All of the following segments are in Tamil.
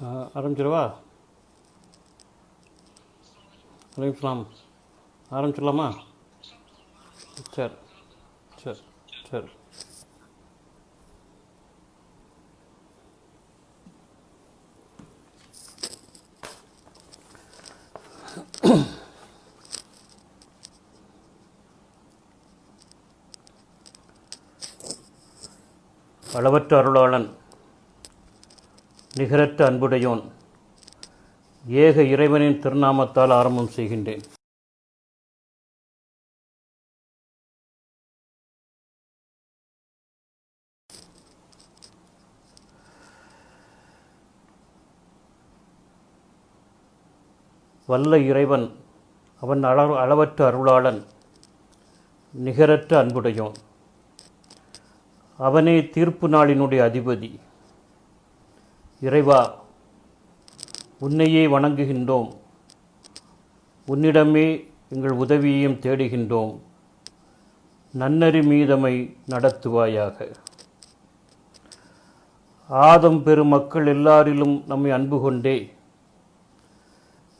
ஆரம்பிச்சிடவா? வலைக்கம். ஆரம்பிச்சிடலாமா? சரி சரி சரி. அளவற்ற அருளாளன், நிகரற்ற அன்புடையோன், ஏக இறைவனின் திருநாமத்தால் ஆரம்பம் செய்கின்றேன். வல்ல இறைவன் அவன் அளவற்ற அருளாளன், நிகரற்ற அன்புடையோன். அவனே தீர்ப்பு நாளினுடைய அதிபதி. இறைவா, உன்னையே வணங்குகின்றோம், உன்னிடமே எங்கள் உதவியையும் தேடுகின்றோம். நன்னறி மீதமை நடத்துவாயாக. ஆதம் பெருமக்கள் எல்லாரிலும் நம்மை அன்பு கொண்டே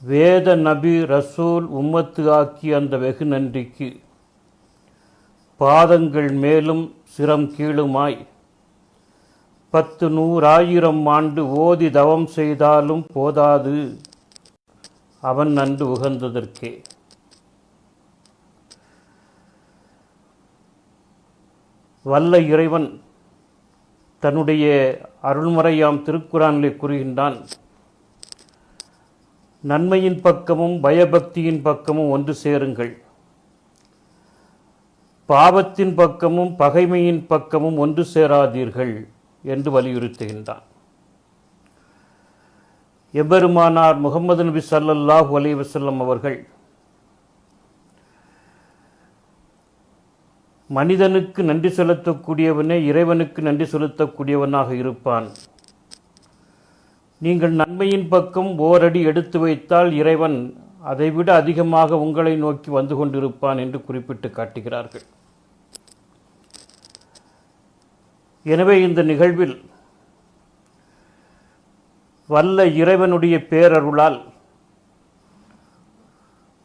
வேத நபி ரசூல் உம்மத்து ஆக்கிய அந்த வெகு நன்றிக்கு பாதங்கள் மேலும் சிரம் கீழுமாய் 10 100 ஆண்டு ஓதி தவம் செய்தாலும் போதாது அவன் நன்று உகந்ததற்கே. வல்ல இறைவன் தன்னுடைய அருள்மறையாம் திருக்குரானிலே கூறுகின்றான், நன்மையின் பக்கமும் பயபக்தியின் பக்கமும் ஒன்று சேருங்கள், பாவத்தின் பக்கமும் பகைமையின் பக்கமும் ஒன்று சேராதீர்கள் என்று வலியுறுத்துகின்றான். எபெருமானார் முகமது நபி ஸல்லல்லாஹு அலைஹி வஸல்லம் அவர்கள் மனிதனுக்கு நன்றி செலுத்தக்கூடியவனே இறைவனுக்கு நன்றி செலுத்தக்கூடியவனாக இருப்பான். நீங்கள் நன்மையின் பக்கம் ஓரடி எடுத்து வைத்தால் இறைவன் அதைவிட அதிகமாக உங்களை நோக்கி வந்து கொண்டிருப்பான் என்று குறிப்பிட்டு காட்டுகிறார்கள். எனவே இந்த நிகழ்வில் வல்ல இறைவனுடைய பேரருளால்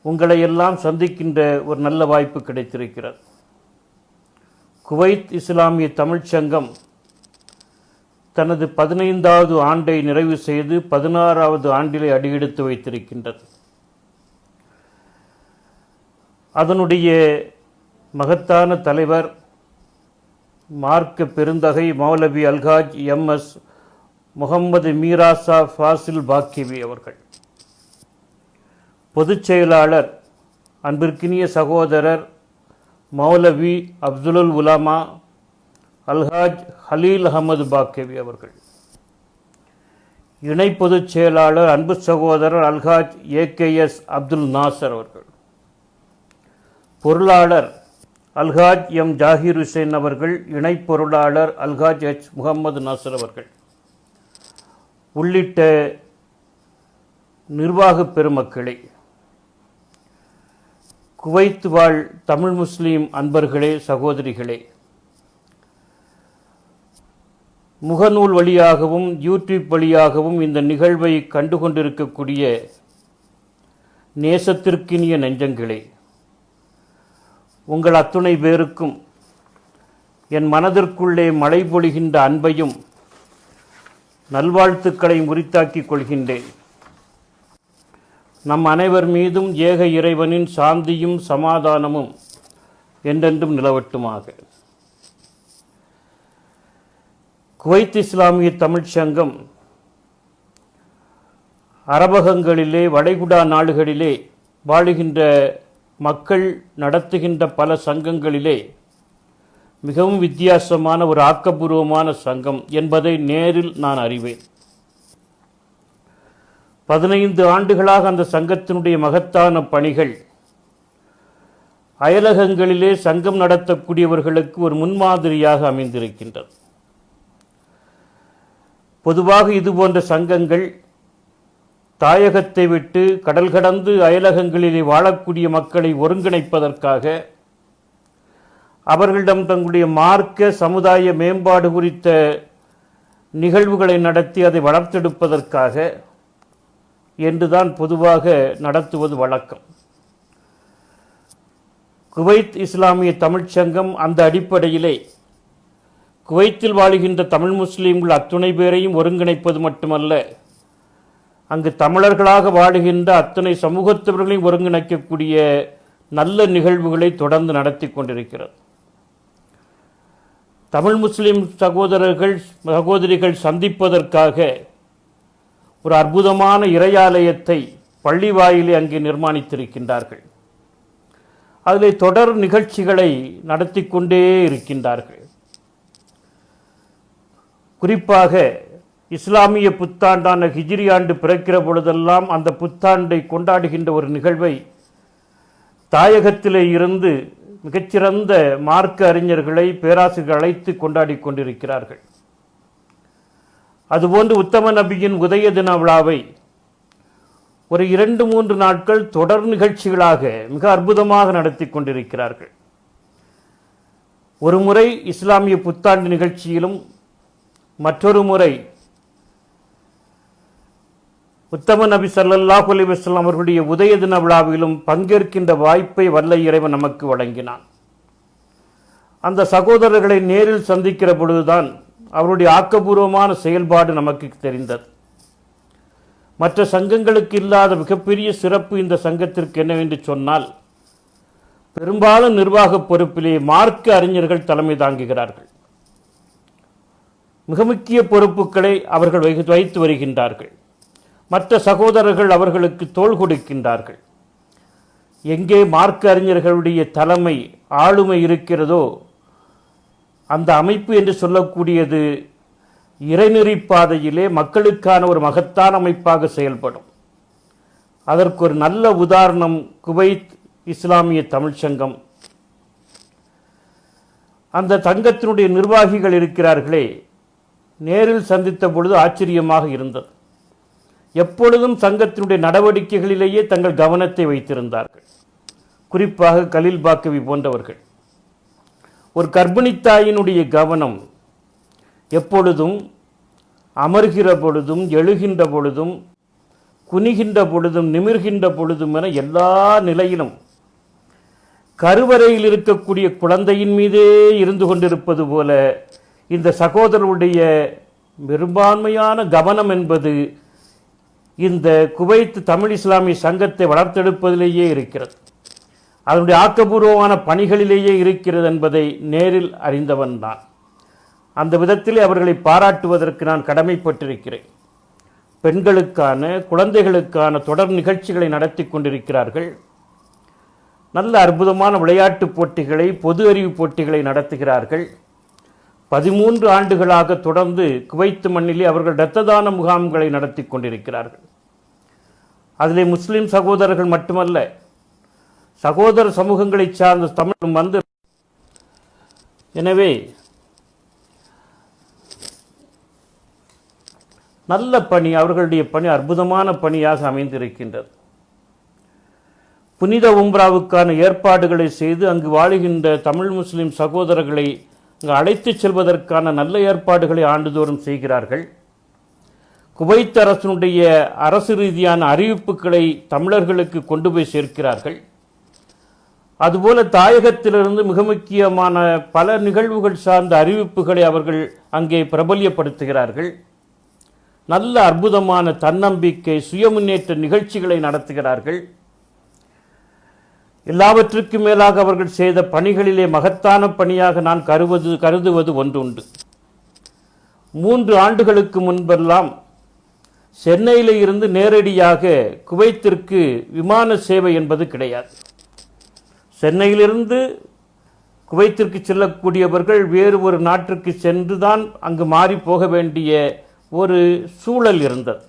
உங்களை எல்லாம் சந்திக்கின்ற ஒரு நல்ல வாய்ப்பு கிடைத்திருக்கிறது. குவைத் இஸ்லாமிய தமிழ்ச் சங்கம் தனது 15வது ஆண்டை நிறைவு செய்து 16வது ஆண்டிலே அடியெடுத்து வைத்திருக்கின்றது. அதனுடைய மகத்தான தலைவர் மார்க்க பெருந்தகை மௌலவி அல்ஹாஜ் எம்எஸ் முகமது மீராசா ஃபாசில் பாக்கிவி அவர்கள், பொதுச் செயலாளர் அன்பிற்கினிய சகோதரர் மௌலவி அப்துல் உலமா அல்ஹாஜ் ஹலீல் அகமது பாக்கிவி அவர்கள், இணை பொதுச் செயலாளர் அன்பு சகோதரர் அல்ஹாஜ் ஏகேஎஸ் அப்துல் நாசர் அவர்கள், பொருளாளர் அல்ஹாஜ் எம் ஜாகிர் ஹுசைன் அவர்கள், இணை பொருளாளர் அல்ஹாஜ் எச் முகமது நாசர் அவர்கள் உள்ளிட்ட நிர்வாக பெருமக்களே, குவைத் வாழ் தமிழ் முஸ்லீம் அன்பர்களே, சகோதரிகளே, முகநூல் வழியாகவும் யூடியூப் வழியாகவும் இந்த நிகழ்வை கண்டுகொண்டிருக்கக்கூடிய நேசத்திற்கினிய நெஞ்சங்களே, உங்கள் அத்துணை பேருக்கும் என் மனதிற்குள்ளே மழை பொழிகின்ற அன்பையும் நல்வாழ்த்துக்களையும் உரித்தாக்கிக் கொள்கின்றேன். நம் அனைவர் மீதும் ஏக இறைவனின் சாந்தியும் சமாதானமும் என்றென்றும் நிலவட்டுமாக. குவைத் இஸ்லாமிய தமிழ்ச் சங்கம் அரபகங்களிலே வளைகுடா நாடுகளிலே வாழுகின்ற மக்கள் நடத்துகின்ற பல சங்கங்களிலே மிகவும் வித்தியாசமான ஒரு ஆக்கப்பூர்வமான சங்கம் என்பதை நேரில் நான் அறிவேன். 15 ஆண்டுகளாக அந்த சங்கத்தினுடைய மகத்தான பணிகள் அயலகங்களிலே சங்கம் நடத்தக்கூடியவர்களுக்கு ஒரு முன்மாதிரியாக அமைந்திருக்கின்றது. பொதுவாக இதுபோன்ற சங்கங்கள் தாயகத்தை விட்டு கடல் கடந்து அயலகங்களிலே வாழக்கூடிய மக்களை ஒருங்கிணைப்பதற்காக அவர்களிடம் தங்களுடைய மார்க்க சமுதாய மேம்பாடு குறித்த நிகழ்வுகளை நடத்தி அதை வளர்த்தெடுப்பதற்காக என்றுதான் பொதுவாக நடத்துவது வழக்கம். குவைத் இஸ்லாமிய தமிழ்ச்சங்கம் அந்த அடிப்படையிலே குவைத்தில் வாழுகின்ற தமிழ் முஸ்லீம்கள் அத்துணை பேரையும் ஒருங்கிணைப்பது மட்டுமல்ல, அங்கு தமிழர்களாக வாழுகின்ற அத்தனை சமூகத்தவர்களையும் ஒருங்கிணைக்கக்கூடிய நல்ல நிகழ்வுகளை தொடர்ந்து நடத்தி கொண்டிருக்கிறது. தமிழ் முஸ்லீம் சகோதரிகள் சந்திப்பதற்காக ஒரு அற்புதமான இறையாலயத்தை பள்ளி வாயிலே அங்கே நிர்மாணித்திருக்கின்றார்கள். அதில் தொடர் நிகழ்ச்சிகளை நடத்தி கொண்டே இருக்கின்றார்கள். குறிப்பாக இஸ்லாமிய புத்தாண்டான ஹிஜ்ரி ஆண்டு பிறக்கிற பொழுதெல்லாம் அந்த புத்தாண்டை கொண்டாடுகின்ற ஒரு நிகழ்வை தாயகத்திலே இருந்து மிகச்சிறந்த மார்க்க அறிஞர்களை பேராசிரியர்கள் அழைத்து கொண்டாடி கொண்டிருக்கிறார்கள். அதுபோன்று உத்தம நபியின் உதய தின விழாவை ஒரு 2-3 நாட்கள் தொடர் நிகழ்ச்சிகளாக மிக அற்புதமாக நடத்தி கொண்டிருக்கிறார்கள். ஒரு முறை இஸ்லாமிய புத்தாண்டு நிகழ்ச்சியிலும் மற்றொரு முறை உத்தம நபி ஸல்லல்லாஹு அலைஹி வஸல்லம் அவர்களுடைய உதய தின விழாவிலும் பங்கேற்கின்ற வாய்ப்பை வல்ல இறைவன் நமக்கு வழங்கினான். அந்த சகோதரர்களை நேரில் சந்திக்கிற பொழுதுதான் அவருடைய ஆக்கபூர்வமான செயல்பாடு நமக்கு தெரிந்தது. மற்ற சங்கங்களுக்கு இல்லாத மிகப்பெரிய சிறப்பு இந்த சங்கத்திற்கு என்னவென்று சொன்னால், பெரும்பாலும் நிர்வாக பொறுப்பிலே மார்க்க அறிஞர்கள் தலைமை தாங்குகிறார்கள். மிக முக்கிய பொறுப்புகளை அவர்கள் வைத்து வருகின்றார்கள். மற்ற சகோதரர்கள் அவர்களுக்கு தோள் கொடுக்கின்றார்கள். எங்கே மார்க்க அறிஞர்களுடைய தலைமை ஆளுமை இருக்கிறதோ அந்த அமைப்பு என்று சொல்லக்கூடியது இறைநெறி பாதையிலே மக்களுக்கான ஒரு மகத்தான அமைப்பாக செயல்படும். அதற்கு ஒரு நல்ல உதாரணம் குவைத் இஸ்லாமிய தமிழ்ச்சங்கம். அந்த சங்கத்தினுடைய நிர்வாகிகள் இருக்கிறார்களே, நேரில் சந்தித்த பொழுது ஆச்சரியமாக இருந்தது. எப்பொழுதும் சங்கத்தினுடைய நடவடிக்கைகளிலேயே தங்கள் கவனத்தை வைத்திருந்தார்கள். குறிப்பாக கலீல் பாக்கவி போன்றவர்கள். ஒரு கர்ப்பிணித்தாயினுடைய கவனம் எப்பொழுதும் அமர்கிற பொழுதும், எழுகின்ற பொழுதும், குனிகின்ற பொழுதும், நிமிர்கின்ற பொழுதும் என எல்லா நிலையிலும் கருவறையில் இருக்கக்கூடிய குழந்தையின் மீதே இருந்து கொண்டிருப்பது போல இந்த சகோதரருடைய பெரும்பான்மையான கவனம் என்பது இந்த குவைத் தமிழ் இஸ்லாமிய சங்கத்தை வளர்த்தெடுப்பதிலேயே இருக்கிறது. அதனுடைய ஆக்கபூர்வமான பணிகளிலேயே இருக்கிறது என்பதை நேரில் அறிந்தவன் நான். அந்த விதத்திலே அவர்களை பாராட்டுவதற்கு நான் கடமைப்பட்டிருக்கிறேன். பெண்களுக்கான, குழந்தைகளுக்கான தொடர் நிகழ்ச்சிகளை நடத்தி கொண்டிருக்கிறார்கள். நல்ல அற்புதமான விளையாட்டுப் போட்டிகளை, பொது அறிவு போட்டிகளை நடத்துகிறார்கள். 13 ஆண்டுகளாக தொடர்ந்து குவைத் மண்ணிலே அவர்கள் இரத்த தான முகாம்களை நடத்தி கொண்டிருக்கிறார்கள். அதிலே முஸ்லிம் சகோதரர்கள் மட்டுமல்ல, சகோதர சமூகங்களை சார்ந்த தமிழும் வந்து, எனவே நல்ல பணி, அவர்களுடைய பணி அற்புதமான பணியாக அமைந்திருக்கின்றது. புனித உம்ராவுக்கான ஏற்பாடுகளை செய்து அங்கு வாழுகின்ற தமிழ் முஸ்லிம் சகோதரர்களை அங்கு அழைத்து செல்வதற்கான நல்ல ஏற்பாடுகளை ஆண்டுதோறும் செய்கிறார்கள். குவைத் அரசினுடைய அரசு ரீதியான அறிவிப்புகளை தமிழர்களுக்கு கொண்டு போய் சேர்க்கிறார்கள். அதுபோல தாயகத்திலிருந்து மிக முக்கியமான பல நிகழ்வுகள் சார்ந்த அறிவிப்புகளை அவர்கள் அங்கே பிரபல்யப்படுத்துகிறார்கள். நல்ல அற்புதமான தன்னம்பிக்கை, சுய முன்னேற்ற நிகழ்ச்சிகளை நடத்துகிறார்கள். எல்லாவற்றுக்கும் மேலாக அவர்கள் செய்த பணிகளிலே மகத்தான பணியாக நான் கருதுவது ஒன்றுண்டு. 3 ஆண்டுகளுக்கு முன்பெல்லாம் சென்னையில் இருந்து நேரடியாக குவைத்திற்கு விமான சேவை என்பது கிடையாது. சென்னையிலிருந்து குவைத்திற்கு செல்லக்கூடியவர்கள் வேறு ஒரு நாட்டிற்கு சென்றுதான் அங்கு மாறி போக வேண்டிய ஒரு சூழல் இருந்தது.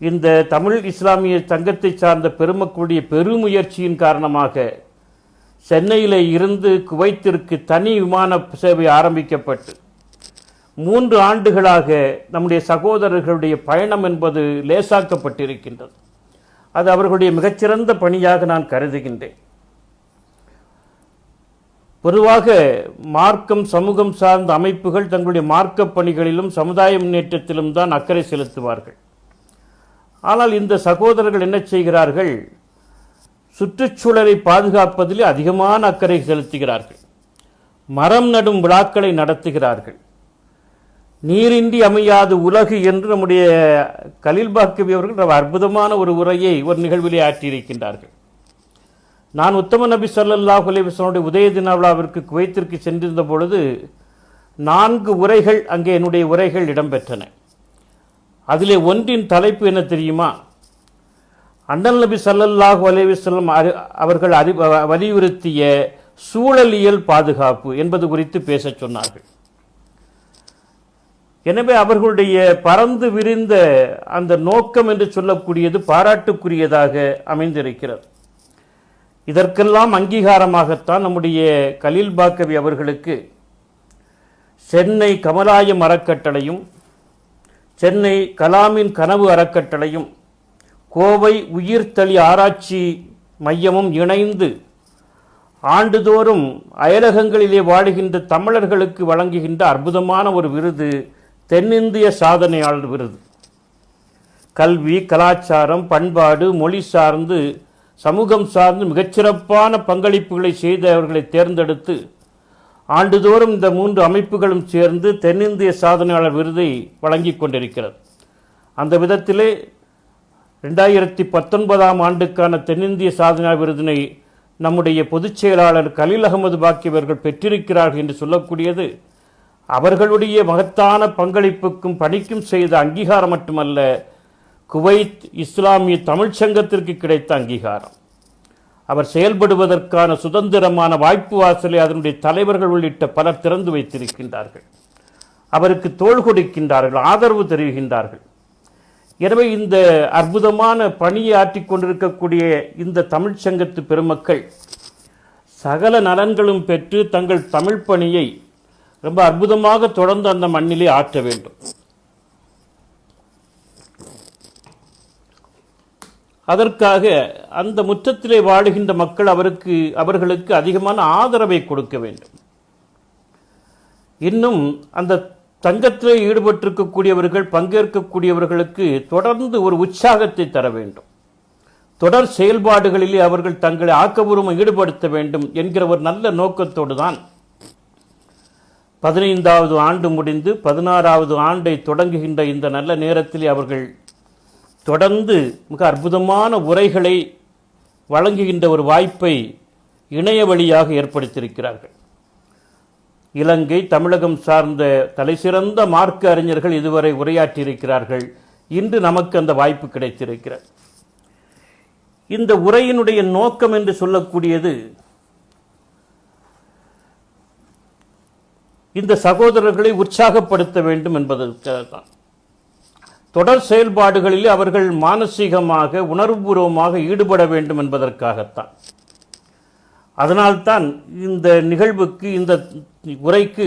இந்த தமிழ் இஸ்லாமிய சங்கத்தை சார்ந்த பெருமக்களுடைய பெருமுயற்சியின் காரணமாக சென்னையில் இருந்து குவைத்திற்கு தனி விமான சேவை ஆரம்பிக்கப்பட்டு 3 ஆண்டுகளாக நம்முடைய சகோதரர்களுடைய பயணம் என்பது லேசாக்கப்பட்டிருக்கின்றது. அது அவர்களுடைய மிகச்சிறந்த பணியாக நான் கருதுகின்றேன். பொதுவாக மார்க்கம் சமூகம் சார்ந்த அமைப்புகள் தங்களுடைய மார்க்க பணிகளிலும் சமுதாய முன்னேற்றத்திலும் தான் அக்கறை செலுத்துவார்கள். ஆனால் இந்த சகோதரர்கள் என்ன செய்கிறார்கள்? சுற்றுச்சூழலை பாதுகாப்பதில் அதிகமான அக்கறை செலுத்துகிறார்கள். மரம் நடும் விழாக்களை நடத்துகிறார்கள். நீரின்றி அமையாது உலகு என்று நம்முடைய கலீல் பாக்கவி அவர்கள் அற்புதமான ஒரு உரையை ஒரு நிகழ்விலே ஆற்றியிருக்கின்றார்கள். நான் உத்தம நபி ஸல்லல்லாஹு அலைஹி வஸல்லம் உதய தின விழாவிற்கு குவைத்திற்கு சென்றிருந்த பொழுது 4 உரைகள் அங்கே என்னுடைய உரைகள் இடம்பெற்றன. அதிலே ஒன்றின் தலைப்பு என்ன தெரியுமா? அண்ணல் நபி ஸல்லல்லாஹு அலைஹி வஸல்லம் அவர்கள் வலியுறுத்திய சூழலியல் பாதுகாப்பு என்பது குறித்து பேசச் சொன்னார்கள். எனவே அவர்களுடைய பறந்து விரிந்த அந்த நோக்கம் என்று சொல்லக்கூடியது பாராட்டுக்குரியதாக அமைந்திருக்கிறது. இதற்கெல்லாம் அங்கீகாரமாகத்தான் நம்முடைய கலீல் பாக்கவி அவர்களுக்கு சென்னை கமலாயம் அறக்கட்டளையும், சென்னை கலாமின் கனவு அறக்கட்டளையும், கோவை உயிர்த்தளி ஆராய்ச்சி மையமும் இணைந்து ஆண்டுதோறும் அயலகங்களிலே வாழுகின்ற தமிழர்களுக்கு வழங்குகின்ற அற்புதமான ஒரு விருது தென்னிந்திய சாதனையாளர் விருது. கல்வி, கலாச்சாரம், பண்பாடு, மொழி சார்ந்து சமூகம் சார்ந்து மிகச்சிறப்பான பங்களிப்புகளை செய்தவர்களை தேர்ந்தெடுத்து ஆண்டுதோறும் இந்த 3 அமைப்புகளும் சேர்ந்து தென்னிந்திய சாதனையாளர் விருதை வழங்கி கொண்டிருக்கிறது. அந்த விதத்திலே 2019 ஆண்டுக்கான தென்னிந்திய சாதனையாளர் விருதினை நம்முடைய பொதுச் செயலாளர் கலீல் அகமது பாக்கவி அவர்கள் பெற்றிருக்கிறார்கள் என்று சொல்லக்கூடியது அவர்களுடைய மகத்தான பங்களிப்புக்கும் பணிக்கும் செய்த அங்கீகாரம் மட்டுமல்ல, குவைத் இஸ்லாமிய தமிழ்ச் சங்கத்திற்கு கிடைத்த அங்கீகாரம். அவர் செயல்படுவதற்கான சுதந்திரமான வாய்ப்பு வாசலை அதனுடைய தலைவர்கள் உள்ளிட்ட பலர் திறந்து வைத்திருக்கின்றார்கள். அவருக்கு தோள் கொடுக்கின்றார்கள், ஆதரவு தெரிவிக்கின்றார்கள். எனவே இந்த அற்புதமான பணியை ஆற்றிக் கொண்டிருக்கக்கூடிய இந்த தமிழ்ச் சங்கத்து பெருமக்கள் சகல நலன்களும் பெற்று தங்கள் தமிழ் பணியை ரொம்ப அற்புதமாக தொடர்ந்து அந்த மண்ணிலே ஆற்ற வேண்டும். அதற்காக அந்த முற்றத்திலே வாழுகின்ற மக்கள் அவர்களுக்கு அதிகமான ஆதரவை கொடுக்க வேண்டும். இன்னும் அந்த சங்கத்திலே ஈடுபட்டிருக்கக்கூடியவர்கள், பங்கேற்கக்கூடியவர்களுக்கு தொடர்ந்து ஒரு உற்சாகத்தை தர வேண்டும். தொடர் செயல்பாடுகளிலே அவர்கள் தங்களை ஆக்கபூர்வமாக ஈடுபடுத்த வேண்டும் என்கிற ஒரு நல்ல நோக்கத்தோடு தான் 15வது ஆண்டு முடிந்து 16வது ஆண்டை தொடங்குகின்ற இந்த நல்ல நேரத்திலே அவர்கள் தொடர்ந்து மிக அற்புதமான உரைகளை வழங்குகின்ற ஒரு வாய்ப்பை இணைய வழியாக ஏற்படுத்தியிருக்கிறார்கள். இலங்கை, தமிழகம் சார்ந்த தலைசிறந்த மார்க்க அறிஞர்கள் இதுவரை உரையாற்றியிருக்கிறார்கள். இன்று நமக்கு அந்த வாய்ப்பு கிடைத்திருக்கிறது. இந்த உரையினுடைய நோக்கம் என்று சொல்லக்கூடியது இந்த சகோதரர்களை உற்சாகப்படுத்த வேண்டும் என்பதற்காகத்தான். தொடர் செயல்பாடுகளில் அவர்கள் மானசீகமாக உணர்வுபூர்வமாக ஈடுபட வேண்டும் என்பதற்காகத்தான். அதனால்தான் இந்த நிகழ்வுக்கு, இந்த உரைக்கு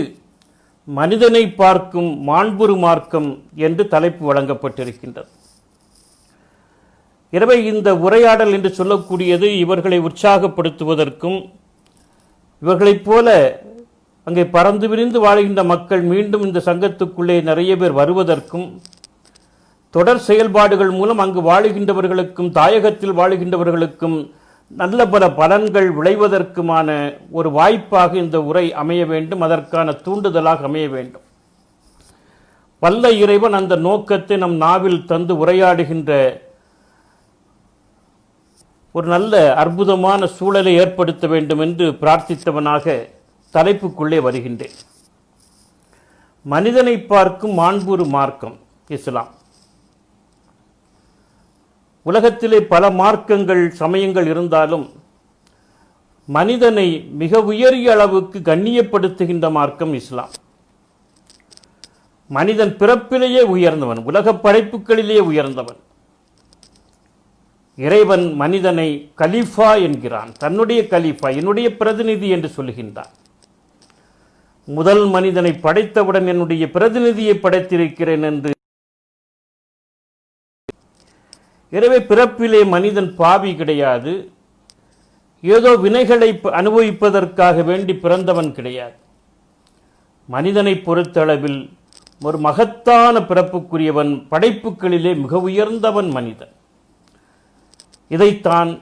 மனிதனை பார்க்கும் மாண்புறு மார்க்கம் என்று தலைப்பு வழங்கப்பட்டிருக்கின்றது. எனவே இந்த உரையாடல் என்று சொல்லக்கூடியது இவர்களை உற்சாகப்படுத்துவதற்கும், இவர்களைப் போல அங்கே பறந்து விரிந்து வாழ்கின்ற மக்கள் மீண்டும் இந்த சங்கத்துக்குள்ளே நிறைய பேர் வருவதற்கும், தொடர் செயல்பாடுகள் மூலம் அங்கு வாழுகின்றவர்களுக்கும் தாயகத்தில் வாழுகின்றவர்களுக்கும் நல்ல பல பலன்கள் விளைவதற்குமான ஒரு வாய்ப்பாக இந்த உரை அமைய வேண்டும். அதற்கான தூண்டுதலாக அமைய வேண்டும். வல்ல இறைவன் அந்த நோக்கத்தை நம் நாவில் தந்து உரையாடுகின்ற ஒரு நல்ல அற்புதமான சூழலை ஏற்படுத்த வேண்டும் என்று பிரார்த்தித்தவனாக தலைப்புக்குள்ளே வருகின்றேன். மனிதனை பார்க்கும் மாண்புறு மார்க்கம் இஸ்லாம். உலகத்திலே பல மார்க்கங்கள், சமயங்கள் இருந்தாலும் மனிதனை மிக உயரிய அளவுக்கு கண்ணியப்படுத்துகின்ற மார்க்கம் இஸ்லாம். மனிதன் பிறப்பிலேயே உயர்ந்தவன், உலக படைப்புகளிலேயே உயர்ந்தவன். இறைவன் மனிதனை கலீஃபா என்கிறான். தன்னுடைய கலீஃபா, என்னுடைய பிரதிநிதி என்று சொல்லுகின்றான். முதல் மனிதனை படைத்தவுடன் என்னுடைய பிரதிநிதியை படைத்திருக்கிறேன் என்று. எனவே பிறப்பிலே மனிதன் பாவி கிடையாது. ஏதோ வினைகளை அனுபவிப்பதற்காக வேண்டி பிறந்தவன் கிடையாது. மனிதனை பொறுத்தளவில் ஒரு மகத்தான பிறப்புக்குரியவன், படைப்புகளிலே மிக உயர்ந்தவன் மனிதன். இதைத்தான்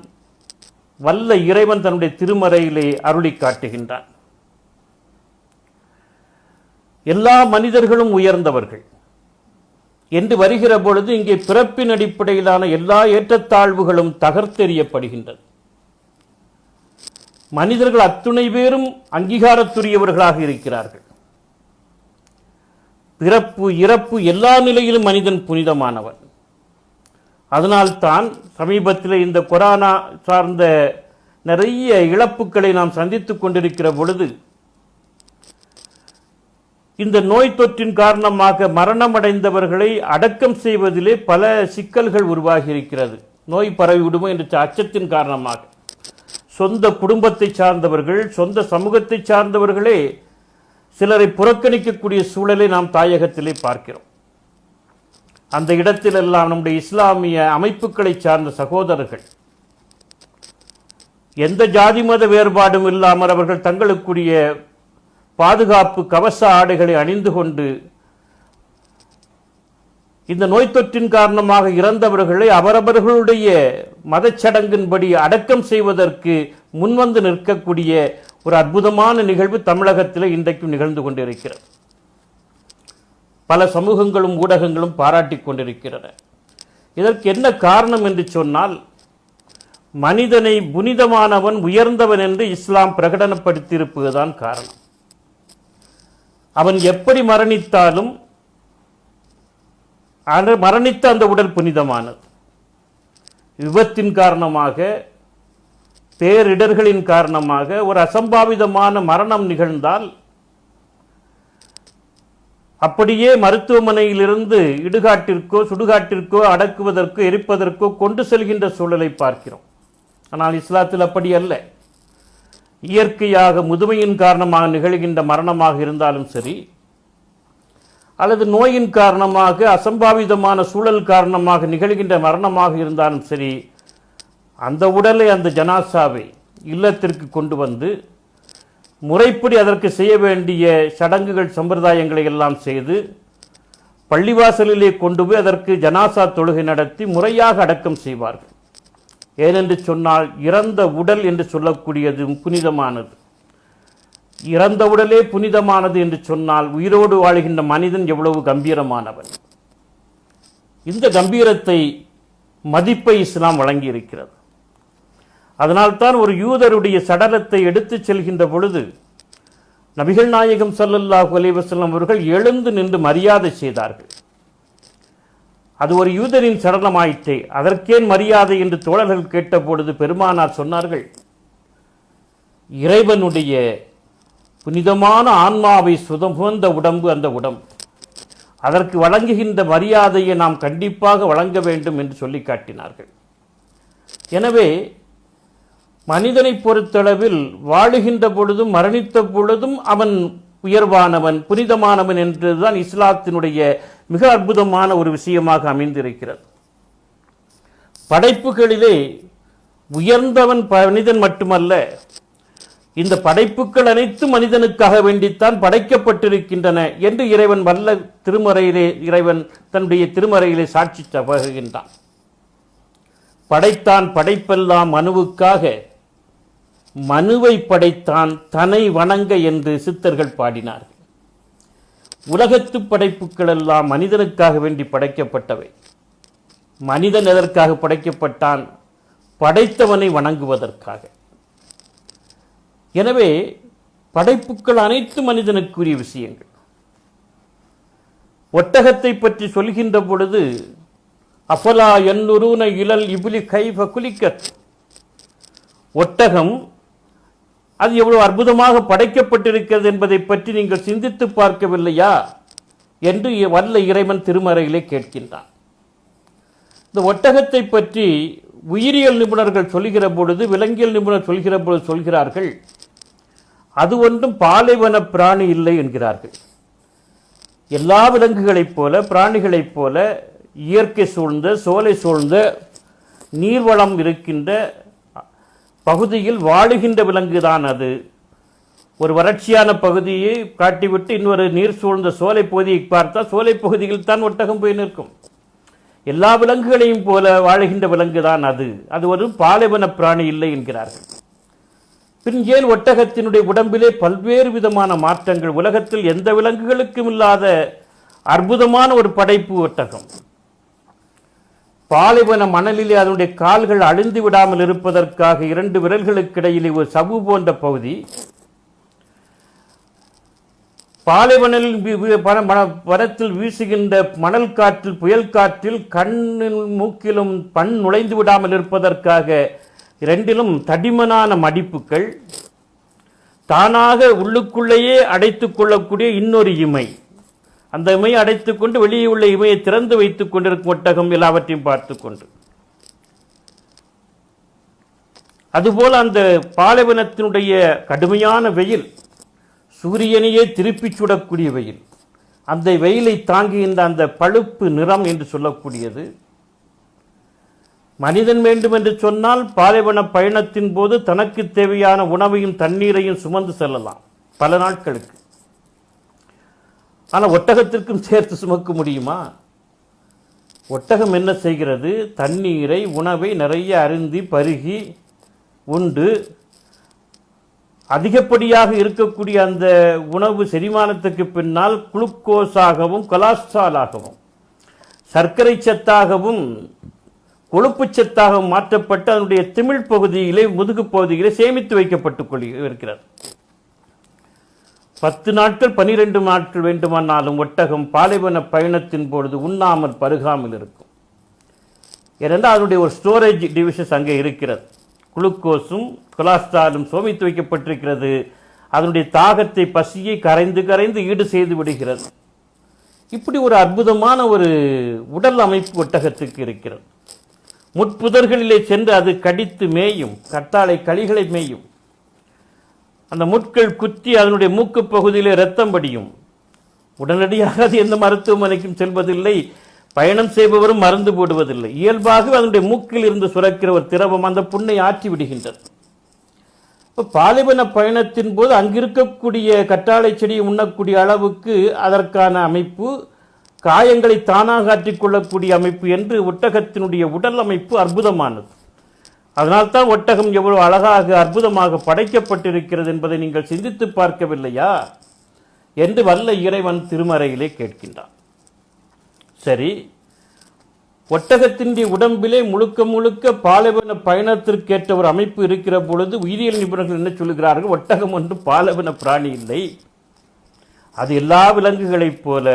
வல்ல இறைவன் தன்னுடைய திருமறையிலே அருளி காட்டுகின்றான். எல்லா மனிதர்களும் உயர்ந்தவர்கள் என்று வருகிற பொழுது இங்கே பிறப்பின் அடிப்படையிலான எல்லா ஏற்றத்தாழ்வுகளும் தகர்த்தெறியப்படுகின்றது. மனிதர்கள் அத்துணை பேரும் அங்கீகாரத்துரியவர்களாக இருக்கிறார்கள். பிறப்பு இறப்பு எல்லா நிலையிலும் மனிதன் புனிதமானவன். அதனால்தான் சமீபத்தில் இந்த கொரோனா சார்ந்த நிறைய இழப்புகளை நாம் சந்தித்துக் கொண்டிருக்கிற பொழுது இந்த நோய் தொற்றின் காரணமாக மரணமடைந்தவர்களை அடக்கம் செய்வதிலே பல சிக்கல்கள் உருவாகி இருக்கிறது. நோய் பரவிவிடுமோ என்ற அச்சத்தின் காரணமாக சொந்த குடும்பத்தை சார்ந்தவர்கள், சொந்த சமூகத்தை சார்ந்தவர்களே சிலரை புறக்கணிக்கக்கூடிய சூழலை நாம் தாயகத்திலே பார்க்கிறோம். அந்த இடத்திலெல்லாம் நம்முடைய இஸ்லாமிய அமைப்புகளை சார்ந்த சகோதரர்கள் எந்த ஜாதி மத வேறுபாடும் இல்லாமல் அவர்கள் தங்களுக்குரிய பாதுகாப்பு கவச ஆடைகளை அணிந்து கொண்டு இந்த நோய் தொற்றின் காரணமாக இறந்தவர்களை அவரவர்களுடைய மதச்சடங்கின்படி அடக்கம் செய்வதற்கு முன்வந்து நிற்கக்கூடிய ஒரு அற்புதமான நிகழ்வு தமிழகத்தில் இன்றைக்கும் நிகழ்ந்து கொண்டிருக்கிறது. பல சமூகங்களும் ஊடகங்களும் பாராட்டிக் கொண்டிருக்கின்றன. இதற்கு என்ன காரணம் என்று சொன்னால், மனிதனை புனிதமானவன், உயர்ந்தவன் என்று இஸ்லாம் பிரகடனப்படுத்தியிருப்பதுதான் காரணம். அவன் எப்படி மரணித்தாலும் மரணித்த அந்த உடல் புனிதமானது. விபத்தின் காரணமாக, பேரிடர்களின் காரணமாக ஒரு அசம்பாவிதமான மரணம் நிகழ்ந்தால் அப்படியே மருத்துவமனையிலிருந்து இடுகாட்டிற்கோ சுடுகாட்டிற்கோ அடக்குவதற்கோ எரிப்பதற்கோ கொண்டு செல்கின்ற சூழலை பார்க்கிறோம். ஆனால் இஸ்லாத்தில் அப்படி அல்ல. இயற்கையாக முதுமையின் காரணமாக நிகழ்கின்ற மரணமாக இருந்தாலும் சரி, அல்லது நோயின் காரணமாக அசம்பாவிதமான சூழல் காரணமாக நிகழ்கின்ற மரணமாக இருந்தாலும் சரி, அந்த உடலை, அந்த ஜனாசாவை இல்லத்திற்கு கொண்டு வந்து முறைப்படி அதற்கு செய்ய வேண்டிய சடங்குகள் சம்பிரதாயங்களை எல்லாம் செய்து பள்ளிவாசலிலே கொண்டு போய் அதற்கு ஜனாசா தொழுகை நடத்தி முறையாக அடக்கம் செய்வார்கள். ஏனென்று சொன்னால், இறந்த உடல் என்று சொல்லக்கூடியது புனிதமானது. இறந்த உடலே புனிதமானது என்று சொன்னால் உயிரோடு வாழ்கின்ற மனிதன் எவ்வளவு கம்பீரமானவன். இந்த கம்பீரத்தை, மதிப்பை இஸ்லாம் வழங்கி இருக்கிறது. அதனால்தான் ஒரு யூதருடைய சடலத்தை எடுத்துச் செல்கின்ற பொழுது நபிகள் நாயகம் ஸல்லல்லாஹு அலைஹி வஸல்லம் அவர்கள் எழுந்து நின்று மரியாதை செய்தார்கள். அது ஒரு யூதரின் சடலமாயிற்றே, அதற்கேன் மரியாதை என்று தோழர்கள் கேட்டபொழுது பெருமானார் சொன்னார்கள், இறைவனுடைய புனிதமான ஆன்மாவை சுதமுகந்த உடம்பு அந்த உடம்பு, அதற்கு வழங்குகின்ற மரியாதையை நாம் கண்டிப்பாக வழங்க வேண்டும் என்று சொல்லி காட்டினார்கள். எனவே மனிதனை பொறுத்தளவில் வாழுகின்ற பொழுதும் மரணித்த பொழுதும் அவன் உயர்வானவன், புனிதமானவன் என்றுதான் இஸ்லாத்தினுடைய மிக அற்புதமான ஒரு விஷயமாக அமைந்திருக்கிறது. படைப்புகளிலே உயர்ந்தவன் மனிதன் மட்டுமல்ல, இந்த படைப்புகள் அனைத்தும் மனிதனுக்காக வேண்டித்தான் படைக்கப்பட்டிருக்கின்றன என்று இறைவன் வல்ல திருமறையிலே, இறைவன் தன்னுடைய திருமறையிலே சாட்சி பகர்கின்றான். படைத்தான் படைப்பெல்லாம் மனுவுக்காக, மனுவை படைத்தான் தன்னை வணங்க என்று சித்தர்கள் பாடினார்கள். உலகத்து படைப்புகள் எல்லாம் மனிதனுக்காக வேண்டி படைக்கப்பட்டவை. மனிதன் எதற்காக படைக்கப்பட்டான்? படைத்தவனை வணங்குவதற்காக. எனவே படைப்புகள் அனைத்து மனிதனுக்குரிய விஷயங்கள். ஒட்டகத்தை பற்றி சொல்கின்ற பொழுது, அஃபலா யன்னுரூன இலல் இப்லி கைஃப குலிக்கத், ஒட்டகம் அது எவ்வளவு அற்புதமாக படைக்கப்பட்டிருக்கிறது என்பதை பற்றி நீங்கள் சிந்தித்து பார்க்கவில்லையா என்று வல்ல இறைவன் திருமறையிலே கேட்கின்றான். இந்த ஒட்டகத்தை பற்றி உயிரியல் நிபுணர்கள் சொல்கிற பொழுது, விலங்கியல் நிபுணர் சொல்கிற பொழுது சொல்கிறார்கள், அது ஒன்றும் பாலைவன பிராணி இல்லை என்கிறார்கள். எல்லா விலங்குகளைப் போல, பிராணிகளைப் போல இயற்கை சூழ்ந்த, சோலை சூழ்ந்த, நீர்வளம் இருக்கின்ற பகுதியில் வாழுகின்ற விலங்குதான் அது. ஒரு வறட்சியான பகுதியை காட்டிவிட்டு இன்னொரு நீர் சூழ்ந்த சோலை பகுதியை பார்த்தால் சோலை பகுதியில் தான் ஒட்டகம் போய் நிற்கும். எல்லா விலங்குகளையும் போல வாழுகின்ற விலங்குதான் அது. அது ஒரு பாலைவன பிராணி இல்லை என்கிறார்கள். பின் ஏன் ஒட்டகத்தினுடைய உடம்பிலே பல்வேறு விதமான மாற்றங்கள்? உலகத்தில் எந்த விலங்குகளுக்கும் இல்லாத அற்புதமான ஒரு படைப்பு ஒட்டகம். பாலைவன மணலிலே அதனுடைய கால்கள் அழிந்து விடாமல் இருப்பதற்காக 2 விரல்களுக்கு இடையிலே ஒரு சவ்வு போன்ற பகுதி, பாலைவனில் வனத்தில் வீசுகின்ற மணல் காற்றில் புயல் காற்றில் கண்ணில் மூக்கிலும் பண் நுழைந்து விடாமல் இருப்பதற்காக 2லும் தடிமனான மடிப்புகள், தானாக உள்ளுக்குள்ளேயே அடைத்துக் கொள்ளக்கூடிய இன்னொரு இமை, அந்த இமையை அடைத்துக் கொண்டு வெளியே உள்ள இமையை திறந்து வைத்துக் கொண்டிருக்கும் ஒட்டகம் எல்லாவற்றையும் பார்த்து கொண்டு. அதுபோல அந்த பாலைவனத்தினுடைய கடுமையான வெயில், சூரியனையே திருப்பி சுடக்கூடிய வெயில், அந்த வெயிலை தாங்குகின்ற அந்த பழுப்பு நிறம் என்று சொல்லக்கூடியது. மனிதன் வேண்டும் என்று சொன்னால் பாலைவன பயணத்தின் போது தனக்கு தேவையான உணவையும் தண்ணீரையும் சுமந்து செல்லலாம் பல நாட்களுக்கு. ஆனால் ஒட்டகத்திற்கும் சேர்த்து சுமக்க முடியுமா? ஒட்டகம் என்ன செய்கிறது? தண்ணீரை உணவை நிறைய அருந்தி பருகி உண்டு அதிகப்படியாக இருக்கக்கூடிய அந்த உணவு செரிமானத்துக்கு பின்னால் குளுக்கோஸாகவும் கொலஸ்ட்ராலாகவும் சர்க்கரை சத்தாகவும் கொழுப்பு சத்தாகவும் மாற்றப்பட்டு அதனுடைய திமிழ் பகுதியிலே முதுகு பகுதியிலே சேமித்து வைக்கப்பட்டு இருக்கிறது. 10 நாட்கள் 12 நாட்கள் வேண்டுமானாலும் ஒட்டகம் பாலைவன பயணத்தின் பொழுது உண்ணாமல் பருகாமல் இருக்கும். ஏனென்றால் அதனுடைய ஒரு ஸ்டோரேஜ் டிவிஷன்ஸ் அங்கே இருக்கிறது. குளுக்கோஸும் கொலஸ்ட்ராலும் சோமித்து வைக்கப்பட்டிருக்கிறது. அதனுடைய தாகத்தை பசியை கரைந்து கரைந்து ஈடு செய்து விடுகிறது. இப்படி ஒரு அற்புதமான ஒரு உடல் அமைப்பு ஒட்டகத்துக்கு இருக்கிறது. முட்புதர்களிலே சென்று அது கடித்து மேயும், கத்தாழை களிகளை மேயும். அந்த முட்கள் குத்தி அதனுடைய மூக்கு பகுதியிலே இரத்தம் படியும். உடனடியாக அது எந்த மருத்துவமனைக்கும் செல்வதில்லை, பயணம் செய்பவரும் மருந்து போடுவதில்லை. இயல்பாகவே அதனுடைய மூக்கில் இருந்து சுரக்கிற ஒரு திரவம் அந்த புண்ணை ஆற்றி விடுகின்றது. பாலைவன பயணத்தின் போது அங்கிருக்கக்கூடிய கற்றாழை செடியை உண்ணக்கூடிய அளவுக்கு அதற்கான அமைப்பு, காயங்களை தானாக ஆற்றிக்கொள்ளக்கூடிய அமைப்பு என்று ஒட்டகத்தினுடைய உடல் அமைப்பு அற்புதமானது. அதனால்தான் ஒட்டகம் எவ்வளவு அழகாக அற்புதமாக படைக்கப்பட்டிருக்கிறது என்பதை நீங்கள் சிந்தித்து பார்க்கவில்லையா என்று வல்ல இறைவன் திருமறையிலே கேட்கின்றான். சரி, ஒட்டகத்தினுடைய உடம்பிலே முழுக்க முழுக்க பாலைவன பயணத்திற்கேற்ற ஒரு அமைப்பு இருக்கிற பொழுது உயிரியல் நிபுணர்கள் என்ன சொல்லுகிறார்கள்? ஒட்டகம் ஒன்று பாலைவன பிராணி இல்லை, அது எல்லா விலங்குகளைப் போல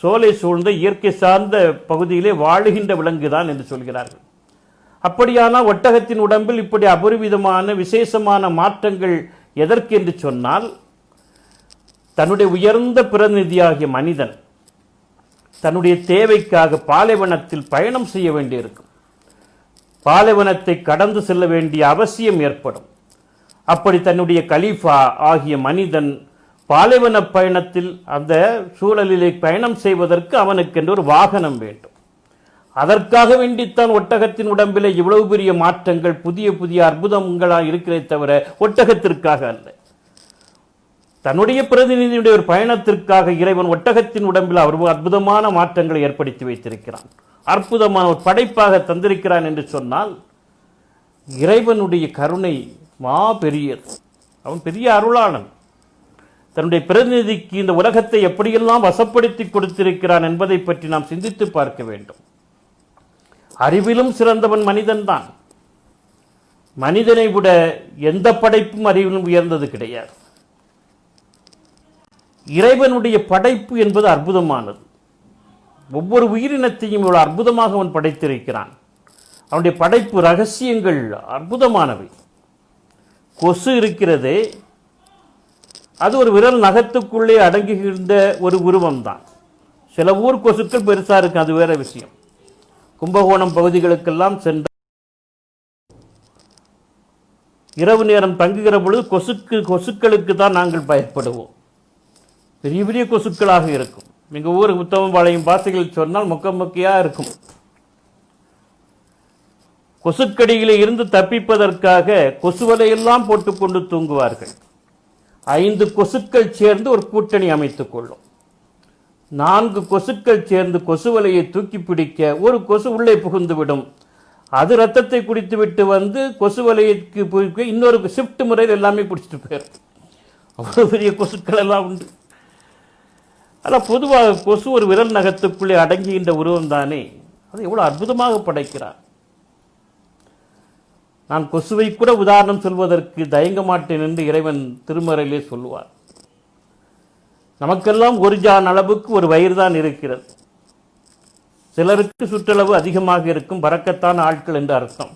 சோலை சூழ்ந்த இயற்கை சார்ந்த பகுதியிலே வாழுகின்ற விலங்குதான் என்று சொல்கிறார்கள். அப்படியானால் ஒட்டகத்தின் உடம்பில் இப்படி அபரிவிதமான விசேஷமான மாற்றங்கள் எதற்கு என்று சொன்னால், தன்னுடைய உயர்ந்த பிரதிநிதியாகிய மனிதன் தன்னுடைய தேவைக்காக பாலைவனத்தில் பயணம் செய்ய வேண்டியிருக்கும். பாலைவனத்தை கடந்து செல்ல வேண்டிய அவசியம் ஏற்படும். அப்படி தன்னுடைய கலீஃபா ஆகிய மனிதன் பாலைவன பயணத்தில் அந்த சூழலிலே பயணம் செய்வதற்கு அவனுக்கென்று ஒரு வாகனம் வேண்டும். அதற்காக வேண்டித்தான் ஒட்டகத்தின் உடம்பிலே இவ்வளவு பெரிய மாற்றங்கள், புதிய புதிய அற்புதங்களாக இருக்கிறதே தவிர ஒட்டகத்திற்காக அல்ல. தன்னுடைய பிரதிநிதியுடைய ஒரு பயணத்திற்காக இறைவன் ஒட்டகத்தின் உடம்பில் அவர் அற்புதமான மாற்றங்களை ஏற்படுத்தி வைத்திருக்கிறான். அற்புதமான ஒரு படைப்பாக தந்திருக்கிறான் என்று சொன்னால் இறைவனுடைய கருணை பெரியது. அவன் பெரிய அருளாளன். தன்னுடைய பிரதிநிதிக்கு இந்த உலகத்தை எப்படியெல்லாம் வசப்படுத்தி கொடுத்திருக்கிறான் என்பதை பற்றி நாம் சிந்தித்து பார்க்க வேண்டும். அறிவிலும் சிறந்தவன் மனிதன்தான். மனிதனை விட எந்த படைப்பும் அறிவிலும் உயர்ந்தது கிடையாது. இறைவனுடைய படைப்பு என்பது அற்புதமானது. ஒவ்வொரு உயிரினத்தையும் இவ்வளவு அற்புதமாக அவன் படைத்திருக்கிறான். அவனுடைய படைப்பு ரகசியங்கள் அற்புதமானவை. கொசு இருக்கிறதே, அது ஒரு விரல் நகத்துக்குள்ளே அடங்குகின்ற ஒரு உருவம்தான். சில ஊர் கொசுக்கள் பெருசா இருக்கு, அது வேற விஷயம். கும்பகோணம் பகுதிகளுக்கெல்லாம் சென்ற இரவு நேரம் தங்குகிற பொழுது கொசுக்களுக்கு தான் நாங்கள் பயப்படுவோம். பெரிய பெரிய கொசுக்களாக இருக்கும். எங்கள் ஊர் உத்தமபாளையம் பாசைகள் சொன்னால் மொக்கையா இருக்கும். கொசுக்கடியிலே இருந்து தப்பிப்பதற்காக கொசுவலையெல்லாம் போட்டுக்கொண்டு தூங்குவார்கள். 5 கொசுக்கள் சேர்ந்து ஒரு கூட்டணி அமைத்துக் கொள்ளும். 4 கொசுக்கள் சேர்ந்து கொசுவலையை தூக்கி பிடிக்க ஒரு கொசு உள்ளே புகுந்துவிடும். அது ரத்தத்தை குடித்துவிட்டு வந்து கொசுவலைக்கு போய் இன்னொரு ஷிஃப்ட் முறையில் எல்லாமே பிடிச்சிட்டு போயிடும். அவ்வளோ பெரிய கொசுக்கள் எல்லாம் உண்டு. ஆனால் பொதுவாக கொசு ஒரு விரல் நகத்துக்குள்ளே அடங்குகின்ற உருவம் தானே, அது எவ்வளோ அற்புதமாக படைக்கிறார். நான் கொசுவை கூட உதாரணம் சொல்வதற்கு தயங்க மாட்டேன் என்று இறைவன் திருமறையிலே சொல்லுவார். நமக்கெல்லாம் ஒரு ஜான் அளவுக்கு ஒரு வயிறு தான் இருக்கிறது. சிலருக்கு சுற்றளவு அதிகமாக இருக்கும், பறக்கத்தான் ஆட்கள் என்று அர்த்தம்.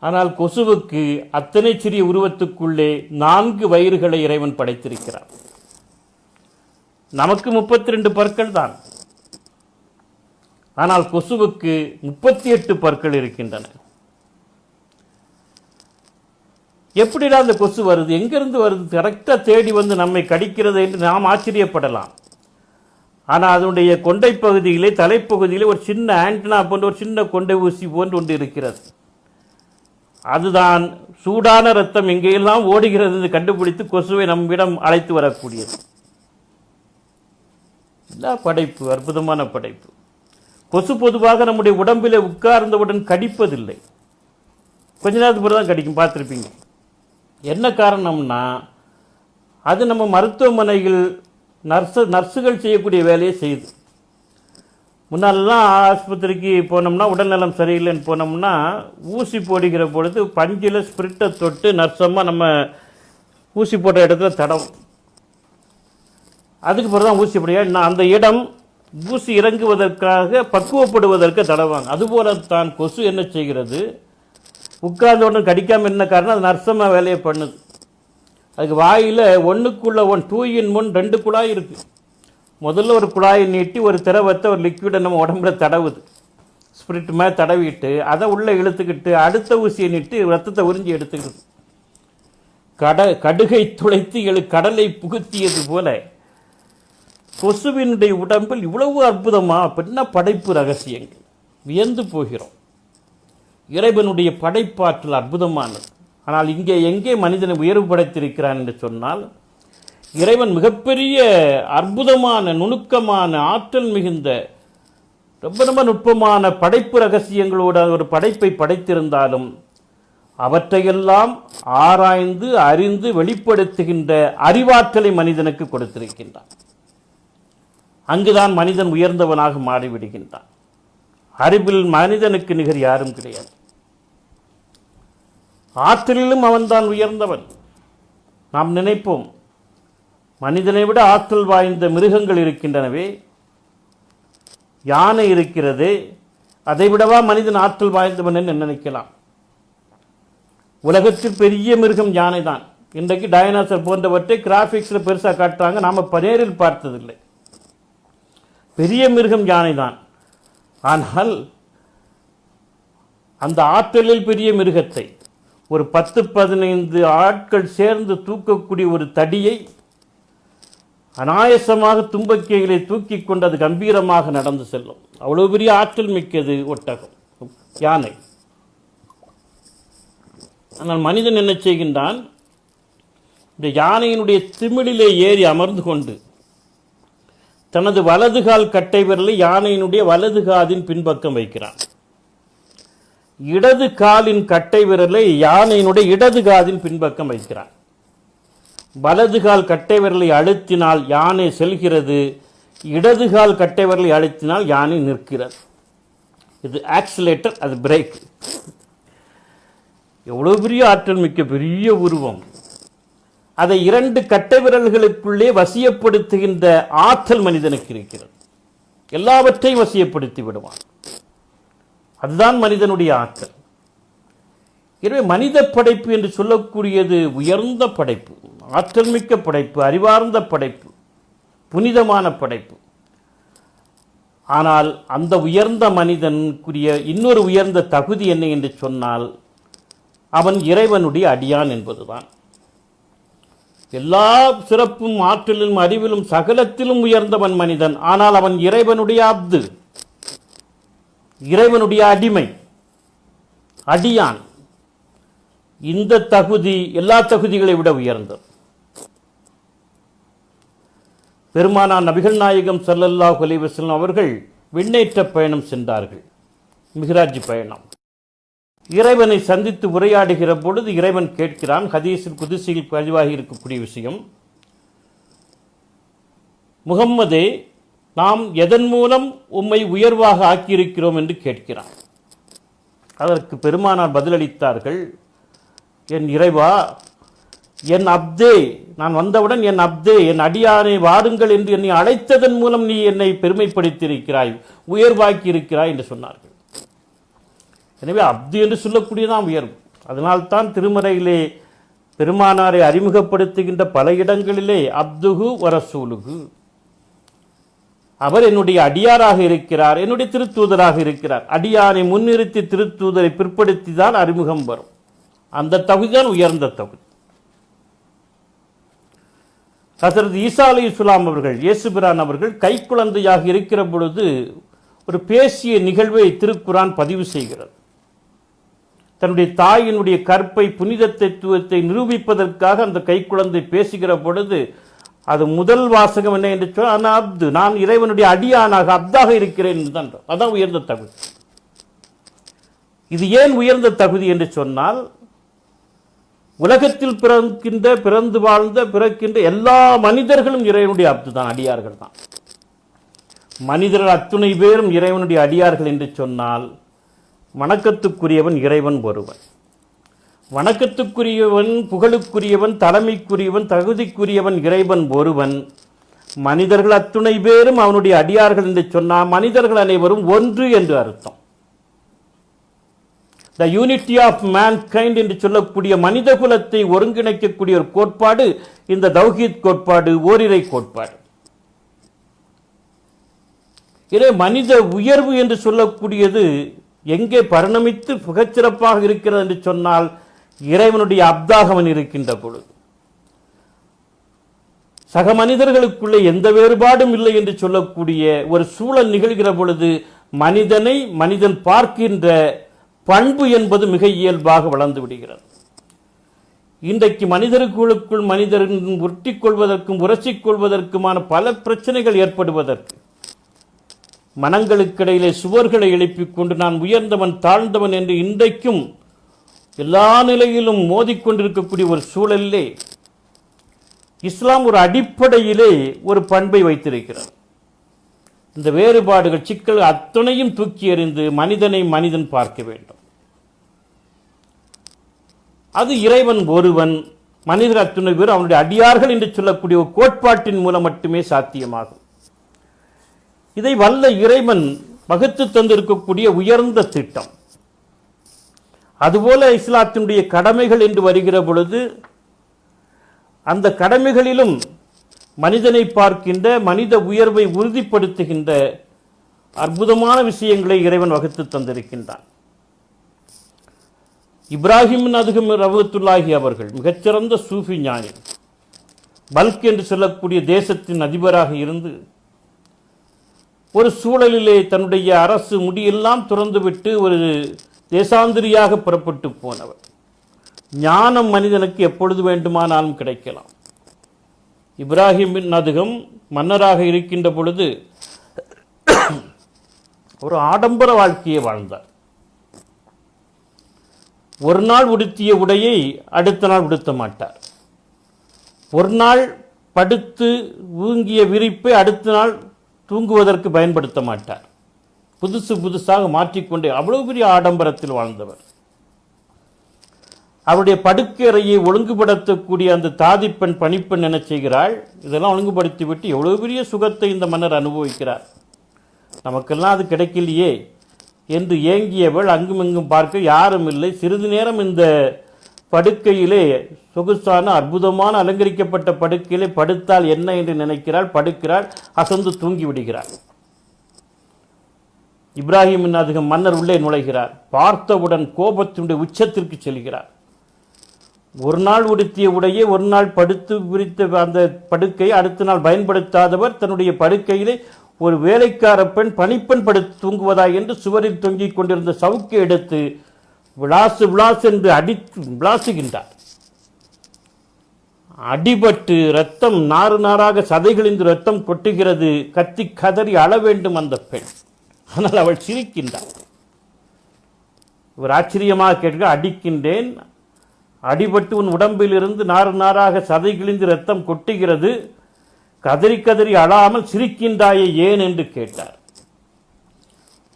ஆனால் கொசுவுக்கு அத்தனை சிறிய உருவத்துக்குள்ளே 4 வயிறுகளை இறைவன் படைத்திருக்கிறார். நமக்கு 32 பற்கள் தான், ஆனால் கொசுவுக்கு 38 பற்கள் இருக்கின்றன. எப்படிடா அந்த கொசு வருது, எங்கிருந்து வருது, கரெக்டா தேடி வந்து நம்மை கடிக்கிறது என்று நாம் ஆச்சரியப்படலாம். ஆனால் அதனுடைய கொண்டை பகுதியிலே, தலைப்பகுதியிலே ஒரு சின்ன ஆண்டனா போன்ற ஒரு சின்ன கொண்டை ஊசி போன்று ஒன்று இருக்கிறது. அதுதான் சூடான ரத்தம் எங்கெல்லாம் ஓடுகிறது என்று கண்டுபிடித்து கொசுவை நம்மிடம் அழைத்து வரக்கூடியது. படைப்பு, அற்புதமான படைப்பு. கொசு பொதுவாக நம்முடைய உடம்பிலே உட்கார்ந்தவுடன் கடிப்பதில்லை, கொஞ்ச நேரத்துக்கு பிறகு தான் கடிக்கும், பார்த்துருப்பீங்க. என்ன காரணம்னா, அது நம்ம மருத்துவமனையில் நர்ஸுகள் செய்யக்கூடிய வேலையை செய்யுது. முன்னாலெல்லாம் ஆஸ்பத்திரிக்கு போனோம்னா, உடல்நலம் சரியில்லைன்னு போனோம்னா ஊசி போடுகிற பொழுது பஞ்சில் ஸ்பிரிட்டை தொட்டு நர்ஸமாக நம்ம ஊசி போட்ட இடத்துல தடவும். அதுக்கு பிறகு தான் ஊசி போடுங்க. அந்த இடம் ஊசி இறங்குவதற்காக பக்குவப்படுவதற்கு தடவாங்க. அதுபோல தான் கொசு என்ன செய்கிறது, உட்கார்ந்தவுடன் கடிக்காமல் என்ன காரணம், அது நர்சமாக வேலையை பண்ணுது. அதுக்கு வாயில் ஒன்றுக்குள்ள 2 in 1 2 குழாய் இருக்குது. முதல்ல ஒரு குழாயை நீட்டி ஒரு திரவத்தை, ஒரு லிக்விடை நம்ம உடம்புல தடவுது, ஸ்பிரிட் மாதிரி தடவிட்டு அதை உள்ளே இழுத்துக்கிட்டு அடுத்த ஊசியை நீட்டி ரத்தத்தை உறிஞ்சி எடுத்துக்கிடுது. கடுகை துளைத்து கடலை புகுத்தியது போல கொசுவினுடைய உடம்பில் இவ்வளவு அற்புதமா அப்படின்னா படைப்பு ரகசியங்கள். வியந்து போகிறோம். இறைவனுடைய படைப்பாற்றல் அற்புதமானது. ஆனால் இங்கே எங்கே மனிதனை உயர்வு படைத்திருக்கிறான் என்று சொன்னால், இறைவன் மிகப்பெரிய அற்புதமான நுணுக்கமான ஆற்றல் மிகுந்த ரொம்ப ரொம்ப நுட்பமான படைப்பு ரகசியங்களோட ஒரு படைப்பை படைத்திருந்தாலும் அவற்றையெல்லாம் ஆராய்ந்து அறிந்து வெளிப்படுத்துகின்ற அறிவாற்றலை மனிதனுக்கு கொடுத்திருக்கின்றான். அங்குதான் மனிதன் உயர்ந்தவனாக மாறிவிடுகின்றான். அறிவில் மனிதனுக்கு நிகர் யாரும் கிடையாது. ஆற்றலிலும் அவன்தான் உயர்ந்தவன். நாம் நினைப்போம் மனிதனை விட ஆற்றல் வாய்ந்த மிருகங்கள் இருக்கின்றனவே, யானை இருக்கிறது, அதை விடவா மனிதன் ஆற்றல் வாய்ந்தவன் என்று நினைக்கலாம். உலகத்தில் பெரிய மிருகம் யானை தான். இன்றைக்கு டைனோசர் போன்றவற்றை கிராபிக்ஸில் பெருசாக காட்டுறாங்க, நாம் நேரில் பார்த்ததில்லை. பெரிய மிருகம் யானை தான். ஆனால் அந்த ஆற்றலில் பெரிய மிருகத்தை ஒரு 10-15 ஆட்கள் சேர்ந்து தூக்கக்கூடிய ஒரு தடியை அநாயசமாக தும்பக்கைகளை தூக்கி கொண்டு அது கம்பீரமாக நடந்து செல்லும். அவ்வளவு பெரிய ஆற்றல் மிக்கது ஒட்டகம், யானை. ஆனால் மனிதன் என்ன செய்கின்றான், இந்த யானையினுடைய திமிழிலே ஏறி அமர்ந்து கொண்டு தனது வலதுகால் கட்டை விரலை யானையினுடைய வலது காதின் பின்பக்கம் வைக்கிறான். இடது காலின் கட்டை விரலை யானையினுடைய இடது காதின் பின்பக்கம் வைக்கிறான். வலது கால் கட்டை விரலை அழுத்தினால் யானை செல்கிறது, இடது கால் கட்டை விரலை அழுத்தினால் யானை நிற்கிறது. இது ஆக்சிலேட்டர், அது பிரேக். எவ்வளவு பெரிய ஆற்றல் மிக்க பெரிய உருவம். அதை 2 கட்டை விரல்களுக்குள்ளே வசியப்படுத்துகின்ற ஆற்றல் மனிதனுக்கு இருக்கிறது. எல்லாவற்றையும் வசியப்படுத்தி விடுவான். அதுதான் மனிதனுடைய ஆற்றல். எனவே மனித படைப்பு என்று சொல்லக்கூடியது உயர்ந்த படைப்பு, ஆற்றல் மிக்க படைப்பு, அறிவார்ந்த படைப்பு, புனிதமான படைப்பு. ஆனால் அந்த உயர்ந்த மனிதனுக்குரிய இன்னொரு உயர்ந்த தகுதி என்ன என்று சொன்னால், அவன் இறைவனுடைய அடியான் என்பதுதான். எல்லா சிறப்பும் ஆற்றலிலும் அறிவிலும் சகலத்திலும் உயர்ந்தவன் மனிதன். ஆனால் அவன் இறைவனுடைய அப்து, இறைவனுடைய அடிமை. அடியான். இந்த தகுதி எல்லா தகுதிகளை விட உயர்ந்தது. பெருமானார் நபிகள் நாயகம் ஸல்லல்லாஹு அலைஹி வஸல்லம் அவர்கள் விண்ணேற்ற பயணம் சென்றார்கள். மிஹ்ராஜ் பயணம். இறைவனை சந்தித்து உரையாடுகிற பொழுது இறைவன் கேட்கிறான். ஹதீஸில் குதுசியில் பதிவாகி இருக்கக்கூடிய விஷயம், முகம்மதே, நாம் எதன் மூலம் உம்மை உயர்வாக ஆக்கியிருக்கிறோம் என்று கேட்கிறான். அதற்கு பெருமானார் பதிலளித்தார்கள், என் இறைவா, என் அப்தே, நான் வந்தவுடன் என் அப்தே, என் அடியானை வாருங்கள் என்று என்னை அழைத்ததன் மூலம் நீ என்னை பெருமைப்படுத்தியிருக்கிறாய், உயர்வாக்கி இருக்கிறாய் என்று சொன்னார்கள். எனவே அப்து என்று சொல்லக்கூடியதான் உயர்வு. அதனால்தான் திருமறையிலே பெருமானாரை அறிமுகப்படுத்துகின்ற பல இடங்களிலே அப்துஹு வரசூலுகு, அவர் என்னுடைய அடியாராக இருக்கிறார், என்னுடைய திருத்தூதராக இருக்கிறார். அடியாரை முன்னிறுத்தி திருத்தூதரை பிற்படுத்தி தான் அறிமுகம் வரும். அந்த தகுதிதான் உயர்ந்த தகுதி. ஹஸரத் ஈசா அலைஹிஸ்ஸலாம் அவர்கள், இயேசுபிரான் அவர்கள் கைக்குழந்தையாக இருக்கிற பொழுது ஒரு பேசிய நிகழ்வை திருக்குரான் பதிவு செய்கிறது. தன்னுடைய தாயினுடைய கற்பை புனிதத்துவத்தை நிரூபிப்பதற்காக அந்த கைக்குழந்தை பேசுகிற பொழுது அது முதல் வாசகம் என்ன என்று சொன்னால், அப்து, நான் இறைவனுடைய அடியானாக அப்தாக இருக்கிறேன் என்று தான். அதான் உயர்ந்த தகுதி. இது ஏன் உயர்ந்த தகுதி என்று சொன்னால், உலகத்தில் பிறந்து வாழ்ந்த பிறக்கின்ற எல்லா மனிதர்களும் இறைவனுடைய அப்து தான், அடியார்கள் தான். மனிதர்கள் அத்துணை பேரும் இறைவனுடைய அடியார்கள் என்று சொன்னால், வணக்கத்துக்குரியவன் இறைவன் ஒருவன். வணக்கத்துக்குரியவன், புகழுக்குரியவன், தலைமைக்குரியவன், தகுதிக்குரியவன் இறைவன் ஒருவன். மனிதர்கள் அத்துணை பேரும் அவனுடைய அடியார்கள் என்று சொன்னால் மனிதர்கள் அனைவரும் ஒன்று என்று அர்த்தம். த யூனிட்டி ஆஃப் மேன்கைண்ட் என்று சொல்லக்கூடிய மனித குலத்தை ஒருங்கிணைக்கக்கூடிய ஒரு கோட்பாடு இந்த தௌஹீத் கோட்பாடு, ஓரிரை கோட்பாடு. இதே மனித உயர்வு என்று சொல்லக்கூடியது எங்கே பரிணமித்து புகச்சிறப்பாக இருக்கிறது என்று சொன்னால், இறைவனுடைய அப்தாகவன் இருக்கின்ற பொழுது. சக மனிதர்களுக்குள்ளே எந்த வேறுபாடும் இல்லை என்று சொல்லக்கூடிய ஒரு சூழல் நிகழ்கிற பொழுது மனிதனை மனிதன் பார்க்கின்ற பண்பு என்பது மிக இயல்பாக வளர்ந்து விடுகிறது. இன்றைக்கு மனிதர்களுக்குள் மனிதர்கள் ஒட்டிக் கொள்வதற்கும் உரசிக் கொள்வதற்குமான பல பிரச்சனைகள் ஏற்படுவதற்கு, மனங்களுக்கிடையிலே சுவர்களை எழுப்பிக் கொண்டு நான் உயர்ந்தவன் தாழ்ந்தவன் என்று இன்றைக்கும் எல்லா நிலையிலும் மோதிக்கொண்டிருக்கக்கூடிய ஒரு சூழலிலே இஸ்லாம் ஒரு அடிப்படையிலே ஒரு பண்பை வைத்திருக்கிறது. இந்த வேறுபாடுகள், சிக்கல் அத்தனையும் தூக்கி எறிந்து மனிதனை மனிதன் பார்க்க வேண்டும். அது இறைவன் ஒருவன், மனிதர் அத்துணை பேர் அவனுடைய அடியார்கள் என்று சொல்லக்கூடிய ஒரு கோட்பாட்டின் மூலம் மட்டுமே சாத்தியமாகும். இதை வல்ல இறைவன் வகுத்து தந்திருக்கக்கூடிய உயர்ந்த திட்டம். அதுபோல இஸ்லாத்தினுடைய கடமைகள் என்று வருகிற பொழுது அந்த கடமைகளிலும் மனிதனை பார்க்கின்ற, மனித உயர்வை உறுதிப்படுத்துகின்ற அற்புதமான விஷயங்களை இறைவன் வகுத்து தந்திருக்கின்றான். இப்ராஹிம் அதுகம் ரஹ்மத்துல்லாஹி அவர்கள் மிகச்சிறந்த சூஃபி ஞானி, பல்க் என்று சொல்லக்கூடிய தேசத்தின் அதிபராக இருந்து ஒரு சூழலிலே தன்னுடைய அரசு முடியெல்லாம் துறந்துவிட்டு ஒரு தேசாந்திரியாக புறப்பட்டு போனவர். ஞானம் மனிதனுக்கு எப்பொழுது வேண்டுமானாலும் கிடைக்கலாம். இப்ராஹிம் பின் அதுகம் மன்னராக இருக்கின்ற பொழுது ஒரு ஆடம்பர வாழ்க்கையை வாழ்ந்தார். ஒரு நாள் உடுத்திய உடையை அடுத்த நாள் உடுத்த மாட்டார். ஒரு நாள் படுத்து ஊங்கிய விரிப்பை அடுத்த நாள் தூங்குவதற்கு பயன்படுத்த மாட்டார். புதுசாக மாற்றிக்கொண்டே அவ்வளவு பெரிய ஆடம்பரத்தில் வாழ்ந்தவர். அவருடைய படுக்கை அறையை ஒழுங்குபடுத்தக்கூடிய அந்த தாதிப்பெண், பணிப்பெண் என்ன செய்கிறாள், இதெல்லாம் ஒழுங்குபடுத்திவிட்டு எவ்வளவு பெரிய சுகத்தை இந்த மன்னர் அனுபவிக்கிறார், நமக்கெல்லாம் அது கிடைக்கலையே என்று ஏங்கியவள் அங்குமிங்கும் பார்க்க யாரும் இல்லை. சிறிது நேரம் இந்த படுக்கையிலே, சொகுசான அற்புதமான அலங்கரிக்கப்பட்ட படுக்கையிலே படுத்தால் என்ன என்று நினைக்கிறாள். படுக்கிறாள், அசந்து தூங்கி விடுகிறாள். இப்ராஹிம் அதுகம் மன்னர் உள்ளே நுழைகிறார். பார்த்தவுடன் கோபத்தினுடைய உச்சத்திற்கு செல்கிறார். ஒரு நாள் உடுத்திய உடையே ஒரு நாள் படுத்து விரித்த அந்த படுக்கையை அடுத்த நாள் பயன்படுத்தாதவர் தன்னுடைய படுக்கையிலே ஒரு வேலைக்கார பெண், பணிப்பெண் படுத்து தூங்குவதா என்று சுவரில் தொங்கிக் கொண்டிருந்த சவுக்கை எடுத்து விளாசு விளாசு என்று விளாசுகின்றார். அடிபட்டு ரத்தம் நாறு நாராக சதைகளிந்து ரத்தம் கொட்டுகிறது. கத்தி கதறி அழ வேண்டும் அந்த பெண். ஆனால் அவள் சிரிக்கின்றாள். இவர் ஆச்சரியமாக கேட்க, அடிக்கின்றேன், அடிபட்டு உன் உடம்பில் இருந்து நாறு நாராக சதை கிழிந்து ரத்தம் கொட்டுகிறது, கதறி கதறி அழாமல் சிரிக்கின்றாயே ஏன் என்று கேட்டார்.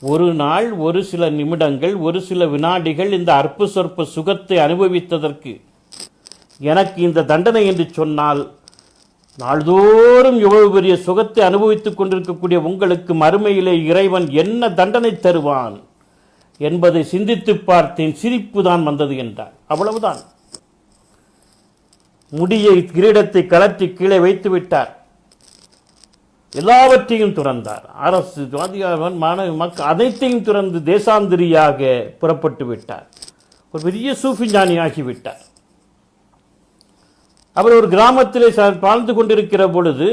ஒரு நாள், ஒரு சில நிமிடங்கள், ஒரு சில வினாடிகள் இந்த அற்ப சொற்ப சுகத்தை அனுபவித்ததற்கு எனக்கு இந்த தண்டனை என்று சொன்னால், நாள்தோறும் இவ்வளவு பெரிய சுகத்தை அனுபவித்துக் கொண்டிருக்கக்கூடிய உங்களுக்கு மறுமையிலே இறைவன் என்ன தண்டனை தருவான் என்பதை சிந்தித்து பார்த்தேன், சிரிப்பு தான் வந்தது என்றார். அவ்வளவுதான். முடியை கிரீடத்தை கலற்றி கீழே வைத்து விட்டார். எல்லாவற்றையும் துறந்தார். அரசு, அதிகாரம், மாணவ மக்கள் அனைத்தையும் துறந்து தேசாந்திரியாக புறப்பட்டு விட்டார். ஒரு பெரிய சூஃபி ஞானி ஆகிவிட்டார். அவர் ஒரு கிராமத்திலே வாழ்ந்து கொண்டிருக்கிற பொழுது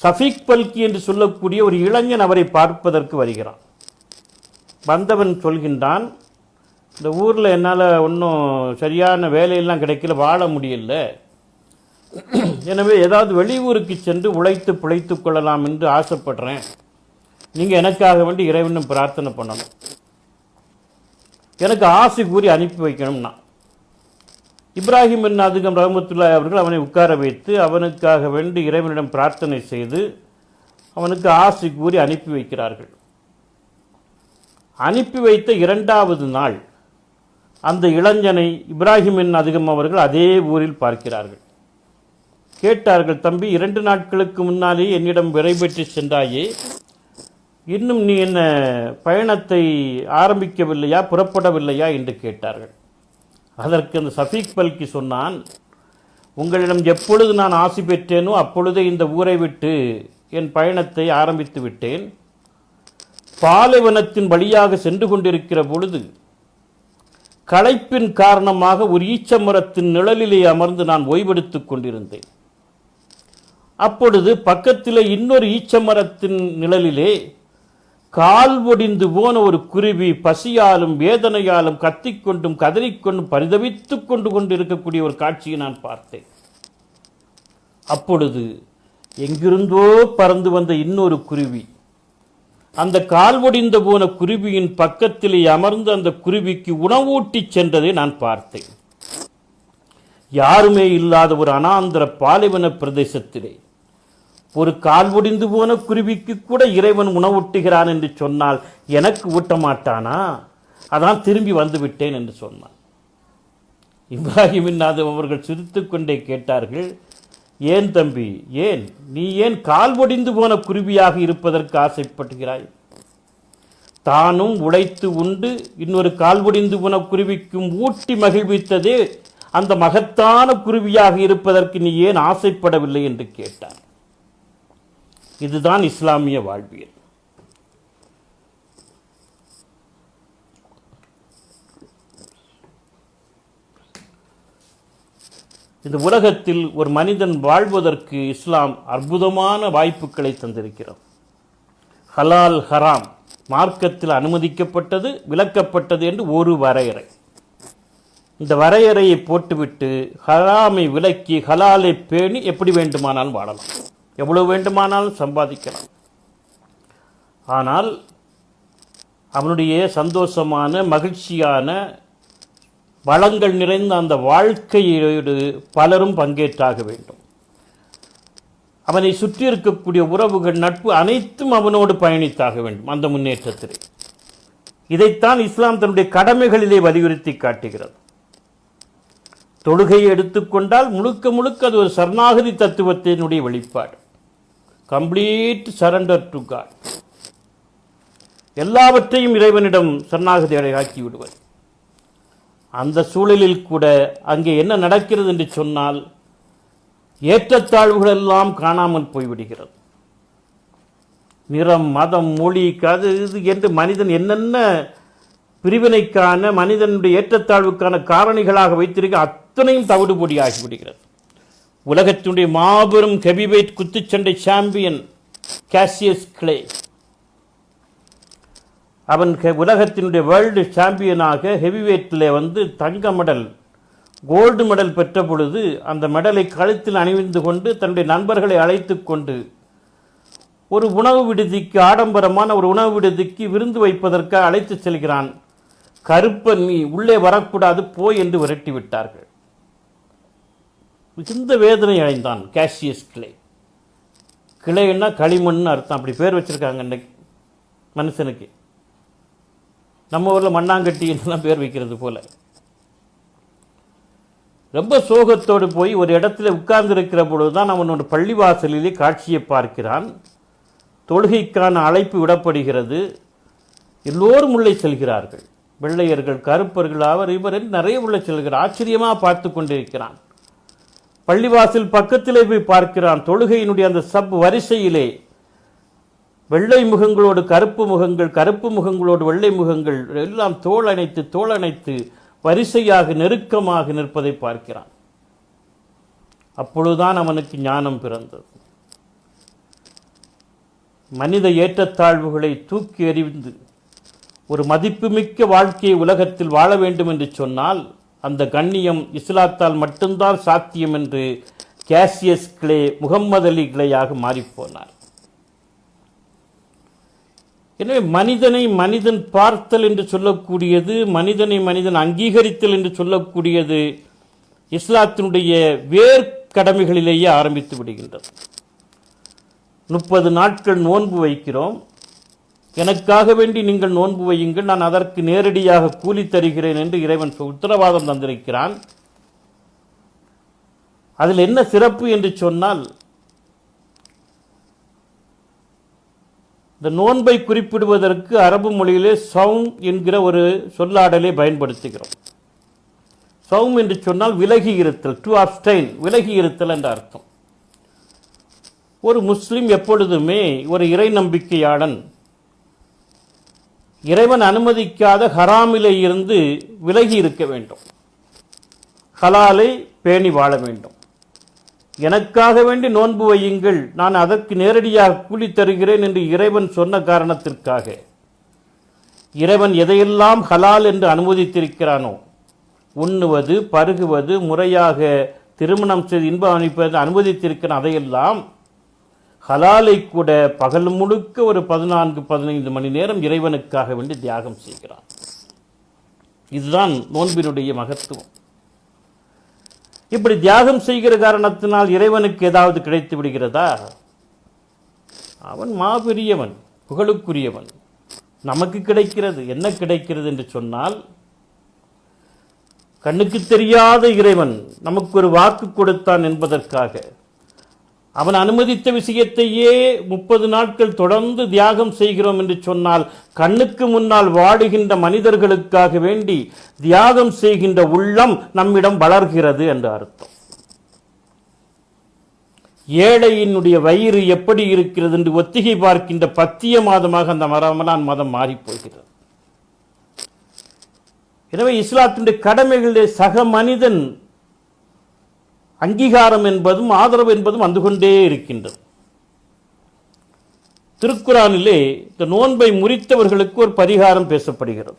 சஃபீக் பல்கி என்று சொல்லக்கூடிய ஒரு இளைஞன் அவரை பார்ப்பதற்கு வருகிறான். வந்தவன் சொல்கின்றான், இந்த ஊரில் என்னால் ஒன்றும் சரியான வேலையெல்லாம் கிடைக்கல, வாழ முடியல, எனவே ஏதாவது வெளியூருக்கு சென்று உழைத்து பிழைத்து கொள்ளலாம் என்று ஆசைப்படுறேன். நீங்கள் எனக்காக வேண்டி இறைவனும் பிரார்த்தனை பண்ணணும், எனக்கு ஆசை கூறி அனுப்பி வைக்கணும்னா. இப்ராஹிம் பின் அதுகம் ரஹ்மத்துல்லாஹி அவர்கள் அவனை உட்கார வைத்து அவனுக்காக வேண்டி இறைவனிடம் பிரார்த்தனை செய்து அவனுக்கு ஆசை கூறி அனுப்பி வைக்கிறார்கள். அனுப்பி வைத்த 2வது நாள் அந்த இளைஞனை இப்ராஹிம் பின் அதுகம் அவர்கள் அதே ஊரில் பார்க்கிறார்கள். கேட்டார்கள், தம்பி, 2 நாட்களுக்கு முன்னாலே என்னிடம் விடைபெற்று சென்றாயே, இன்னும் நீ என்ன பயணத்தை ஆரம்பிக்கவில்லையா, புறப்படவில்லையா என்று கேட்டார்கள். அதற்கு அந்த சஃபீக் பல்கி சொன்னான், உங்களிடம் எப்பொழுது நான் ஆசி பெற்றேனோ அப்பொழுதே இந்த ஊரை விட்டு என் பயணத்தை ஆரம்பித்து விட்டேன். பாலைவனத்தின் வழியாக சென்று கொண்டிருக்கிற பொழுது களைப்பின் காரணமாக ஒரு ஈச்சமரத்தின் நிழலிலே அமர்ந்து நான் ஓய்வெடுத்துக் கொண்டிருந்தேன். அப்பொழுது பக்கத்திலே இன்னொரு ஈச்சமரத்தின் நிழலிலே கால் ஒடிந்து போன ஒரு குருவி பசியாலும் வேதனையாலும் கத்திக்கொண்டும் கதறிக்கொண்டும் பரிதவித்துக் கொண்டிருக்கக்கூடிய ஒரு காட்சியை நான் பார்த்தேன். அப்பொழுது எங்கிருந்தோ பறந்து வந்த இன்னொரு குருவி அந்த கால் ஒடிந்து போன குருவியின் பக்கத்திலே அமர்ந்து அந்த குருவிக்கு உணவூட்டி சென்றதை நான் பார்த்தேன். யாருமே இல்லாத ஒரு அனாந்தர பாலைவன பிரதேசத்திலே ஒரு கால் ஒடிந்து போன குருவிக்கு கூட இறைவன் உணவூட்டுகிறான் என்று சொன்னால் எனக்கு ஊட்ட மாட்டானா? அதான் திரும்பி வந்து விட்டேன் என்று சொன்னான். இப்ராஹிம் அவர்கள் சிரித்துக் கொண்டே கேட்டார்கள், ஏன் தம்பி, ஏன் நீ ஏன் கால் ஒடிந்து போன குருவியாக இருப்பதற்கு ஆசைப்படுகிறாய்? தானும் உழைத்து உண்டு இன்னொரு கால் ஒடிந்து போன குருவிக்கும் ஊட்டி மகிழ்வித்ததே அந்த மகத்தான குருவியாக இருப்பதற்கு நீ ஏன் ஆசைப்படவில்லை என்று கேட்டார். இதுதான் இஸ்லாமிய வாழ்வியல். இந்த உலகத்தில் ஒரு மனிதன் வாழ்வதற்கு இஸ்லாம் அற்புதமான வாய்ப்புகளை தந்திருக்கிறது. ஹலால் ஹராம் மார்க்கத்தில் அனுமதிக்கப்பட்டது, விலக்கப்பட்டது என்று ஒரு வரையறை. இந்த வரையறையை போட்டுவிட்டு ஹராமை விலக்கி ஹலாலை பேணி எப்படி வேண்டுமானாலும் வாழலாம், எவ்வளவு வேண்டுமானாலும் சம்பாதிக்கலாம். ஆனால் அவனுடைய சந்தோஷமான மகிழ்ச்சியான வளங்கள் நிறைந்த அந்த வாழ்க்கையோடு பலரும் பங்கேற்றாக வேண்டும். அவனை சுற்றி இருக்கக்கூடிய உறவுகள், நட்பு அனைத்தும் அவனோடு பயணித்தாக வேண்டும் அந்த முன்னேற்றத்திலே. இதைத்தான் இஸ்லாம் தன்னுடைய கடமைகளிலே வலியுறுத்தி காட்டுகிறது. தொழுகையை எடுத்துக்கொண்டால் முழுக்க முழுக்க அது ஒரு சரணாகதி தத்துவத்தினுடைய வெளிப்பாடு. Complete surrender to God. எல்லாவற்றையும் இறைவனிடம் சரணாகதி ஆக்கி விடுவது. அந்த சூழலில் கூட அங்கே என்ன நடக்கிறது என்று சொன்னால் ஏற்றத்தாழ்வுகள் எல்லாம் காணாமல் போய்விடுகிறது. நிறம், மதம், மொழி, கது இது என்று மனிதன் என்னென்ன பிரிவினைக்கான மனிதனுடைய ஏற்றத்தாழ்வுக்கான காரணிகளாக வைத்திருக்க அத்தனையும் தவிடுபொடி ஆகிவிடுகிறது. உலகத்தினுடைய மாபெரும் ஹெவிவெயிட் குத்துச்சண்டை சாம்பியன் கேசியஸ் கிளே, அவன் உலகத்தினுடைய வேர்ல்டு சாம்பியனாக ஹெவிவேட்டில் தங்க மெடல் கோல்டு மெடல் பெற்ற பொழுது அந்த மெடலை கழுத்தில் அணிவிந்து கொண்டு தன்னுடைய நண்பர்களை அழைத்து கொண்டு ஒரு உணவு விடுதிக்கு, ஆடம்பரமான ஒரு உணவு விடுதிக்கு விருந்து வைப்பதற்காக அழைத்து செல்கிறான். கருப்பன், நீ உள்ளே வரக்கூடாது, போய் என்று விரட்டி விட்டார்கள். மிகுந்த வேதனை அடைந்தான் கேசியஸ் கிளே. கிளைன்னா களிமண் அர்த்தம், அப்படி பேர் வச்சிருக்காங்க இன்னைக்கு மனுஷனுக்கு. நம்ம ஊரில் மண்ணாங்கட்டி என்னெல்லாம் பேர் வைக்கிறது போல. ரொம்ப சோகத்தோடு போய் ஒரு இடத்துல உட்கார்ந்து இருக்கிற பொழுதுதான் அவனோட பள்ளிவாசலிலே காட்சியை பார்க்கிறான். தொழுகைக்கான அழைப்பு விடப்படுகிறது. எல்லோரும் உள்ளே செல்கிறார்கள். வெள்ளையர்கள், கருப்பர்கள், அவர் இவர் நிறைய உள்ளே செல்கிறார். ஆச்சரியமாக பார்த்து கொண்டிருக்கிறான். பள்ளிவாசல் பக்கத்திலே போய் பார்க்கிறான். தொழுகையினுடைய அந்த வரிசையிலே வெள்ளை முகங்களோடு கருப்பு முகங்கள், கருப்பு முகங்களோடு வெள்ளை முகங்கள் எல்லாம் தோளணைத்து வரிசையாக நெருக்கமாக நிற்பதை பார்க்கிறான். அப்பொழுதுதான் அவனுக்கு ஞானம் பிறந்தது. மனித ஏற்றத்தாழ்வுகளை தூக்கி எறிந்து ஒரு மதிப்புமிக்க வாழ்க்கையை உலகத்தில் வாழ வேண்டும் என்று சொன்னால் அந்த கண்ணியம் இஸ்லாத்தால் மட்டும்தான் சாத்தியம் என்று கேசியஸ் கிளே முகம்மது அலி கிளேயாக மாறிப்போனார். எனவே மனிதனை மனிதன் பார்த்தல் என்று சொல்லக்கூடியது, மனிதனை மனிதன் அங்கீகரித்தல் என்று சொல்லக்கூடியது இஸ்லாத்தினுடைய வேர்க்கடமைகளிலேயே ஆரம்பித்து விடுகின்றது. 30 நாட்கள் நோன்பு வைக்கிறோம். எனக்காக வேண்டி நீங்கள் நோன்பு வையுங்கள், நான் அதற்கு நேரடியாக கூலி தருகிறேன் என்று இறைவன் உத்தரவாதம் தந்திருக்கிறான். அதில் என்ன சிறப்பு என்று சொன்னால், இந்த நோன்பை குறிப்பிடுவதற்கு அரபு மொழியிலே சௌம் என்கிற ஒரு சொல்லாடலை பயன்படுத்துகிறோம். சௌம் என்று சொன்னால் விலகி இருத்தல், டு அப்ஸ்டைன், விலகி இருத்தல் என்ற அர்த்தம். ஒரு முஸ்லிம் எப்பொழுதுமே ஒரு இறை நம்பிக்கையாளன் இறைவன் அனுமதிக்காத ஹராமிலே இருந்து விலகி இருக்க வேண்டும், ஹலாலை பேணி வாழ வேண்டும். எனக்காக வேண்டி நோன்பு வையுங்கள், நான் அதற்கு நேரடியாக கூலி தருகிறேன் என்று இறைவன் சொன்ன காரணத்திற்காக இறைவன் எதையெல்லாம் ஹலால் என்று அனுமதித்திருக்கிறானோ, உண்ணுவது, பருகுவது, முறையாக திருமணம் செய்து இன்பம் அனுப்பது அனுமதித்திருக்கிற அதையெல்லாம் ஹலாலை கூட பகல் முழுக்க ஒரு 14-15 மணி நேரம் இறைவனுக்காக வேண்டி தியாகம் செய்கிறான். இதுதான் நோன்பினுடைய மகத்துவம். இப்படி தியாகம் செய்கிற காரணத்தினால் இறைவனுக்கு ஏதாவது கிடைத்து விடுகிறதா? அவன் மாபெரியவன், புகழுக்குரியவன். நமக்கு கிடைக்கிறது என்ன கிடைக்கிறது என்று சொன்னால், கண்ணுக்கு தெரியாத இறைவன் நமக்கு ஒரு வாக்கு கொடுத்தான் என்பதற்காக அவன் அனுமதித்த விஷயத்தையே 30 நாட்கள் தொடர்ந்து தியாகம் செய்கிறோம் என்று சொன்னால், கண்ணுக்கு முன்னால் வாடுகின்ற மனிதர்களுக்காக வேண்டி தியாகம் செய்கின்ற உள்ளம் நம்மிடம் வளர்கிறது என்று அர்த்தம். ஏழையினுடைய வயிறு எப்படி இருக்கிறது என்று ஒத்திகை பார்க்கின்ற பத்திய மாதமாக அந்த ரமலான் மாதம் மாறிப்போகிறது. எனவே இஸ்லாத்தினுடைய கடமைகளிலே சக மனிதன் அங்கீகாரம் என்பதும் ஆதரவு என்பதும் வந்து கொண்டே இருக்கின்றது. திருக்குரானிலே இந்த நோன்பை முறித்தவர்களுக்கு ஒரு பரிகாரம் பேசப்படுகிறது.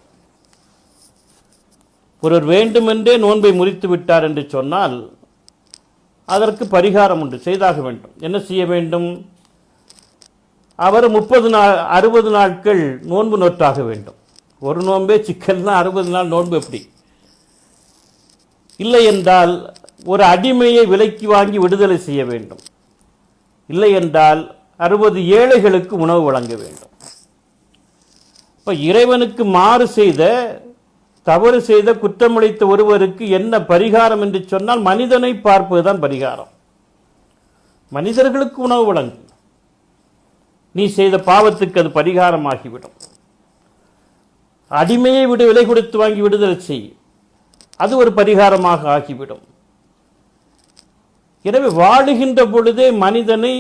ஒருவர் வேண்டுமென்றே நோன்பை முறித்து விட்டார் என்று சொன்னால் அதற்கு பரிகாரம் உண்டு, செய்தாக வேண்டும். என்ன செய்ய வேண்டும்? அவர் 60 நாட்கள் நோன்பு நோட்டாக வேண்டும். ஒரு நோன்பே சிக்கல்னா 60 நாள் நோன்பு எப்படி? இல்லை என்றால் ஒரு அடிமையை விலைக்கு வாங்கி விடுதலை செய்ய வேண்டும். இல்லை என்றால் 60 ஏழைகளுக்கு உணவு வழங்க வேண்டும். இப்போ இறைவனுக்கு மாறு செய்த, தவறு செய்த, குற்றமளித்த ஒருவருக்கு என்ன பரிகாரம் என்று சொன்னால், மனிதனை பார்ப்பதுதான் பரிகாரம். மனிதர்களுக்கு உணவு வழங்கு, நீ செய்த பாவத்துக்கு அது பரிகாரமாகிவிடும். அடிமையை விலை கொடுத்து வாங்கி விடுதலை செய், அது ஒரு பரிகாரமாக ஆகிவிடும். எனவே வாழுகின்ற பொழுதே மனிதனை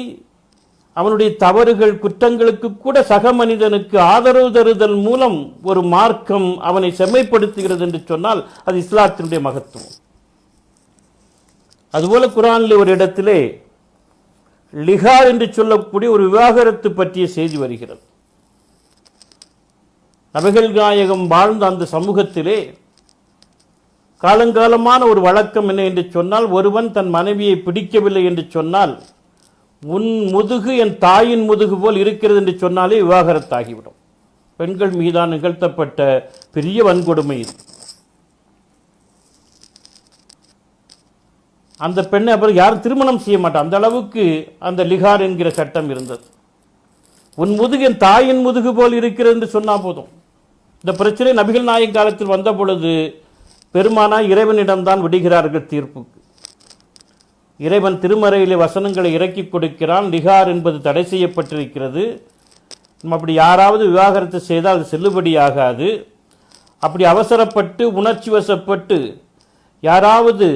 அவனுடைய தவறுகள், குற்றங்களுக்கு கூட சக மனிதனுக்கு ஆதரவு தருதல் மூலம் ஒரு மார்க்கம் அவனை செம்மைப்படுத்துகிறது என்று சொன்னால் அது இஸ்லாத்தினுடைய மகத்துவம். அதுபோல குர்ஆனிலே ஒரு இடத்திலே லிகார் என்று சொல்லக்கூடிய ஒரு விவாகரத்து பற்றிய செய்தி வருகிறது. நபிகள் நாயகம் வாழ்ந்த அந்த சமூகத்திலே காலங்காலமான ஒரு வழக்கம் என்ன என்று சொன்னால், ஒருவன் தன் மனைவியை பிடிக்கவில்லை என்று சொன்னால், உன் முதுகு என் தாயின் முதுகு போல் இருக்கிறது என்று சொன்னாலே விவாகரத்தாகிவிடும். பெண்கள் மீதான நிகழ்த்தப்பட்ட பெரிய வன்கொடுமை இது. அந்த பெண்ணை அப்புறம் யாரும் திருமணம் செய்ய மாட்டான். அந்த அளவுக்கு அந்த லிகார் என்கிற சட்டம் இருந்தது. உன் முதுகு என் தாயின் முதுகு போல் இருக்கிறது என்று சொன்னால் போதும். இந்த பிரச்சனை நபிகள் நாயகம் காலத்தில் வந்த பொழுது பெருமானா இறைவனிடம்தான் விடுகிறார்கள் தீர்ப்புக்கு. இறைவன் திருமறையிலே வசனங்களை இறக்கி கொடுக்கிறான். லிகார் என்பது தடை செய்யப்பட்டிருக்கிறது. அப்படி யாராவது விவாகரத்து செய்தால் அது செல்லுபடியாகாது. அப்படி அவசரப்பட்டு உணர்ச்சி வசப்பட்டு யாராவது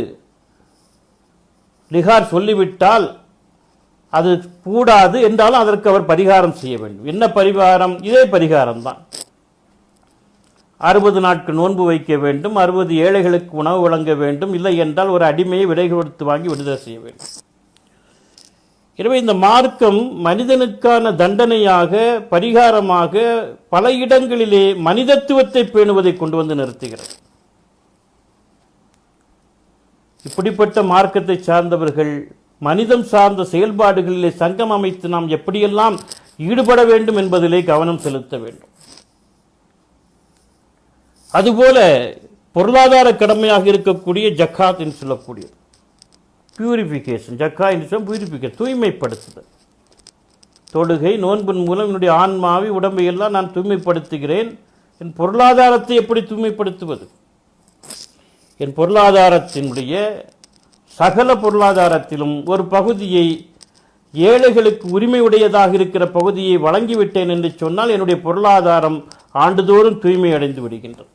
லிகார் சொல்லிவிட்டால் அது கூடாது என்றாலும் அதற்கு அவர் பரிகாரம் செய்ய வேண்டும். என்ன பரிகாரம்? இதே பரிகாரம் தான். 60 நாட்கள் நோன்பு வைக்க வேண்டும், 60 ஏழைகளுக்கு உணவு வழங்க வேண்டும், இல்லை என்றால் ஒரு அடிமையை விலை கொடுத்து வாங்கி விடுதலை செய்ய வேண்டும். எனவே இந்த மார்க்கம் மனிதனுக்கான தண்டனையாக, பரிகாரமாக பல இடங்களிலே மனிதத்துவத்தை பேணுவதை கொண்டு வந்து நிறுத்துகிறது. இப்படிப்பட்ட மார்க்கத்தை சார்ந்தவர்கள் மனிதம் சார்ந்த செயல்பாடுகளிலே சங்கம் அமைத்து நாம் எப்படியெல்லாம் ஈடுபட வேண்டும் என்பதிலே கவனம் செலுத்த வேண்டும். அதுபோல பொருளாதார கடமையாக இருக்கக்கூடிய ஜக்காத் என்று சொல்லக்கூடிய பியூரிஃபிகேஷன், ஜக்கா என்று சொல்ல பியூரிஃபிகேஷன், தூய்மைப்படுத்துதல். தொழுகை நோன்பின் மூலம் என்னுடைய ஆன்மாவை உடம்பை எல்லாம் நான் தூய்மைப்படுத்துகிறேன். என் பொருளாதாரத்தை எப்படி தூய்மைப்படுத்துவது? என் பொருளாதாரத்தினுடைய சகல பொருளாதாரத்திலும் ஒரு பகுதியை ஏழைகளுக்கு உரிமை உடையதாக இருக்கிற பகுதியை வழங்கிவிட்டேன் என்று சொன்னால் என்னுடைய பொருளாதாரம் ஆண்டுதோறும் தூய்மை அடைந்து விடுகின்றது.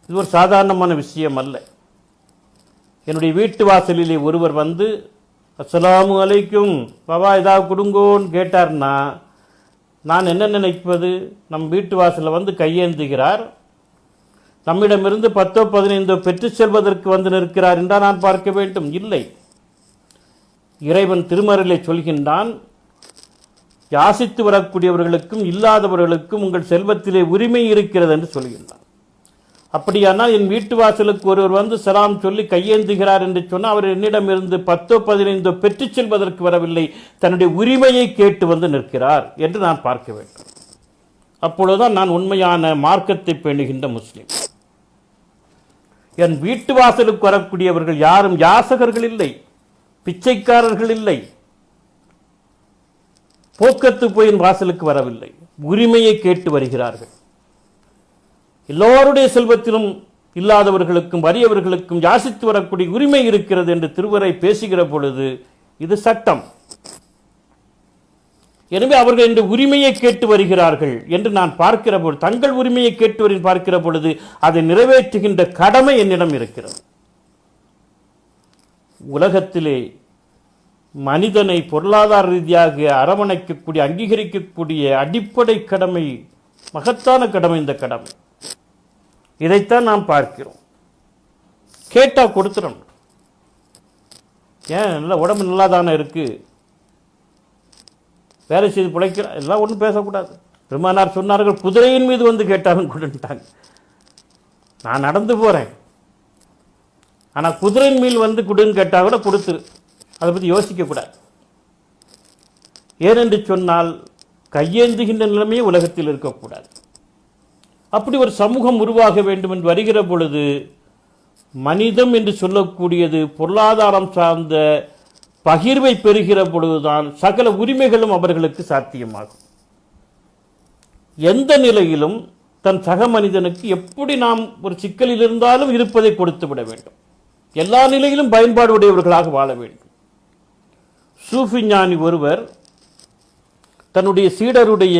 இது ஒரு சாதாரணமான விஷயம் அல்ல. என்னுடைய வீட்டு வாசலிலே ஒருவர் வந்து அஸ்ஸலாமு அலைக்கும் பாபா ஏதாவது கொடுங்கோன்னு கேட்டார்னா நான் என்ன நினைப்பது? நம் வீட்டு வாசலில் வந்து கையேந்துகிறார், நம்மிடமிருந்து 10 15 பெற்று செல்வதற்கு வந்து நிற்கிறார் என்றால் நான் பார்க்க வேண்டும்? இல்லை. இறைவன் திருமறையிலே சொல்கின்றான், யாசித்து வரக்கூடியவர்களுக்கும் இல்லாதவர்களுக்கும் உங்கள் செல்வத்திலே உரிமை இருக்கிறது என்று சொல்கின்றான். அப்படியானால் என் வீட்டு வாசலுக்கு ஒருவர் வந்து சலாம் சொல்லி கையேந்துகிறார் என்று சொன்னால் அவர் என்னிடமிருந்து 10 15 பெற்று செல்வதற்கு வரவில்லை, தன்னுடைய உரிமையை கேட்டு வந்து நிற்கிறார் என்று நான் பார்க்க வேண்டும். அப்பொழுதுதான் நான் உண்மையான மார்க்கத்தை பேணுகின்ற முஸ்லிம். என் வீட்டு வாசலுக்கு வரக்கூடியவர்கள் யாரும் யாசகர்கள் இல்லை, பிச்சைக்காரர்கள் இல்லை, போக்கத்து போயின் வாசலுக்கு வரவில்லை, உரிமையை கேட்டு வருகிறார்கள். எல்லோருடைய செல்வத்திலும் இல்லாதவர்களுக்கும் வறியவர்களுக்கும் யாசித்து வரக்கூடிய உரிமை இருக்கிறது என்று திருவரை பேசுகிற பொழுது இது சட்டம். எனவே அவர்கள் இந்த உரிமையை கேட்டு வருகிறார்கள் என்று நான் பார்க்கிற பொழுது, தங்கள் உரிமையை கேட்டு பார்க்கிற பொழுது அதை நிறைவேற்றுகின்ற கடமை என்னிடம் இருக்கிறது. உலகத்திலே மனிதனை பொருளாதார ரீதியாக அரவணைக்கக்கூடிய, அங்கீகரிக்கக்கூடிய அடிப்படை கடமை, மகத்தான கடமை இந்த கடமை. இதைத்தான் நாம் பார்க்கிறோம். கேட்டா கொடுத்துறோம். ஏன் நல்லா உடம்பு நல்லா தானே இருக்கு, வேலை செய்து பிழைக்கிற, எல்லாம் ஒன்றும் பேசக்கூடாது. பெருமானார் சொன்னார்கள், குதிரையின் மீது வந்து கேட்டாலும் கொடுத்தாங்க. நான் நடந்து போகிறேன், ஆனால் குதிரையின் மீது வந்து கொடுன்னு கேட்டால் கூட கொடுத்துரு, அதை பற்றி யோசிக்கக்கூடாது. ஏனென்று சொன்னால் கையேந்துகின்ற நிலைமையே உலகத்தில் இருக்கக்கூடாது. அப்படி ஒரு சமூகம் உருவாக வேண்டும் என்று வருகிற பொழுது மனிதம் என்று சொல்லக்கூடியது பொருளாதாரம் சார்ந்த பகிர்வை பெறுகிற பொழுதுதான் சகல உரிமைகளும் அவர்களுக்கு சாத்தியமாகும். எந்த நிலையிலும் தன் சக மனிதனுக்கு எப்படி நாம் ஒரு சிக்கலில் இருந்தாலும் இருப்பதை கொடுத்து விட வேண்டும். எல்லா நிலையிலும் பயன்பாடு உடையவர்களாக வாழ வேண்டும். சூஃபி ஞானி ஒருவர் தன்னுடைய சீடருடைய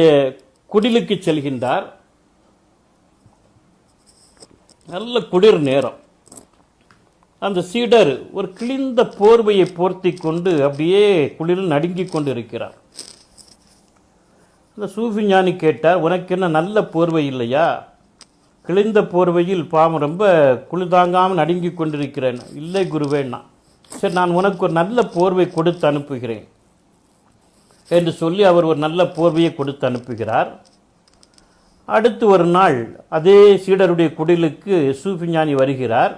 குடிலுக்கு செல்கின்றார். நல்ல குளிர் நேரம். அந்த சீடர் ஒரு கிழிந்த போர்வையை போர்த்தி கொண்டு அப்படியே குளிரில் நடுங்கிக் கொண்டு இருக்கிறார். அந்த சூஃபி ஞானி கேட்டார், உனக்கு என்ன நல்ல போர்வை இல்லையா? கிழிந்த போர்வையில் பாவம் ரொம்ப குளிர் தாங்காமல் நடுங்கிக் கொண்டிருக்கிறேன். இல்லை குருவேன்னா, சரி நான் உனக்கு ஒரு நல்ல போர்வை கொடுத்து அனுப்புகிறேன். என்று சொல்லி அவர் ஒரு நல்ல போர்வையை கொடுத்து அனுப்புகிறார். அடுத்து ஒரு நாள் அதே சீடருடைய குடிலுக்கு சூஃபி ஞானி வருகிறார்.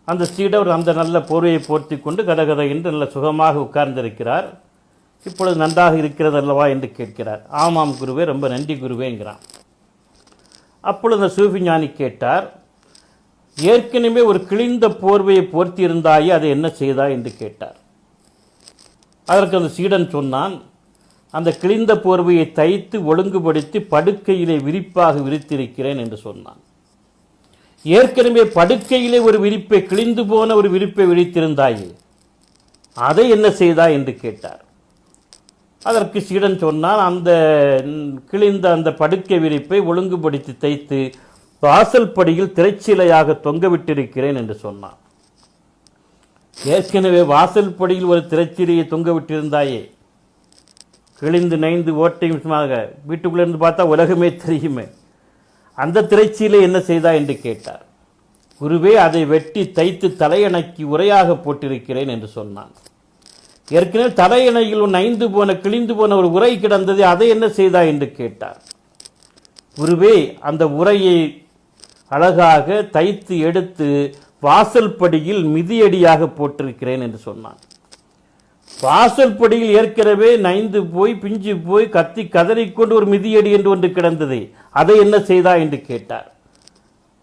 அந்த சீடர் அந்த நல்ல போர்வையை போர்த்தி கொண்டு கடகத என்று நல்ல சுகமாக உட்கார்ந்திருக்கிறார். இப்பொழுது நன்றாக இருக்கிறது அல்லவா என்று கேட்கிறார். ஆமாம் குருவே, ரொம்ப நன்றி குருவேங்கிறான். அப்பொழுது அந்த சூஃபி ஞானி கேட்டார், ஏற்கனவே ஒரு கிழிந்த போர்வையை போர்த்தி இருந்தாயே, அதை என்ன செய்தாய் என்று கேட்டார். அதற்கு அந்த சீடன் சொன்னான், அந்த கிழிந்த போர்வையை தைத்து ஒழுங்குபடுத்தி படுக்கையிலே விரிப்பாக விரித்திருக்கிறேன் என்று சொன்னான். ஏற்கனவே படுக்கையிலே ஒரு விரிப்பை, கிழிந்து போன ஒரு விரிப்பை விரித்திருந்தாயே, அதை என்ன செய்தாய் என்று கேட்டார். அதற்கு சீடன் சொன்னான், அந்த கிழிந்த அந்த படுக்கை விரிப்பை ஒழுங்குபடுத்தி தைத்து வாசல் படியில் திரைச்சீலையாக தொங்கவிட்டிருக்கிறேன் என்று சொன்னான். ஏற்கனவே வாசல் படியில் ஒரு திரைச்சீலையை தொங்கவிட்டிருந்தாயே, கிழிந்து நைந்து ஓட்டையுமாக வீட்டுக்குள்ளே இருந்து பார்த்தா உலகமே தெரியுமே, அந்த திரைச்சீலை என்ன செய்தா என்று கேட்டார். குருவே, அதை வெட்டி தைத்து தலையணைக்கு உரையாக போட்டிருக்கிறேன் என்று சொன்னான். ஏற்கனவே தலையணையில் நைந்து போன கிழிந்து போன ஒரு உரை கிடந்தது, அதை என்ன செய்தா என்று கேட்டார். குருவே, அந்த உரையை அழகாக தைத்து எடுத்து வாசல் படியில் மிதியடியாக போட்டிருக்கிறேன் என்று சொன்னான். வாசல் படியில் ஏற்கனவே நைந்து போய் பிஞ்சு போய் கத்தி கதறிக்கொண்டு ஒரு மிதியடி என்று ஒன்று கிடந்தது, அதை என்ன செய்தா என்று கேட்டார்.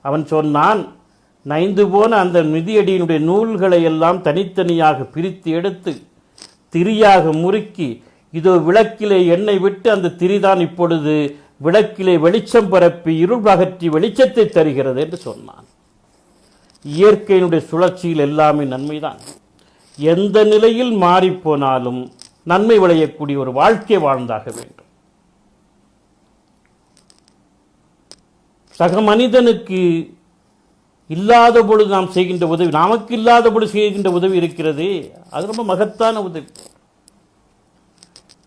அவன் சொன்னான், நைந்து போன அந்த மிதியடியினுடைய நூல்களை எல்லாம் தனித்தனியாக பிரித்து எடுத்து திரியாக முறுக்கி, இதோ விளக்கிலே எண்ணெய் விட்டு அந்த திரிதான் இப்பொழுது விளக்கிலே வெளிச்சம் பரப்பி இருள் அகற்றி வெளிச்சத்தை தருகிறது என்று சொன்னான். இயற்கையினுடைய சுழற்சியில் எல்லாமே நன்மைதான். எந்த நிலையில் மாறிப்போனாலும் நன்மை விளையக்கூடிய ஒரு வாழ்க்கை வாழ்ந்தாக வேண்டும். சக மனிதனுக்கு இல்லாத பொழுது நாம் செய்கின்ற உதவி, நமக்கு இல்லாத பொழுது செய்கின்ற உதவி இருக்கிறது, அது ரொம்ப மகத்தான உதவி.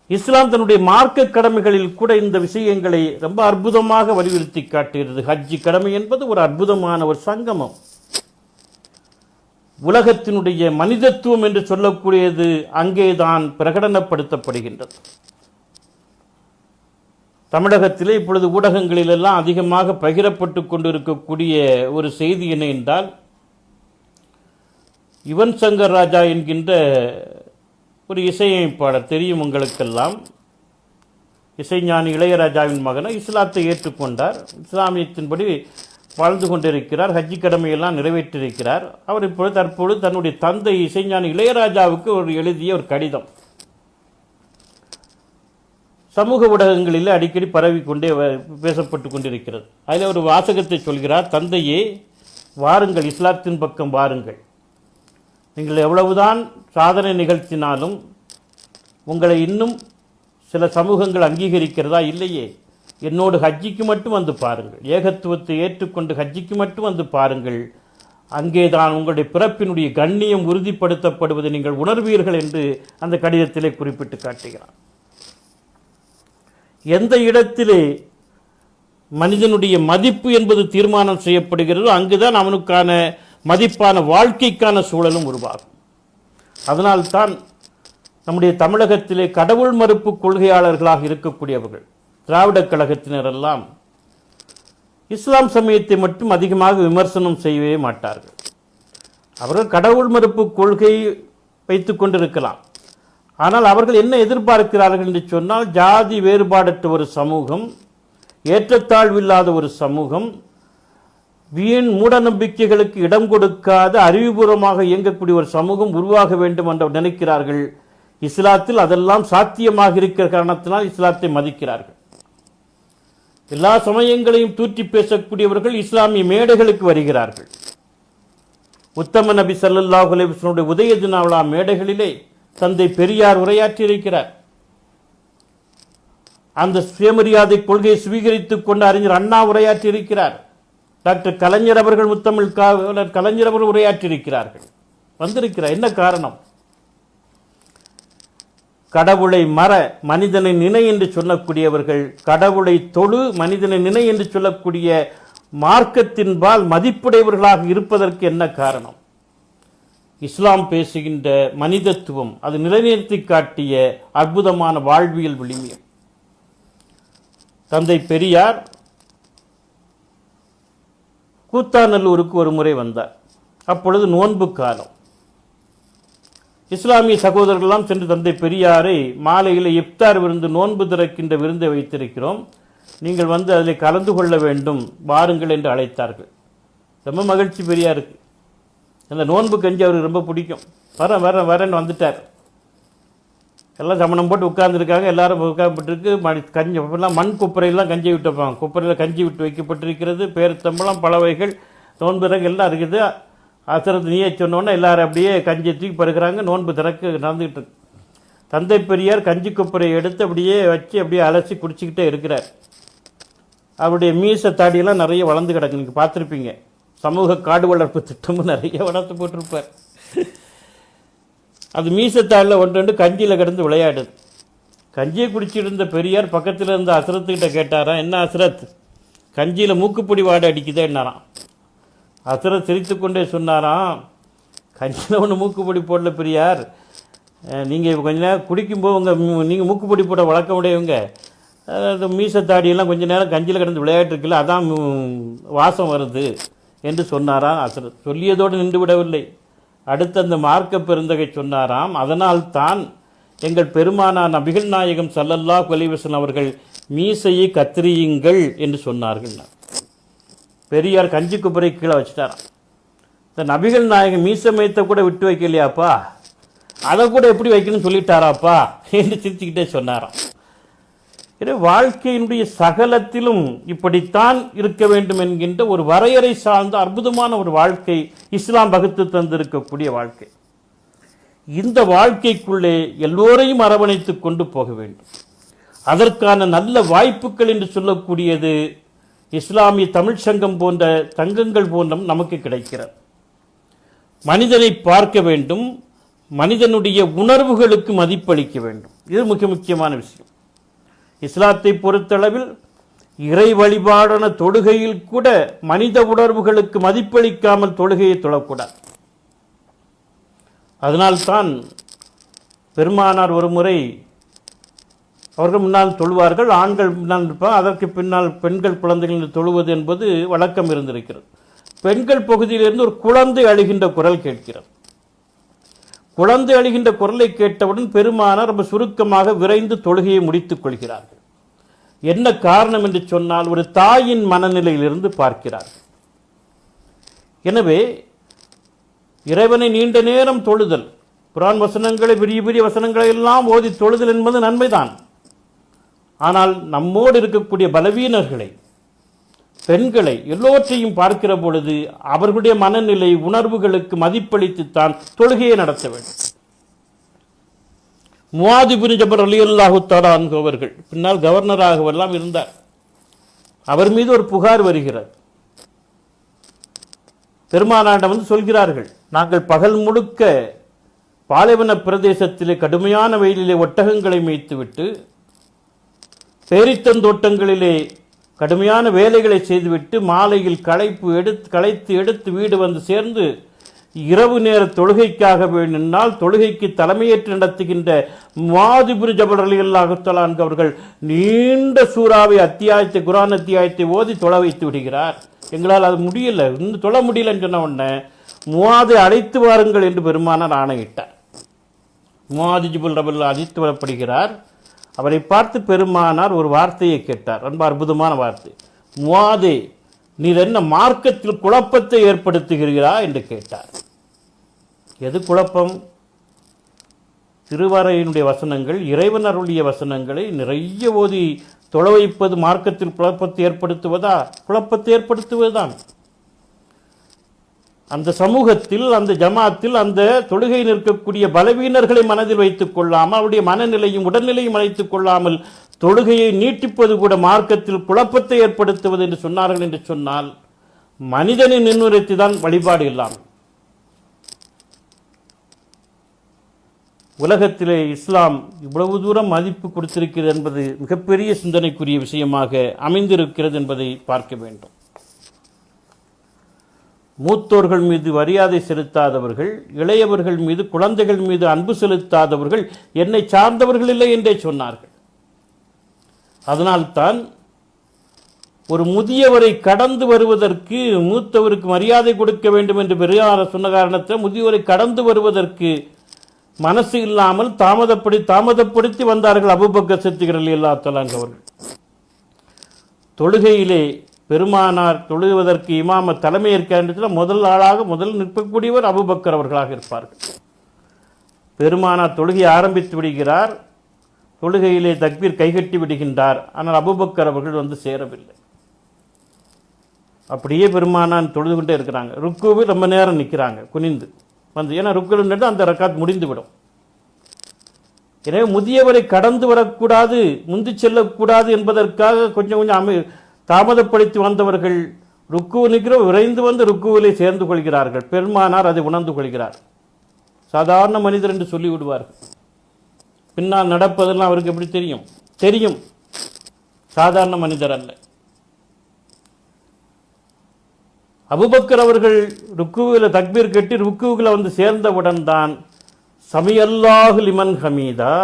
இஸ்லாம் தன்னுடைய மார்க்க கடமைகளில் கூட இந்த விஷயங்களை ரொம்ப அற்புதமாக வலியுறுத்தி காட்டுகிறது. ஹஜ்ஜி கடமை என்பது ஒரு அற்புதமான ஒரு சங்கமம். உலகத்தினுடைய மனிதத்துவம் என்று சொல்லக்கூடியது அங்கேதான் பிரகடனப்படுத்தப்படுகின்றது. தமிழகத்திலே இப்பொழுது ஊடகங்களிலெல்லாம் அதிகமாக பகிரப்பட்டு கொண்டிருக்கக்கூடிய ஒரு செய்தி என்ன என்றால், யுவன் சங்கர் ராஜா என்கின்ற ஒரு இசையமைப்பாளர், தெரியும் உங்களுக்கெல்லாம், இசைஞானி இளையராஜாவின் மகனை இஸ்லாத்தை ஏற்றுக்கொண்டார். இஸ்லாமியத்தின்படி வாழ்ந்து கொண்டிருக்கிறார். ஹஜ்ஜி கடமையெல்லாம் நிறைவேற்றியிருக்கிறார். அவர் இப்பொழுது தற்பொழுது தன்னுடைய தந்தை இசைஞானி இளையராஜாவுக்கு ஒரு எழுதிய ஒரு கடிதம் சமூக ஊடகங்களில் அடிக்கடி பரவிக்கொண்டே பேசப்பட்டு கொண்டிருக்கிறது. அதில் ஒரு வாசகத்தை சொல்கிறார், தந்தையே, வாருங்கள், இஸ்லாத்தின் பக்கம் வாருங்கள். நீங்கள் எவ்வளவுதான் சாதனை நிகழ்த்தினாலும் உங்களை இன்னும் சில சமூகங்கள் அங்கீகரிக்கிறதா? இல்லையே. என்னோடு ஹஜ்ஜிக்கு மட்டும் வந்து பாருங்கள், ஏகத்துவத்தை ஏற்றுக்கொண்டு ஹஜ்ஜிக்கு மட்டும் வந்து பாருங்கள், அங்கேதான் உங்களுடைய பிறப்பினுடைய கண்ணியம் உறுதிப்படுத்தப்படுவதை நீங்கள் உணர்வீர்கள் என்று அந்த கடிதத்திலே குறிப்பிட்டு காட்டுகிறார். எந்த இடத்திலே மனிதனுடைய மதிப்பு என்பது தீர்மானம் செய்யப்படுகிறதோ அங்குதான் அவனுக்கான மதிப்பான வாழ்க்கைக்கான சூழலும் உருவாகும். அதனால்தான் நம்முடைய தமிழகத்திலே கடவுள் மறுப்பு கொள்கையாளர்களாக இருக்கக்கூடியவர்கள், திராவிட கழகத்தினரெல்லாம் இஸ்லாம் சமயத்தை மட்டும் அதிகமாக விமர்சனம் செய்யவே மாட்டார்கள். அவர்கள் கடவுள் மறுப்பு கொள்கை வைத்துக் கொண்டிருக்கலாம். ஆனால் அவர்கள் என்ன எதிர்பார்க்கிறார்கள் என்று சொன்னால், ஜாதி வேறுபாடற்ற ஒரு சமூகம், ஏற்றத்தாழ்வில்லாத ஒரு சமூகம், வீண் மூட நம்பிக்கைகளுக்கு இடம் கொடுக்காத அறிவுபூர்வமாக இயங்கக்கூடிய ஒரு சமூகம் உருவாக வேண்டும் என்று நினைக்கிறார்கள். இஸ்லாத்தில் அதெல்லாம் சாத்தியமாக இருக்கிற காரணத்தினால் இஸ்லாத்தை மதிக்கிறார்கள். எல்லா சமயங்களையும் தூற்றி பேசக்கூடியவர்கள் இஸ்லாமிய மேடைகளுக்கு வருகிறார்கள். உத்தம நபி ஸல்லல்லாஹு அலைஹி வஸல்லம் உதய தின விழா மேடைகளிலே தந்தை பெரியார் உரையாற்றியிருக்கிறார். அந்த சுயமரியாதை கொள்கையை சுவீகரித்துக் கொண்டு அறிஞர் அண்ணா உரையாற்றியிருக்கிறார். டாக்டர் கலைஞர் அவர்கள், முத்தமிழ் கலைஞர் அவர்கள் உரையாற்றியிருக்கிறார்கள், வந்திருக்கிறார். என்ன காரணம்? கடவுளை மற மனிதனை நினை என்று சொல்லக்கூடியவர்கள், கடவுளை தொழு மனிதனை நினை என்று சொல்லக்கூடிய மார்க்கத்தின்பால் மதிப்புடையவர்களாக இருப்பதற்கு என்ன காரணம்? இஸ்லாம் பேசுகின்ற மனிதத்துவம் அது நிலைநிறுத்தி காட்டிய அற்புதமான வாழ்வியல் விளிமியம். தந்தை பெரியார் கூத்தாநல்லூருக்கு ஒரு முறை வந்தார். அப்பொழுது நோன்பு காலம். இஸ்லாமிய சகோதரர்களெல்லாம் சென்று தந்தை பெரியாரை மாலையில் இஃப்தார் விருந்து, நோன்பு திறக்கின்ற விருந்தை வைத்திருக்கிறோம், நீங்கள் வந்து அதில் கலந்து கொள்ள வேண்டும், வாருங்கள் என்று அழைத்தார்கள். ரொம்ப மகிழ்ச்சி பெரியாருக்கு. அந்த நோன்பு கஞ்சி அவருக்கு ரொம்ப பிடிக்கும். வரேன்னு வந்துட்டார். எல்லாம் சமணம் போட்டு உட்கார்ந்துருக்காங்க. எல்லாரும் உட்கார்ந்துருக்கு. கஞ்சி இப்பெல்லாம் மண் குப்பரையெல்லாம் கஞ்சி விட்டு வைப்பாங்க. குப்பரையில் கஞ்சி விட்டு வைக்கப்பட்டிருக்கிறது. பேருத்தம்பளம், பலவைகள், நோன்பு எல்லாம் இருக்குது. அசரத்து நீயே சொன்னோன்னே எல்லாரும் அப்படியே கஞ்சி தூக்கி பருகிறாங்க. நோன்பு திறக்க நடந்துகிட்டு இருக்கு. தந்தை பெரியார் கஞ்சி குப்பரையை எடுத்து அப்படியே வச்சு அப்படியே அலசி குடிச்சிக்கிட்டே இருக்கிறார். அவருடைய மீச தாடியெல்லாம் நிறைய வளர்ந்து கிடக்கு. நீங்கள் பார்த்துருப்பீங்க. சமூக காடு வளர்ப்பு திட்டமும் நிறைய வளர்த்து போட்டிருப்பார். அது மீசத்தாளில் ஒன்று கஞ்சியில் கிடந்து விளையாடுது. கஞ்சியை குடிச்சிட்டு இருந்த பெரியார் பக்கத்தில் இருந்த அசரத்துக்கிட்ட கேட்டாராம், என்ன அசரத், கஞ்சியில் மூக்குப்பொடி வாடை அடிக்குதே என்னாராம். அசரத் சிரித்து கொண்டே சொன்னாராம், கஞ்சியில் ஒன்று மூக்குப்பொடி போடல பெரியார், நீங்கள் கொஞ்ச நேரம் குடிக்கும்போது நீங்கள் மூக்குப்பொடி போட வழக்கம் உடையவங்க, அது மீசத்தாடியெல்லாம் கொஞ்ச நேரம் கஞ்சியில் கிடந்து விளையாட்டுருக்குல்ல, அதான் வாசம் வருது என்று சொன்னாராம் அசரத். சொல்லியதோடு நின்று விடவில்லை. அடுத்த அந்த மார்க்க பெருந்தகை சொன்னாராம், அதனால் தான் எங்கள் பெருமானார் நபிகள் நாயகம் ஸல்லல்லாஹு அலைஹி வஸல்லம் அவர்கள் மீசையை கத்திரியுங்கள் என்று சொன்னார்கள். பெரியார் கஞ்சி குப்பரை கீழே வச்சுட்டாராம். இந்த நபிகள் நாயகம் மீசை மையத்தை கூட விட்டு வைக்கலையாப்பா, அதை கூட எப்படி வைக்கணும்னு சொல்லிட்டாராப்பா என்று சிரிச்சுக்கிட்டே சொன்னாராம். வாழ்க்கையினுடைய சகலத்திலும் இப்படித்தான் இருக்க வேண்டும் என்கின்ற ஒரு வரையறை சார்ந்த அற்புதமான ஒரு வாழ்க்கை இஸ்லாம் வகுத்து தந்திருக்கக்கூடிய வாழ்க்கை. இந்த வாழ்க்கைக்குள்ளே எல்லோரையும் அரவணைத்து கொண்டு போக வேண்டும். அதற்கான நல்ல வாய்ப்புகள் என்று சொல்லக்கூடியது இஸ்லாமிய தமிழ் சங்கம் போன்ற சங்கங்கள் போன்றும் நமக்கு கிடைக்கிறது. மனிதனை பார்க்க வேண்டும், மனிதனுடைய உணர்வுகளுக்கு மதிப்பளிக்க வேண்டும். இது மிக முக்கியமான விஷயம். இஸ்லாத்தை பொறுத்தளவில் இறை வழிபாடான தொழுகையில் கூட மனித உணர்வுகளுக்கு மதிப்பளிக்காமல் தொழுகையை தொழக்கூடாது. அதனால்தான் பெருமானார் ஒரு முறை அவர்கள் முன்னால் தொழுவார்கள், ஆண்கள் முன்னால் இருப்பார், அதற்கு பின்னால் பெண்கள் குழந்தைகள் தொழுவது என்பது வழக்கம் இருந்திருக்கிறது. பெண்கள் பகுதியிலிருந்து ஒரு குழந்தை அழுகின்ற குரல் கேட்கிறது. குழந்தை அழுகின்ற குரலை கேட்டவுடன் பெருமானார் ரொம்ப சுருக்கமாக விரைந்து தொழுகையை முடித்துக் கொள்கிறார்கள். என்ன காரணம் என்று சொன்னால், ஒரு தாயின் மனநிலையிலிருந்து பார்க்கிறார்கள். எனவே இறைவனை நீண்ட நேரம் தொழுதல், குர்ஆன் வசனங்களை பெரிய பெரிய வசனங்களை எல்லாம் ஓதி தொழுதல் என்பது நன்மைதான். ஆனால் நம்மோடு இருக்கக்கூடிய பலவீனர்களை, பெண்களை, எல்லோற்றையும் பார்க்கிற பொழுது அவர்களுடைய மனநிலை, உணர்வுகளுக்கு மதிப்பளித்துத்தான் தொழுகையை நடத்த வேண்டும். முஆது இப்னு ஜபல் ரலியல்லாஹு தஆலா அன்ஹு அவர்கள் பின்னால் கவர்னராகவெல்லாம் இருந்தார். அவர் மீது ஒரு புகார் வருகிறது. பெருமானாரிடம் வந்து சொல்கிறார்கள், நாங்கள் பகல் முழுக்க பாலைவன பிரதேசத்திலே கடுமையான வெயிலிலே ஒட்டகங்களை மேய்த்துவிட்டு பேரித்தந்தோட்டங்களிலே கடுமையான வேலைகளை செய்துவிட்டு மாலையில் களைத்து எடுத்து வீடு வந்து சேர்ந்து இரவு நேர தொழுகைக்காக வேண்டினால் தொழுகைக்கு தலைமையேற்று நடத்துகின்ற முஆது இப்னு ஜபல் ரலியல்லாஹு தஆலா அன்ஹு அவர்கள் நீண்ட சூறாவை அத்தியாயத்தை, குர்ஆன் அத்தியாயத்தை ஓதி தொழ வைத்து விடுகிறார். எங்களால் அது முடியல, இன்னும் தொழ முடியலன்னு சொன்ன உடனே முஆதை அழைத்து வாருங்கள் என்று பெருமானார் ஆணையிட்டார். முஆது ஜபல் ரலியல்லாஹு அழைத்து வரப்படுகிறார். அவரை பார்த்து பெருமானார் ஒரு வார்த்தையை கேட்டார், ரொம்ப அற்புதமான வார்த்தை. முஆதே, நீர் என்ன மார்க்கத்தில் குழப்பத்தை ஏற்படுத்துகிறீரா என்று கேட்டார். எது குழப்பம்? திருவரையினுடைய வசனங்கள், இறைவன் அருளிய வசனங்களை நிறைய ஓதி தொழ வைப்பது மார்க்கத்தில் குழப்பத்தை ஏற்படுத்துவதா? குழப்பத்தை ஏற்படுத்துவதுதான். அந்த சமூகத்தில், அந்த ஜமாத்தில், அந்த தொழுகை நிற்கக்கூடிய பலவீனர்களை மனதில் வைத்துக் கொள்ளாமல், அவருடைய மனநிலையும் உடல்நிலையும் அழைத்துக் கொள்ளாமல் தொழுகையை நீட்டிப்பது கூட மார்க்கத்தில் குழப்பத்தை ஏற்படுத்துவது என்று சொன்னார்கள். என்று சொன்னால் மனிதனை நிர்ணயித்து தான் வழிபாடு இல்லாமல். உலகத்திலே இஸ்லாம் இவ்வளவு தூரம் மதிப்பு கொடுத்திருக்கிறது என்பது மிகப்பெரிய சிந்தனைக்குரிய விஷயமாக அமைந்திருக்கிறது என்பதை பார்க்க வேண்டும். மூத்தோர்கள் மீது மரியாதை செலுத்தாதவர்கள், இளையவர்கள் மீது, குழந்தைகள் மீது அன்பு செலுத்தாதவர்கள் என்னை சார்ந்தவர்கள் இல்லை என்றே சொன்னார்கள். அதனால்தான் ஒரு முதியவரை கடந்து வருவதற்கு, மூத்தவருக்கு மரியாதை கொடுக்க வேண்டும் என்று பெரியார் சொன்ன காரணத்தில் முதியவரை கடந்து வருவதற்கு மனசு இல்லாமல் தாமதப்படுத்தி வந்தார்கள் அபூபக்கர் சித்திக் ரலியல்லாஹு தஆலா அவர்கள். தொழுகையிலே பெருமானார் தொழுவதற்கு இமாம தலைமையேற்க முதல் ஆளாக முதல் நிற்கக்கூடியவர் அபூபக்கர் அவர்களாக இருப்பார்கள். பெருமானார் தொழுகையை ஆரம்பித்து விடுகிறார். தொழுகையிலே தக்பீர் கைகட்டி விடுகின்றார். ஆனால் அபூபக்கர் அவர்கள் வந்து சேரவில்லை. அப்படியே பெருமானார் தொழுது கொண்டே இருக்கிறாங்க. ருக்குவில் ரொம்ப நேரம் நிற்கிறாங்க குனிந்து வந்து, ஏன்னா ருக்குவில் அந்த ரக்காத் முடிந்துவிடும். எனவே முதியவரை கடந்து வரக்கூடாது, முந்தி செல்லக்கூடாது என்பதற்காக கொஞ்சம் தாமதப்படுத்தி வந்தவர்கள் ருக்கு நிற்கிற விரைந்து வந்து ருக்குவிலே சேர்ந்து கொள்கிறார்கள். பெருமானார் அதை உணர்ந்து கொள்கிறார். சாதாரண மனிதர் என்று சொல்லி விடுவார்கள். பின்னால் நடப்பதெல்லாம் அவருக்கு எப்படி தெரியும். சாதாரண மனிதர் அல்ல. அபூபக்கர் அவர்கள் ருக்குவில் தக்பீர் கட்டி ருக்குவில் வந்து சேர்ந்தவுடன் தான் சமியல்லாஹு லிமன் ஹமீதா,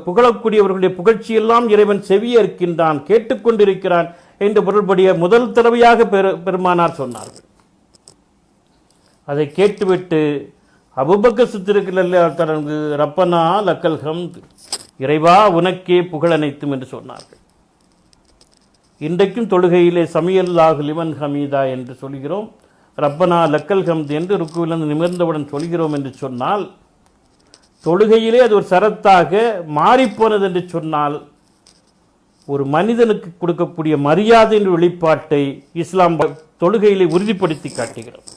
புகழக்கூடியவர்களுடைய புகழ்ச்சியெல்லாம் இறைவன் செவியேற்கின்றான், கேட்டுக்கொண்டிருக்கிறான் என்று பொருள்படிய முதல் தடவையாக பெருமானார் சொன்னார்கள். அதை கேட்டுவிட்டு அபூபக்கர் சித்திக் ரலியல்லாஹு தஆலா ரப்பனா லக்கல் ஹம்த், இறைவா உனக்கே புகழ் அனைத்தும் என்று சொன்னார்கள். இன்றைக்கும் தொழுகையிலே சமியல்லாஹு லிமன் ஹமீதா என்று சொல்கிறோம். ரப்பனா லக்கல் ஹம்த் என்று ருக்குவிலிருந்து நிமிர்ந்தவுடன் சொல்கிறோம் என்று சொன்னால், தொழுகையிலே அது ஒரு சரத்தாக மாறிப்போனது என்று சொன்னால், ஒரு மனிதனுக்கு கொடுக்கக்கூடிய மரியாதையின் வெளிப்பாட்டை இஸ்லாம் தொழுகையிலே உறுதிப்படுத்தி காட்டுகிறது.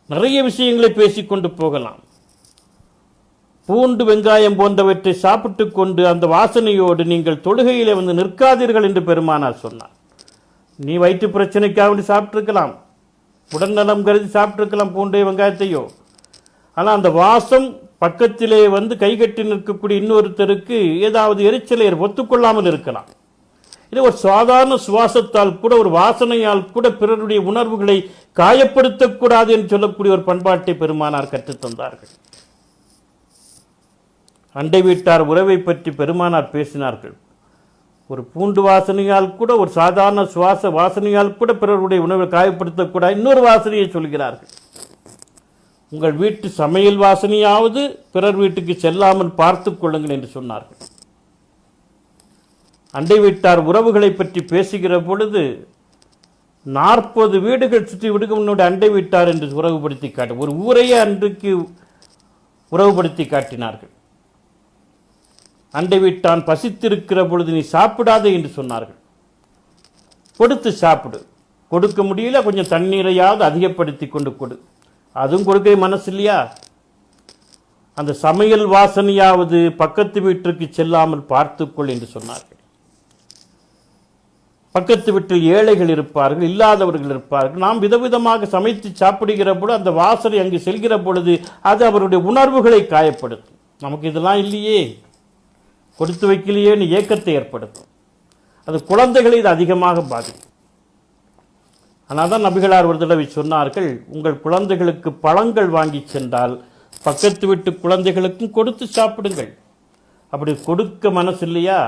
நிறைய விஷயங்களை பேசிக்கொண்டு போகலாம். பூண்டு வெங்காயம் போன்றவற்றை சாப்பிட்டு கொண்டு அந்த வாசனையோடு நீங்கள் தொழுகையிலே வந்து நிற்காதீர்கள் என்று பெருமானார் சொன்னார். நீ வயிற்று பிரச்சனைக்காக சாப்பிட்டிருக்கலாம், உடல்நலம் கருதி சாப்பிட்டிருக்கலாம் பூண்டை வெங்காயத்தையோ. ஆனால் அந்த வாசம் பக்கத்திலே வந்து கைகட்டி நிற்கக்கூடிய இன்னொருத்தருக்கு ஏதாவது எரிச்சலை ஒத்துக்கொள்ளாமல் இருக்கலாம். இது ஒரு சாதாரண சுவாசத்தால் கூட, ஒரு வாசனையால் கூட பிறருடைய உணர்வுகளை காயப்படுத்தக்கூடாது என்று சொல்லக்கூடிய ஒரு பண்பாட்டை பெருமானார் கற்றுத்தந்தார்கள். அண்டை வீட்டார் உறவை பற்றி பெருமானார் பேசினார்கள். ஒரு பூண்டு வாசனையால் கூட, ஒரு சாதாரண சுவாச வாசனையால் கூட பிறருடைய உணவை காயப்படுத்தக்கூடாது. இன்னொரு வாசனையை சொல்கிறார்கள், உங்கள் வீட்டு சமையல் வாசனையாவது பிறர் வீட்டுக்கு செல்லாமல் பார்த்து கொள்ளுங்கள் என்று சொன்னார்கள். அண்டை வீட்டார் உறவுகளை பற்றி பேசுகிற பொழுது 40 வீடுகள் சுற்றி விடுக்கும் உன்னுடைய அண்டை வீட்டார் என்று உறவுபடுத்தி காட்டு, ஒரு ஊரையே அன்றைக்கு உறவுபடுத்தி காட்டினார்கள். அண்டை வீட்டான் பசித்திருக்கிற பொழுது நீ சாப்பிடாதே என்று சொன்னார்கள். கொடுத்து சாப்பிடு, கொடுக்க முடியல கொஞ்சம் தண்ணீரையாவது அதிகப்படுத்தி கொண்டு கொடு, அதுவும் கொடுக்க மனசு இல்லையா, அந்த சமையல் வாசனையாவது பக்கத்து வீட்டிற்கு செல்லாமல் பார்த்துக்கொள் என்று சொன்னார்கள். பக்கத்து வீட்டில் ஏழைகள் இருப்பார்கள், இல்லாதவர்கள் இருப்பார்கள். நாம் விதவிதமாக சமைத்து சாப்பிடுகிற பொழுது அந்த வாசனை அங்கு செல்கிற பொழுது அது அவருடைய உணர்வுகளை காயப்படுத்தும். நமக்கு இதெல்லாம் இல்லையே, கொடுத்து வைக்கலையேன்னு ஏக்கத்தை ஏற்படுத்தும். அது குழந்தைகளை இது அதிகமாக பாதிக்கும். ஆனால் தான் நபிகளார் ஒரு தடவை சொன்னார்கள், உங்கள் குழந்தைகளுக்கு பழங்கள் வாங்கி சென்றால் பக்கத்து வீட்டு குழந்தைகளுக்கும் கொடுத்து சாப்பிடுங்கள். அப்படி கொடுக்க மனசு இல்லையா,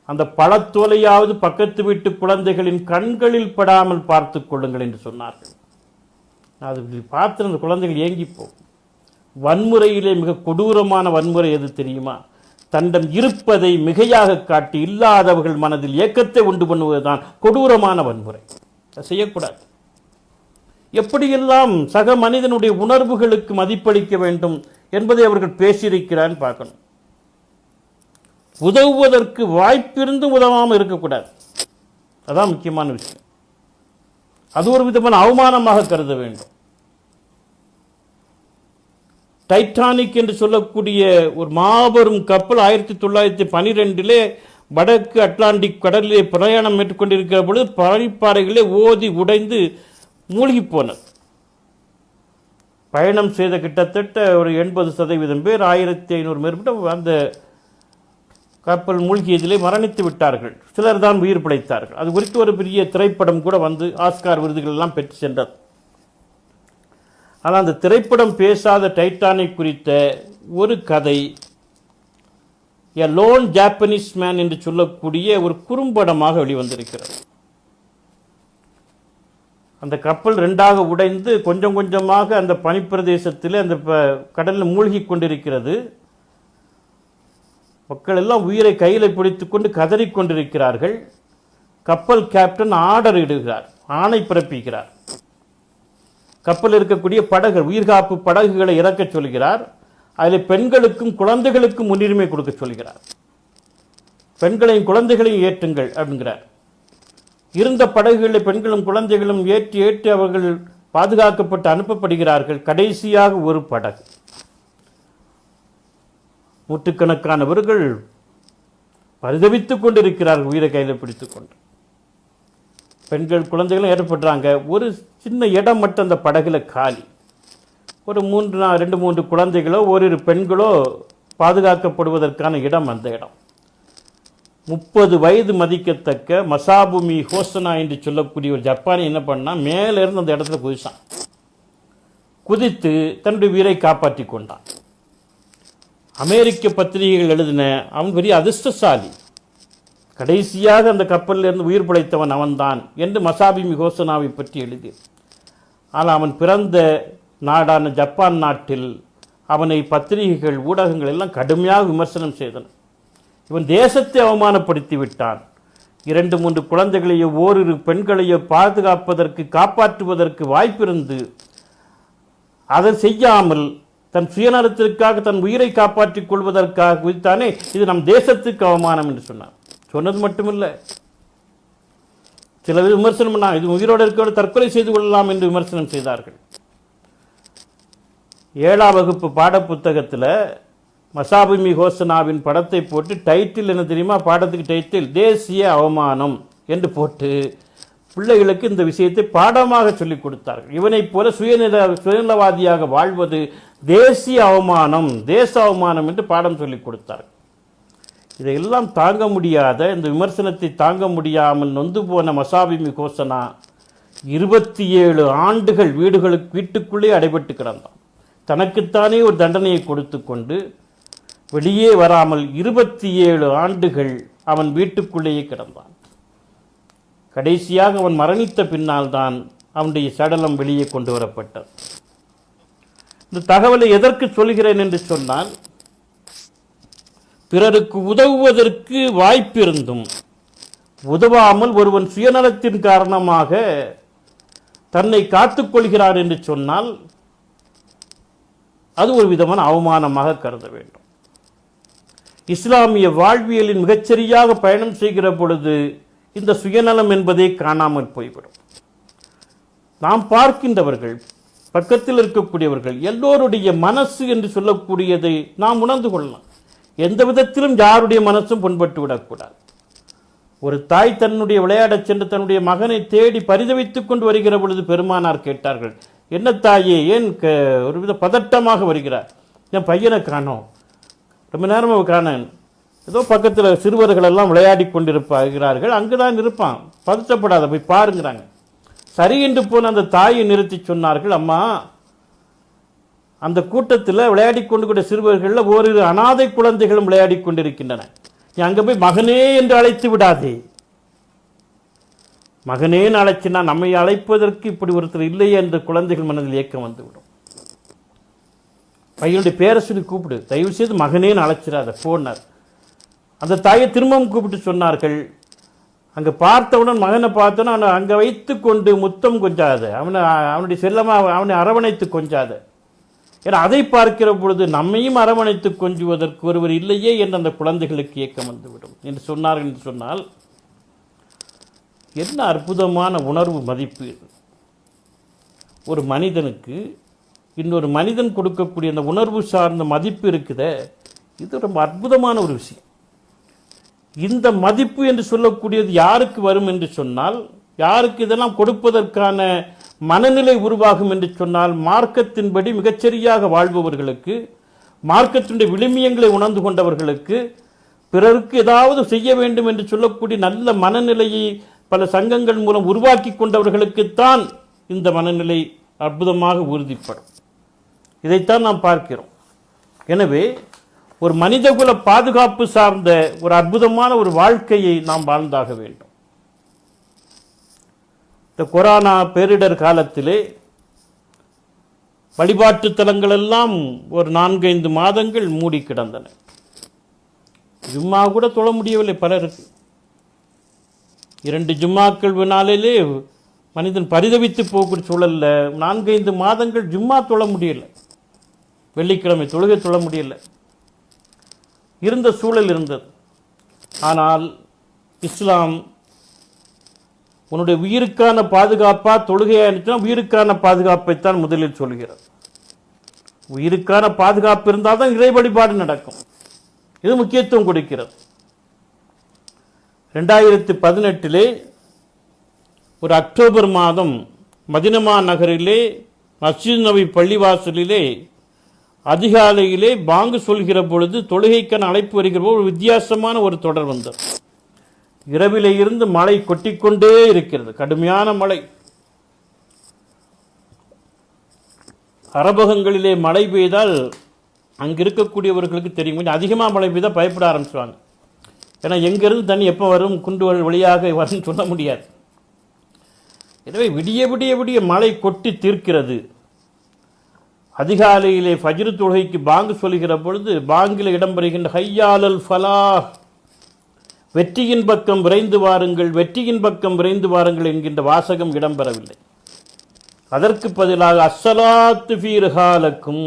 அந்த பழத்தோலையாவது பக்கத்து வீட்டு குழந்தைகளின் கண்களில் படாமல் பார்த்து கொள்ளுங்கள் என்று சொன்னார்கள். அது பார்த்து அந்த குழந்தைகள் ஏங்கிப்போம். வன்முறையிலே மிக கொடூரமான வன்முறை எது தெரியுமா? தன்னிடம் இருப்பதை மிகையாக காட்டி இல்லாதவர்கள் மனதில் ஏக்கத்தை உண்டு பண்ணுவதுதான் கொடூரமான வன்முறை. செய்யக்கூடாது. எப்படியெல்லாம் சக மனிதனுடைய உணர்வுகளுக்கு மதிப்பளிக்க வேண்டும் என்பதை அவர்கள் பேசியிருக்கிறான்னு பார்க்கணும். உதவுவதற்கு வாய்ப்பிருந்து உதவாமல் இருக்கக்கூடாது. அதான் முக்கியமான விஷயம். அது ஒரு விதமான அவமானமாக கருத வேண்டும். டைட்டானிக் என்று சொல்லக்கூடிய ஒரு மாபெரும் கப்பல் 1912 வடக்கு அட்லாண்டிக் கடலிலே பிரயாணம் மேற்கொண்டிருக்கிற பொழுது பனிப்பாறைகளே ஓதி உடைந்து மூழ்கி போனது. பயணம் செய்த கிட்டத்தட்ட ஒரு 80% பேர், 1500 மேற்பட்ட அந்த கப்பல் மூழ்கியதிலே மரணித்து விட்டார்கள். சிலர் தான் உயிர் பிழைத்தார்கள். அது குறித்து ஒரு பெரிய திரைப்படம் கூட வந்து ஆஸ்கார் விருதுகள் எல்லாம் பெற்று சென்றது. ஆனால் அந்த திரைப்படம் பேசாத டைட்டானிக் குறித்த ஒரு கதை, எ லோன் ஜாப்பனீஸ் மேன் என்று சொல்லக்கூடிய ஒரு குறும்படமாக வெளிவந்திருக்கிறது. அந்த கப்பல் ரெண்டாக உடைந்து கொஞ்சம் கொஞ்சமாக அந்த பனிப்பிரதேசத்தில் அந்த கடலில் மூழ்கி கொண்டிருக்கிறது. மக்கள் எல்லாம் உயிரை கையில் பிடித்துக்கொண்டு கதறிக்கொண்டிருக்கிறார்கள். கப்பல் கேப்டன் ஆர்டர் இடுகிறார், ஆணை பிறப்பிக்கிறார். கப்பல் இருக்கக்கூடிய படகு, உயிர்காப்பு படகுகளை இறக்கச் சொல்கிறார். அதில் பெண்களுக்கும் குழந்தைகளுக்கும் முன்னுரிமை கொடுக்க சொல்கிறார். பெண்களையும் குழந்தைகளையும் ஏற்றுங்கள் அப்படிங்கிறார். இருந்த படகுகளில் பெண்களும் குழந்தைகளும் ஏற்றி ஏற்றி அவர்கள் பாதுகாக்கப்பட்டு அனுப்பப்படுகிறார்கள். கடைசியாக ஒரு படகு, நூற்றுக்கணக்கானவர்கள் பரிதவித்துக் கொண்டிருக்கிறார்கள் உயிரை கையில் பிடித்துக் கொண்டு. பெண்கள் குழந்தைகளும் ஏற்படுறாங்க. ஒரு சின்ன இடம் மட்டும் அந்த படகுல காலி. ஒரு 2-3 குழந்தைகளோ ஓரிரு பெண்களோ பாதுகாக்கப்படுவதற்கான இடம் அந்த இடம். 30 வயது மதிக்கத்தக்க மசாபுமி ஹோசனா என்று சொல்லக்கூடிய ஒரு ஜப்பானி என்ன பண்ணா, மேல இருந்து அந்த இடத்துல குதிச்சான். குதித்து தன்னுடைய உயிரை காப்பாற்றி கொண்டான். அமெரிக்க பத்திரிகைகள் எழுதின, அவன் பெரிய அதிர்ஷ்டசாலி, கடைசியாக அந்த கப்பலில் இருந்து உயிர் பிழைத்தவன் அவன்தான் என்று மசாபுமி ஹோசனாவை பற்றி எழுதி. ஆனால் அவன் பிறந்த நாடான ஜப்பான் நாட்டில் அவனை பத்திரிகைகள் ஊடகங்கள் எல்லாம் கடுமையாக விமர்சனம் செய்தன. இவன் தேசத்தை அவமானப்படுத்தி விட்டான். 2-3 குழந்தைகளையோ ஓரிரு பெண்களையோ பாதுகாப்பதற்கு காப்பாற்றுவதற்கு வாய்ப்பிருந்து அதை செய்யாமல் தன் சுயநலத்திற்காக தன் உயிரை காப்பாற்றிக் கொள்வதற்காக குறித்தானே, இது நம் தேசத்துக்கு அவமானம் என்று சொன்னான். சொன்னது மட்டுமில்லை, சில விமர்சனம் பண்ணாங்க, இது உயிரோடு இருக்க தற்கொலை செய்து கொள்ளலாம் என்று விமர்சனம் செய்தார்கள். 7ஆம் வகுப்பு பாட புத்தகத்தில் மசாபுமி ஹோசனாவின் படத்தை போட்டு டைட்டில் என்ன தெரியுமா? பாடத்துக்கு டைட்டில் தேசிய அவமானம் என்று போட்டு பிள்ளைகளுக்கு இந்த விஷயத்தை பாடமாக சொல்லிக் கொடுத்தார்கள். இவனைப் போல சுயநலவாதியாக வாழ்வது தேசிய அவமானம், தேச அவமானம் என்று பாடம் சொல்லிக் கொடுத்தார்கள். இதையெல்லாம் தாங்க முடியாத, இந்த விமர்சனத்தை தாங்க முடியாமல் நொந்து போன மசாபுமி ஹோசனா 27 ஆண்டுகள் வீட்டுக்குள்ளே அடைபட்டு கிடந்தான். தனக்குத்தானே ஒரு தண்டனையை கொடுத்து கொண்டு வெளியே வராமல் 27 ஆண்டுகள் அவன் வீட்டுக்குள்ளேயே கிடந்தான். கடைசியாக அவன் மரணித்த பின்னால் தான் அவனுடைய சடலம் வெளியே கொண்டு வரப்பட்டது. இந்த தகவலை எதற்கு சொல்கிறேன் என்று சொன்னால், பிறருக்கு உதவுவதற்கு வாய்ப்பிருந்தும் உதவாமல் ஒருவன் சுயநலத்தின் காரணமாக தன்னை காத்துக்கொள்கிறார் என்று சொன்னால் அது ஒரு விதமான அவமானமாக கருத வேண்டும். இஸ்லாமிய வாழ்வியலின் மிகச்சரியாக பயணம் செய்கிற பொழுது இந்த சுயநலம் என்பதே காணாமல் போய்விடும். நாம் பார்க்கின்றவர்கள், பக்கத்தில் இருக்கக்கூடியவர்கள் எல்லோருடைய மனசு என்று சொல்லக்கூடியதை நாம் உணர்ந்து கொள்ளலாம். எந்த விதத்திலும் யாருடைய மனசும் புண்பட்டு விடக்கூடாது. ஒரு தாய் தன்னுடைய விளையாடச் சென்று தன்னுடைய மகனை தேடி பரிதவித்துக் கொண்டு வருகிற பொழுது பெருமானார் கேட்டார்கள், என்ன தாயே, ஏன் ஒருவித பதட்டமாக வருகிறார்? என் பையனை காணோம், ரொம்ப நேரமாக காணேன். ஏதோ பக்கத்தில் சிறுவர்கள் எல்லாம் விளையாடி கொண்டிருப்பார்கள், அங்குதான் இருப்பான், பதட்டப்படாத, போய் பாருங்கிறாங்க. சரி என்று போன அந்த தாயை நிறுத்தி சொன்னார்கள், அம்மா, அந்த கூட்டத்தில் விளையாடி கொண்டு கூட சிறுவர்களில் ஓரிரு அனாதை குழந்தைகளும் விளையாடி கொண்டிருக்கின்றன. நீ அங்கே போய் மகனே என்று அழைத்து விடாதே. மகனேன்னு அழைச்சினா நம்மை அழைப்பதற்கு இப்படி ஒருத்தர் இல்லையே என்ற குழந்தைகள் மனதில் ஏக்கம் வந்துவிடும். பையனுடைய பேரை சொல்லி கூப்பிடு, தயவு செய்து மகனேன்னு அழைச்சிடாத போனார். அந்த தாயை திரும்பவும் கூப்பிட்டு சொன்னார்கள், அங்கே பார்த்தவுடன் மகனை பார்த்தோன்னா அங்கே வைத்து கொண்டு முத்தம் கொஞ்சாத, அவனுடைய செல்லமாக அவனை அரவணைத்து கொஞ்சாத. ஏன்னா அதை பார்க்கிற பொழுது நம்மையும் அரவணைத்து கொஞ்சுவதற்கு ஒருவர் இல்லையே என்று அந்த குழந்தைகளுக்கு ஏக்கம் வந்துவிடும் என்று சொன்னார்கள். என்று சொன்னால் என்ன அற்புதமான உணர்வு மதிப்பு இது! ஒரு மனிதனுக்கு இன்னொரு மனிதன் கொடுக்கக்கூடிய அந்த உணர்வு சார்ந்த மதிப்பு இருக்குதே, இது ரொம்ப அற்புதமான ஒரு விஷயம். இந்த மதிப்பு என்று சொல்லக்கூடியது யாருக்கு வரும் என்று சொன்னால், யாருக்கு இதெல்லாம் கொடுப்பதற்கான மனநிலை உருவாகும் என்று சொன்னால், மார்க்கத்தின்படி மிகச்சரியாக வாழ்பவர்களுக்கு, மார்க்கத்தினுடைய விழுமியங்களை உணர்ந்து கொண்டவர்களுக்கு, பிறருக்கு ஏதாவது செய்ய வேண்டும் என்று சொல்லக்கூடிய நல்ல மனநிலையை பல சங்கங்கள் மூலம் உருவாக்கி கொண்டவர்களுக்குத்தான் இந்த மனநிலை அற்புதமாக உறுதிப்படும். இதைத்தான் நாம் பார்க்கிறோம். எனவே ஒரு மனிதகுல பாதுகாப்பு சார்ந்த ஒரு அற்புதமான ஒரு வாழ்க்கையை நாம் வாழ்ந்தாக வேண்டும். இந்த கொரோனா பேரிடர் காலத்திலே வழிபாட்டு தலங்கள் எல்லாம் ஒரு 4-5 மாதங்கள் மூடி கிடந்தன. ஜும்மா கூட தொழ முடியவில்லை பலருக்கு. 2 ஜும்மாக்கள் நாளிலே மனிதன் பரிதவித்து போகிற சூழல்ல 4-5 மாதங்கள் ஜும்மா தொழ முடியல, வெள்ளிக்கிழமை தொழுகை தொழ முடியல, இருந்த சூழல் இருந்தது. ஆனால் இஸ்லாம் உன்னுடைய உயிருக்கான பாதுகாப்பா தொழுகையா இருந்துச்சுன்னா உயிருக்கான பாதுகாப்பைத்தான் முதலில் சொல்கிறது. உயிருக்கான பாதுகாப்பு இருந்தால் தான் இறை வழிபாடு நடக்கும். இது முக்கியத்துவம் கொடுக்கிறது. 2018 ஒரு அக்டோபர் மாதம் மதினமா நகரிலே மஸ்ஜித் நபி பள்ளிவாசலிலே அதிகாலையிலே பாங்கு சொல்கிற பொழுது தொழுகைக்கான அழைப்பு வருகிற போது ஒரு வித்தியாசமான ஒரு தொடர் வந்தது. இரவிலே இருந்து மழை கொட்டிக்கொண்டே இருக்கிறது, கடுமையான மழை. அரபகங்களிலே மழை பெய்தால் அங்கே இருக்கக்கூடியவர்களுக்கு தெரியும், கொஞ்சம் அதிகமாக மழை பெய்தால் பயப்பட ஆரம்பிச்சுவாங்க. ஏன்னா எங்கேருந்து தண்ணி எப்போ வரும், குண்டு வழியாக வரும்னு சொல்ல முடியாது. எனவே விடிய விடிய விடிய மழை கொட்டி தீர்க்கிறது. அதிகாலையிலே ஃபஜ்ர் தொழுகைக்கு பாங்கு சொல்கிற பொழுது பாங்கில் இடம்பெறுகின்ற ஹையாலல் ஃபலாஹ், வெற்றியின் பக்கம் விரைந்து வாருங்கள், வெற்றியின் பக்கம் விரைந்து வாருங்கள் என்கின்ற வாசகம் இடம்பெறவில்லை. அதற்கு பதிலாக அஸ்ஸலாத்து ஃபீ ரிஹாலக்கும்,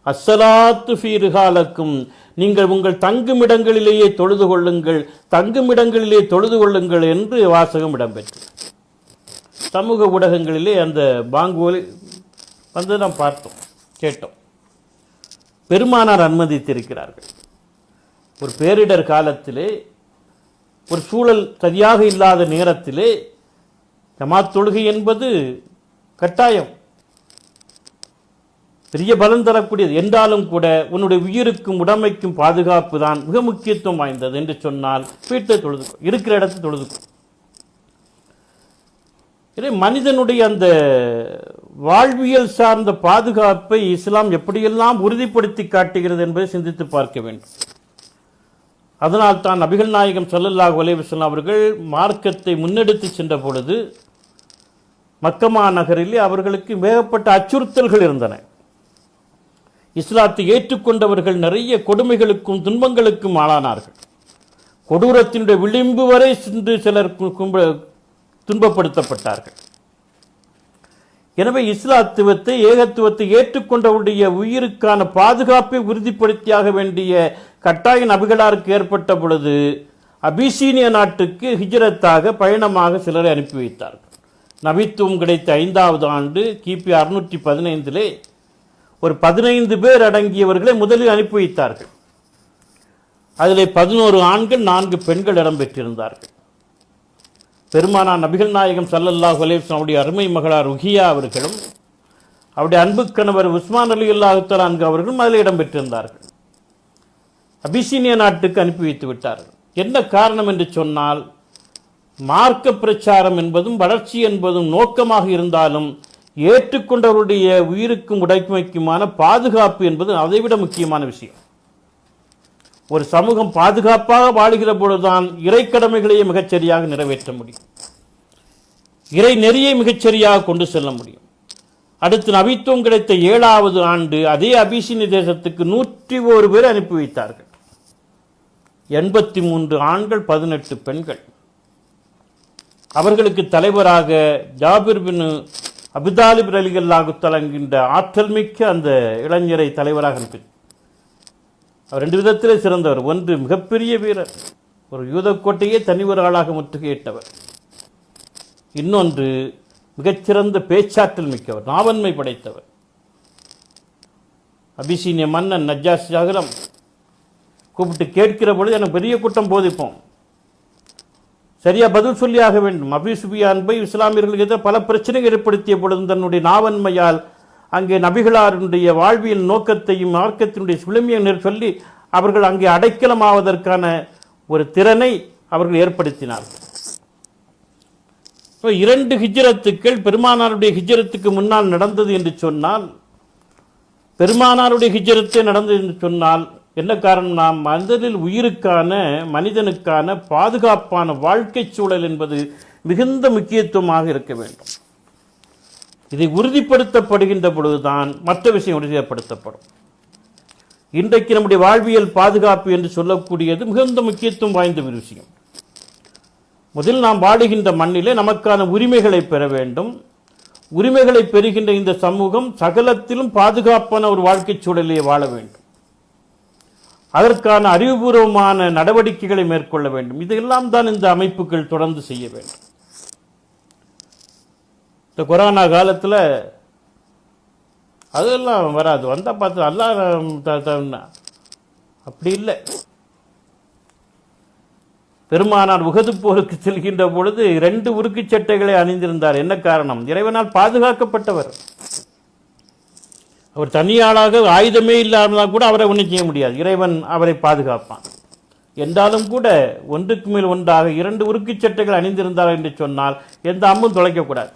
அஸ்ஸலாத்து ஃபீ ரிஹாலக்கும், நீங்கள் உங்கள் தங்குமிடங்களிலேயே தொழுது கொள்ளுங்கள், தங்குமிடங்களிலே தொழுது கொள்ளுங்கள் என்று வாசகம் இடம்பெற்றது. சமூக ஊடகங்களிலே அந்த பாங்கோலி வந்து நாம் பார்த்தோம், கேட்டோம். பெருமானார் அனுமதித்திருக்கிறார்கள். ஒரு பேரிடர் காலத்திலே, ஒரு சூழல் சரியாக இல்லாத நேரத்திலே ஜமாத் தொழுகை என்பது கட்டாயம், பெரிய பலன் தரக்கூடியது. என்றாலும் கூட உன்னுடைய உயிருக்கும் உடமைக்கும் பாதுகாப்பு தான் மிக முக்கியத்துவம் வாய்ந்தது என்று சொன்னால் வீட்டை தொழுதுக்கோ, இருக்கிற இடத்தை தொழுதுக்கோ. இதை மனிதனுடைய அந்த வாழ்வியல் சார்ந்த பாதுகாப்பை இஸ்லாம் எப்படியெல்லாம் உறுதிப்படுத்தி காட்டுகிறது என்பதை சிந்தித்து பார்க்க வேண்டும். அதனால் தான் நபிகள் நாயகம் ஸல்லல்லாஹு அலைஹி வஸல்லம் அவர்கள் மார்க்கத்தை முன்னெடுத்து சென்ற பொழுது மக்கமா நகரிலே அவர்களுக்கு ஏகப்பட்ட அச்சுறுத்தல்கள் இருந்தன. இஸ்லாத்தை ஏற்றுக்கொண்டவர்கள் நிறைய கொடுமைகளுக்கும் துன்பங்களுக்கும் ஆளானார்கள். கொடூரத்தினுடைய விளிம்பு வரை சென்று சிலர் துன்பப்படுத்தப்பட்டார்கள். எனவே இஸ்லாத்துவத்தை, ஏகத்துவத்தை ஏற்றுக்கொண்டவருடைய உயிருக்கான பாதுகாப்பை உறுதிப்படுத்தியாக வேண்டிய கட்டாய நபிகளாருக்கு ஏற்பட்ட பொழுது அபிசீனிய நாட்டுக்கு ஹிஜ்ரத்தாக பயணமாக சிலரை அனுப்பி வைத்தார்கள். நபித்துவம் கிடைத்த 5வது ஆண்டு கிபி 615 ஒரு 15 பேர் அடங்கியவர்களை முதலில் அனுப்பி வைத்தார்கள். அதில் 11 ஆண்கள் 4 பெண்கள் இடம்பெற்றிருந்தார்கள். பெருமானார் நபிகள் நாயகம் ஸல்லல்லாஹு அலைஹி வஸல்லம் அவருடைய அருமை மகளார் ருஹியா அவர்களும் அவருடைய அன்பு கணவர் உஸ்மான் ரலியல்லாஹு தஆலா அன்ஹு அவர்களும் அதில் இடம்பெற்றிருந்தார்கள். அபிசீனிய நாட்டுக்கு அனுப்பி வைத்து விட்டார்கள். என்ன காரணம் என்று சொன்னால், மார்க்க பிரச்சாரம் என்பதும் வளர்ச்சி என்பதும் நோக்கமாக இருந்தாலும் ஏற்றுக்கொண்டவருடைய உயிருக்கும் உடைமைக்குமான பாதுகாப்பு என்பது அதைவிட முக்கியமான விஷயம். ஒரு சமூகம் பாதுகாப்பாக வாழுகிற பொழுதுதான் இறை கடமைகளையே மிகச்சரியாக நிறைவேற்ற முடியும், இறை நெறியை மிகச்சரியாக கொண்டு செல்ல முடியும். அடுத்து நபித்துவம் கிடைத்த 7வது ஆண்டு அதே அபிசீனிய தேசத்துக்கு 101 பேர் அனுப்பி வைத்தார்கள். 83 ஆண்கள் 18 பெண்கள். அவர்களுக்கு தலைவராக ஜாபிர் பின் அபுதாலிப் ரலியல்லாஹு தஆலா என்கின்ற ஆற்றல் மிக்க அந்த இளைஞரை தலைவராக அனுப்பி. அவர் 2 விதத்திலே சிறந்தவர். ஒன்று, மிகப்பெரிய வீரர், ஒரு யூதக்கோட்டையே தனி ஒரு ஆளாக முற்றுகையிட்டவர். இன்னொன்று, மிகச்சிறந்த பேச்சாற்றல் மிக்கவர், நாவன்மை படைத்தவர். அபிசீனிய மன்னன் நஜ்ஜாஷ் ஜாகிரம் கூப்பிட்டு கேட்கிற பொழுது எனக்கு பெரிய கூட்டம் போதிப்போம், சரியா பதில் சொல்லியாக வேண்டும். அபி சுஃபியான் போய் இஸ்லாமியர்களுக்கு எதிராக பல பிரச்சனைகள் ஏற்படுத்திய பொழுது தன்னுடைய நாவன்மையால் அங்கே நபிகளாருடைய வாழ்வியல் நோக்கத்தையும் மார்க்கத்தினுடைய சுழுமியை சொல்லி அவர்கள் அங்கே அடைக்கலமாவதற்கான ஒரு திறனை அவர்கள் ஏற்படுத்தினார்கள். இரண்டு ஹிஜ்ரத்துக்கள் பெருமானாருடைய ஹிஜ்ரத்துக்கு முன்னால் நடந்தது என்று சொன்னால், பெருமானாருடைய ஹிஜ்ரத்தே நடந்தது என்று சொன்னால் என்ன காரணம்? நாம் மனிதனில் உயிருக்கான மனிதனுக்கான பாதுகாப்பான வாழ்க்கை சூழல் என்பது மிகுந்த முக்கியத்துவமாக இருக்க வேண்டும். இதை உறுதிப்படுத்தப்படுகின்ற பொழுதுதான் மற்ற விஷயம் உறுதிப்படுத்தப்படும். இன்றைக்கு நம்முடைய வாழ்வியல் பாதுகாப்பு என்று சொல்லக்கூடியது மிகுந்த முக்கியத்துவம் வாய்ந்த ஒரு விஷயம். முதல் நாம் வாழுகின்ற மண்ணிலே நமக்கான உரிமைகளை பெற வேண்டும். உரிமைகளை பெறுகின்ற இந்த சமூகம் சகலத்திலும் பாதுகாப்பான ஒரு வாழ்க்கை சூழலிலே வாழ வேண்டும். அதற்கான அறிவுபூர்வமான நடவடிக்கைகளை மேற்கொள்ள வேண்டும். இதெல்லாம் தான் இந்த அமைப்புகள் தொடர்ந்து செய்ய வேண்டும். இந்த கொரோனா காலத்தில் அதெல்லாம் வராது, வந்தால் பார்த்து அல்லா அப்படி இல்லை. பெருமானார் உஹது போருக்கு செல்கின்ற பொழுது 2 உருக்கு சட்டைகளை அணிந்திருந்தார். என்ன காரணம்? இறைவனால் பாதுகாக்கப்பட்டவர். அவர் தனியாளாக ஆயுதமே இல்லாமல் கூட அவரை ஒன்றும் செய்ய முடியாது. இறைவன் அவரை பாதுகாப்பான். என்றாலும் கூட ஒன்றுக்கு மேல் ஒன்றாக 2 உருக்கு சட்டைகள் அணிந்திருந்தார் என்று சொன்னால் எந்த அம்பும் தொலைக்கக்கூடாது.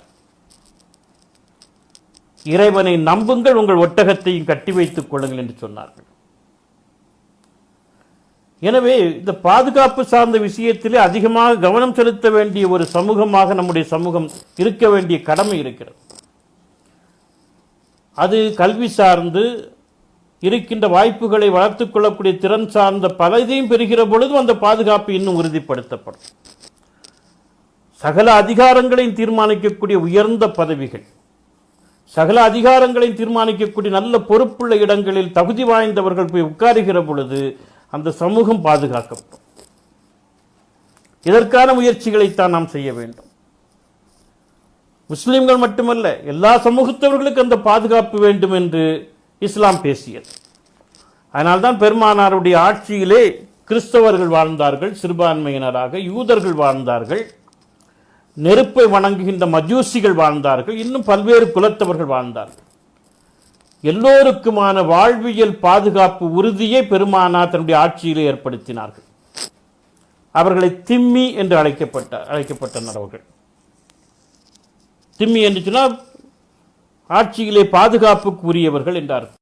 இறைவனை நம்புங்கள், உங்கள் ஒட்டகத்தையும் கட்டி வைத்துக் கொள்ளுங்கள் என்று சொன்னார்கள். எனவே இந்த பாதுகாப்பு சார்ந்த விஷயத்திலே அதிகமாக கவனம் செலுத்த வேண்டிய ஒரு சமூகமாக நம்முடைய சமூகம் இருக்க வேண்டிய கடமை இருக்கிறது. அது கல்வி சார்ந்து இருக்கின்ற வாய்ப்புகளை வளர்த்துக் கொள்ளக்கூடிய திறன் சார்ந்த பலதையும் பெறுகிற பொழுதும் அந்த பாதுகாப்பு இன்னும் உறுதிப்படுத்தப்படும். சகல அதிகாரங்களையும் தீர்மானிக்கக்கூடிய உயர்ந்த பதவிகள், சகல அதிகாரங்களையும் தீர்மானிக்கக்கூடிய நல்ல பொறுப்புள்ள இடங்களில் தகுதி வாய்ந்தவர்கள் போய் உட்காருகிற பொழுது அந்த சமூகம் பாதுகாக்கப்படும். இதற்கான முயற்சிகளைத்தான் நாம் செய்ய வேண்டும். முஸ்லிம்கள் மட்டுமல்ல, எல்லா சமூகத்தவர்களுக்கு அந்த பாதுகாப்பு வேண்டும் என்று இஸ்லாம் பேசியது. அதனால்தான் பெருமானாருடைய ஆட்சியிலே கிறிஸ்தவர்கள் வாழ்ந்தார்கள் சிறுபான்மையினராக, யூதர்கள் வாழ்ந்தார்கள், நெருப்பை வணங்குகின்ற மஜூசிகள் வாழ்ந்தார்கள், இன்னும் பல்வேறு குலத்தவர்கள் வாழ்ந்தார்கள். எல்லோருக்குமான வாழ்வியல் பாதுகாப்பு உறுதியை பெருமானார் தன்னுடைய ஆட்சியிலே ஏற்படுத்தினார்கள். அவர்களை திம்மி என்று அழைக்கப்பட்டனர். அவர்கள் திம்மி என்று சொன்னால் ஆட்சியிலே பாதுகாப்புக்கு உரியவர்கள் என்றார்கள்.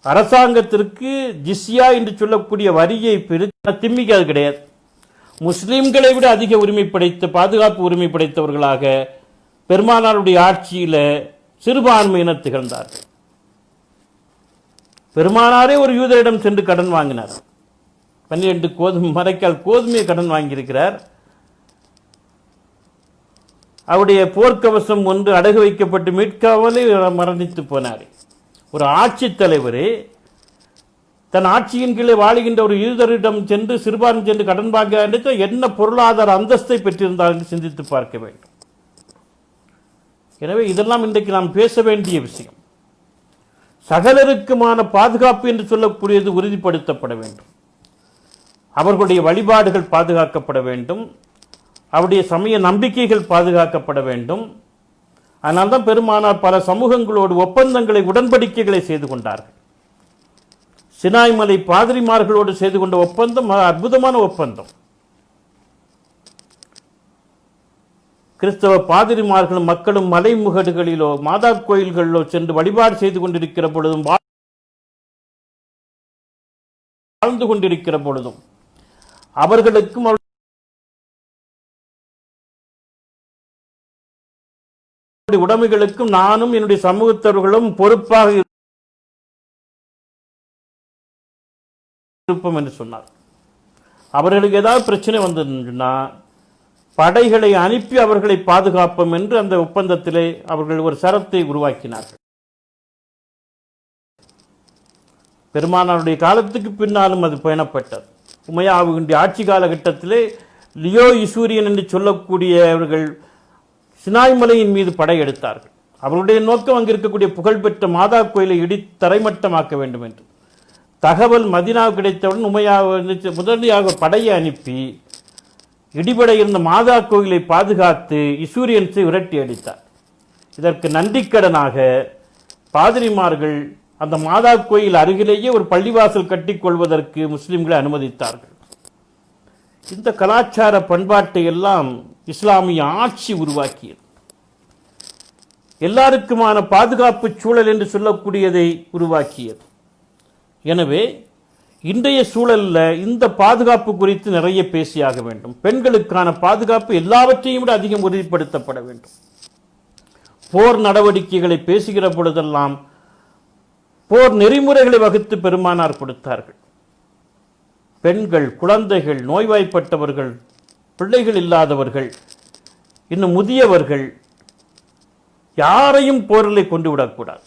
அரசாங்கத்திற்கு ஜிஸ்யா என்று சொல்லக்கூடிய வரியை பிரித்த திம்மிக்கு அது கிடையாது. முஸ்லிம்களை விட அதிக உரிமை படைத்த பாதுகாப்பு உரிமை படைத்தவர்களாக பெருமானாருடைய ஆட்சியில சிறுபான்மையினர் திகழ்ந்தார்கள். பெருமானாரே ஒரு யூதரிடம் சென்று கடன் வாங்கினார். 12 மரைக்கால் கோதுமையை கடன் வாங்கியிருக்கிறார். அவருடைய போர்க்கவசம் ஒன்று அடகு வைக்கப்பட்டு மீட்காமலே மரணித்து போனார். ஒரு ஆட்சி தலைவரே தன் ஆட்சியின் கீழே வாழுகின்ற ஒரு யூதரிடம் சென்று சிறுபான்மை சென்று கடன் வாங்க என்ன பொருளாதார அந்தஸ்தை பெற்றிருந்தார் என்று சிந்தித்து பார்க்க வேண்டும். எனவே இதெல்லாம் இன்றைக்கு நாம் பேச வேண்டிய விஷயம். சகலருக்குமான பாதுகாப்பு என்று சொல்லக்கூடியது உறுதிப்படுத்தப்பட வேண்டும். அவர்களுடைய வழிபாடுகள் பாதுகாக்கப்பட வேண்டும். அவருடைய சமய நம்பிக்கைகள் பாதுகாக்கப்பட வேண்டும். அதனால்தான் பெருமானார் பல சமூகங்களோடு ஒப்பந்தங்களை, உடன்படிக்கைகளை செய்து கொண்டார்கள். சினாய் மலை பாதிரிமார்களோடு செய்து கொண்ட ஒப்பந்தம் அற்புதமான ஒப்பந்தம். கிறிஸ்தவ பாதிரிமார்களும் மக்களும் மலைமுகடுகளிலோ மாதா கோயில்களிலோ சென்று வழிபாடு செய்து கொண்டிருக்கிற பொழுதும் வாழ்ந்து கொண்டிருக்கிற பொழுதும் அவர்களுக்கும் உடைமைகளுக்கும் நானும் என்னுடைய சமூகத்தவர்களும் பொறுப்பாக இருப்போம் என்று சொன்னார். அவர்களுக்கு ஏதாவது பிரச்சனை வந்ததுன்னா படைகளை அனுப்பி அவர்களை பாதுகாப்போம் என்று அந்த ஒப்பந்தத்திலே அவர்கள் ஒரு சரத்தை உருவாக்கினார்கள். பெருமானாருடைய காலத்துக்கு பின்னாலும் அது பயணப்பட்டது. உமையாவுடைய ஆட்சி காலகட்டத்திலே லியோ இசூரியன் என்று சொல்லக்கூடியவர்கள் சினாய் மலையின் மீது படையெடுத்தார்கள். அவருடைய நோக்கம் அங்கு இருக்கக்கூடிய புகழ்பெற்ற மாதா கோயிலை தரைமட்டமாக்க வேண்டும் என்று. தகவல் மதினா கிடைத்தவுடன் முதலியாக படையை அனுப்பி இடிபட இருந்த மாதா கோயிலை பாதுகாத்து இசூரியன்ஸை விரட்டி அடித்தார். இதற்கு நன்றிக்கடனாக பாதிரிமார்கள் அந்த மாதா கோயில் அருகிலேயே ஒரு பள்ளிவாசல் கட்டிக்கொள்வதற்கு முஸ்லிம்களை அனுமதித்தார்கள். இந்த கலாச்சார பண்பாட்டை எல்லாம் இஸ்லாமிய ஆட்சி உருவாக்கியது. எல்லாருக்குமான பாதுகாப்பு சூழல் என்று சொல்லக்கூடியதை உருவாக்கியது. எனவே இன்றைய சூழலில் இந்த பாதுகாப்பு குறித்து நிறைய பேசியாக வேண்டும். பெண்களுக்கான பாதுகாப்பு எல்லாவற்றையும் விட அதிகம் உறுதிப்படுத்தப்பட வேண்டும். போர் நடவடிக்கைகளை பேசுகிற பொழுதெல்லாம் போர் நெறிமுறைகளை வகுத்து பெருமானார் கொடுத்தார்கள். பெண்கள், குழந்தைகள், நோய்வாய்ப்பட்டவர்கள், பிள்ளைகள் இல்லாதவர்கள், இன்னும் முதியவர்கள் யாரையும் போரிலே கொண்டு விடக்கூடாது.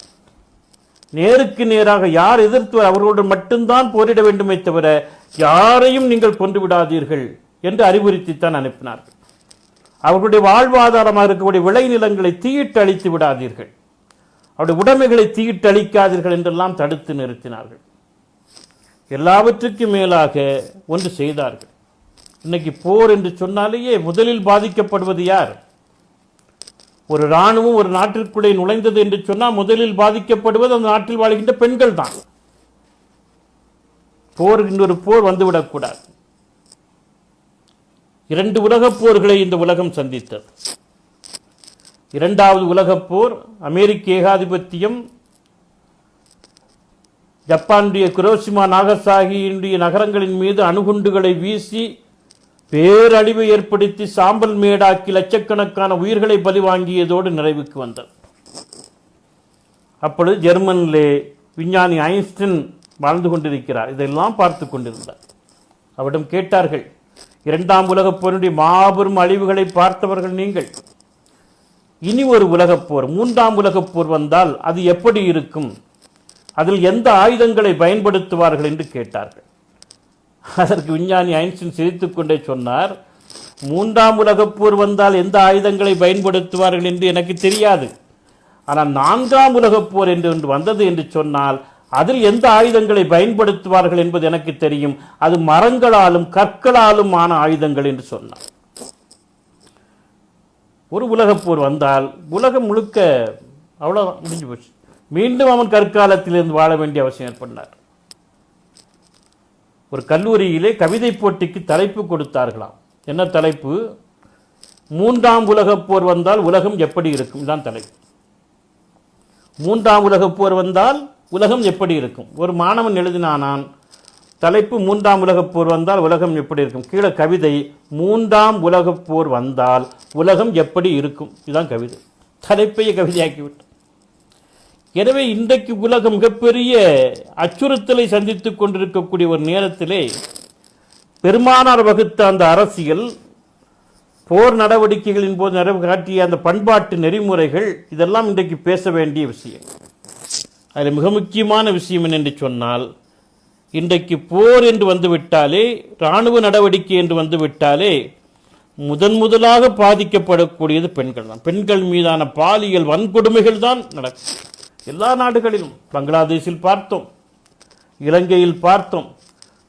நேருக்கு நேராக யார் எதிர்த்து அவர்களுடன் மட்டும்தான் போரிட வேண்டுமே தவிர யாரையும் நீங்கள் கொண்டு விடாதீர்கள் என்று அறிவுறுத்தித்தான் அனுப்பினார்கள். அவர்களுடைய வாழ்வாதாரமாக இருக்கக்கூடிய விளைநிலங்களை தீயிட்டு அழித்து விடாதீர்கள், அவருடைய உடைமைகளை தீயிட்டு அழிக்காதீர்கள் என்றெல்லாம் தடுத்து நிறுத்தினார்கள். எல்லாவற்றுக்கும் மேலாக ஒன்று செய்தார்கள். இன்னைக்கு போர் என்று சொன்னாலேயே முதலில் பாதிக்கப்படுவது யார்? ஒரு இராணுவம் ஒரு நாட்டிற்குள்ளே நுழைந்தது என்று சொன்னால் முதலில் பாதிக்கப்படுவது அந்த நாட்டில் வாழ்கின்ற பெண்கள் தான். போர் இன்னொரு போர் வந்துவிடக்கூடாது. 2 உலகப் போர்களை இந்த உலகம் சந்தித்தது. 2வது உலகப் போர் அமெரிக்க ஏகாதிபத்தியம் ஜப்பானுடைய குரோஷிமா நாகசாகியினுடைய நகரங்களின் மீது அணுகுண்டுகளை வீசி பேரழிவை ஏற்படுத்தி சாம்பல் மேடாக்கி லட்சக்கணக்கான உயிர்களை பலி வாங்கியதோடு நிறைவுக்கு வந்தது. அப்பொழுது ஜெர்மனிலே விஞ்ஞானி ஐன்ஸ்டைன் வாழ்ந்து கொண்டிருக்கிறார். இதெல்லாம் பார்த்து கொண்டிருந்தார். அவரிடம் கேட்டார்கள், 2ஆம் உலகப் போருடைய மாபெரும் அழிவுகளை பார்த்தவர்கள் நீங்கள், இனி ஒரு உலகப் போர், 3ஆம் உலகப் போர் வந்தால் அது எப்படி இருக்கும், அதில் எந்த ஆயுதங்களை பயன்படுத்துவார்கள் என்று கேட்டார்கள். அதற்கு விஞ்ஞானி ஐன்ஸ்டைன் சிரித்துக் கொண்டே சொன்னார், 3ஆம் உலகப் போர் வந்தால் எந்த ஆயுதங்களை பயன்படுத்துவார்கள் என்று எனக்கு தெரியாது. ஆனால் 4ஆம் உலகப் போர் என்று ஒன்று வந்தது என்று சொன்னால் அதில் எந்த ஆயுதங்களை பயன்படுத்துவார்கள் என்பது எனக்கு தெரியும். அது மரங்களாலும் கற்களாலும் ஆன ஆயுதங்கள் என்று சொன்னார். ஒரு உலகப் போர் வந்தால் உலகம் முழுக்க அவ்வளவுதான், முடிஞ்சு போச்சு. மீண்டும் அவன் கற்காலத்திலிருந்து வாழ வேண்டிய அவசியம் ஏற்பட்டார். ஒரு கல்லூரியிலே கவிதை போட்டிக்கு தலைப்பு கொடுத்தார்களாம். என்ன தலைப்பு? 3ஆம் உலகப் போர் வந்தால் உலகம் எப்படி இருக்கும், இதுதான் தலைப்பு. 3ஆம் உலகப் போர் வந்தால் உலகம் எப்படி இருக்கும். ஒரு மாணவன் எழுதினானான் தலைப்பு, 3ஆம் உலகப் போர் வந்தால் உலகம் எப்படி இருக்கும். கீழே கவிதை, 3ஆம் உலகப் போர் வந்தால் உலகம் எப்படி இருக்கும், இதுதான் கவிதை. தலைப்பையே கவிதையாக்கிவிட்டு. எனவே இன்றைக்கு உலகம் மிகப்பெரிய அச்சுறுத்தலை சந்தித்துக் கொண்டிருக்கக்கூடிய ஒரு நேரத்திலே பெருமானார் வகுத்த அந்த அரசியல், போர் நடவடிக்கைகளின் போது நிறைவு காட்டிய அந்த பண்பாட்டு நெறிமுறைகள், இதெல்லாம் இன்றைக்கு பேச வேண்டிய விஷயம். அதில் மிக முக்கியமான விஷயம் என்னென்று சொன்னால், இன்றைக்கு போர் என்று வந்துவிட்டாலே, இராணுவ நடவடிக்கை என்று வந்துவிட்டாலே முதலாக பாதிக்கப்படக்கூடியது பெண்கள் தான். பெண்கள் மீதான பாலியல் வன்கொடுமைகள் தான் நடக்கும். எல்லா நாடுகளிலும், பங்களாதேஷில் பார்த்தோம், இலங்கையில் பார்த்தோம்,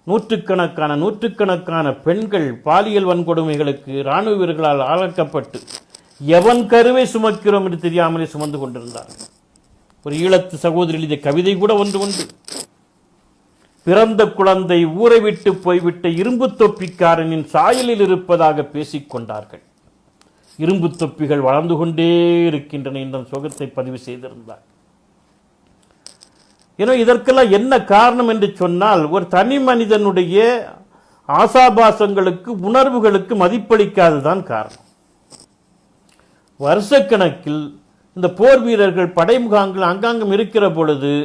நூற்றுக்கணக்கான பெண்கள் பாலியல் வன்கொடுமைகளுக்கு இராணுவ வீரர்களால் ஆளக்கப்பட்டு எவன் கருவை சுமக்கிறோம் என்று தெரியாமலே சுமந்து கொண்டிருந்தார்கள். ஒரு ஈழத்து சகோதரி எழுதிய கவிதை கூட ஒன்று உண்டு. பிறந்த குழந்தை ஊரை விட்டு போய்விட்ட இரும்பு தொப்பிக்காரனின் சாயலில் இருப்பதாக பேசிக்கொண்டார்கள். இரும்பு தொப்பிகள் வளர்ந்து கொண்டே இருக்கின்றன என்ற சோகத்தை பதிவு செய்திருந்தார். எனவே இதற்கெல்லாம் என்ன காரணம் என்று சொன்னால், ஒரு தனி மனிதனுடைய ஆசாபாசங்களுக்கு, உணர்வுகளுக்கு மதிப்பளிக்காததுதான் காரணம். வருஷக்கணக்கில் இந்த போர் வீரர்கள் படை முகாம்கள் அங்காங்கும் இருக்கிற பொழுது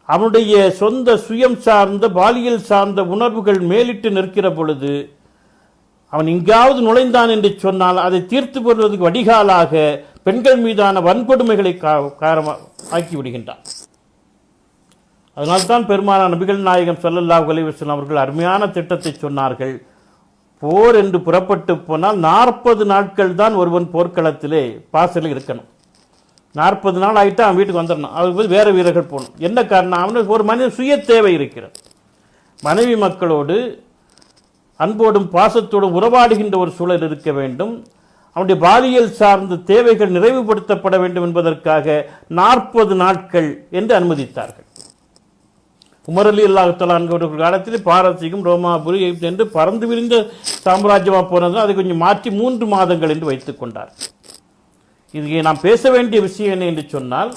அவனுடைய சொந்த சுயம் சார்ந்த பாலியல் சார்ந்த உணர்வுகள் மேலிட்டு நிற்கிற பொழுது அவன் எங்காவது நுழைந்தான் என்று சொன்னால் அதை தீர்த்து கொள்வதற்கு வடிகாலாக பெண்கள் மீதான வன்கொடுமைகளை ஆக்கி விடுகின்றான். அதனால்தான் பெருமானார் நபிகள் நாயகம் ஸல்லல்லாஹு அலைஹி வஸல்லம் அவர்கள் அருமையான திட்டத்தை சொன்னார்கள். போர் என்று புறப்பட்டு போனால் 40 நாட்கள் தான் ஒருவன் போர்க்களத்திலே பாசலில் இருக்கணும். 40 நாள் ஆகிட்டா அவன் வீட்டுக்கு வந்துடணும். அவருக்கு போய் வேறு வீரர்கள் போகணும். என்ன காரணம்? அவனுக்கு ஒரு மனித சுய தேவை இருக்கிறது. மனைவி மக்களோடு அன்போடும் பாசத்தோடும் உறவாடுகின்ற ஒரு சூழல் இருக்க வேண்டும். அவனுடைய பாலியல் சார்ந்த தேவைகள் நிறைவுபடுத்தப்பட வேண்டும் என்பதற்காக 40 நாட்கள் என்று அனுமதித்தார்கள். உமர் அலி அல்லாஹு தஆலா அவர்கள் காலத்தில் பாரசீகம், ரோமாபுரி, எகிப்து என்று பறந்து விரிந்த சாம்ராஜ்யமாக போனது. அதை கொஞ்சம் மாற்றி 3 மாதங்கள் என்று வைத்துக் கொண்டார். இது நாம் பேச வேண்டிய விஷயம் என்ன என்று சொன்னால்,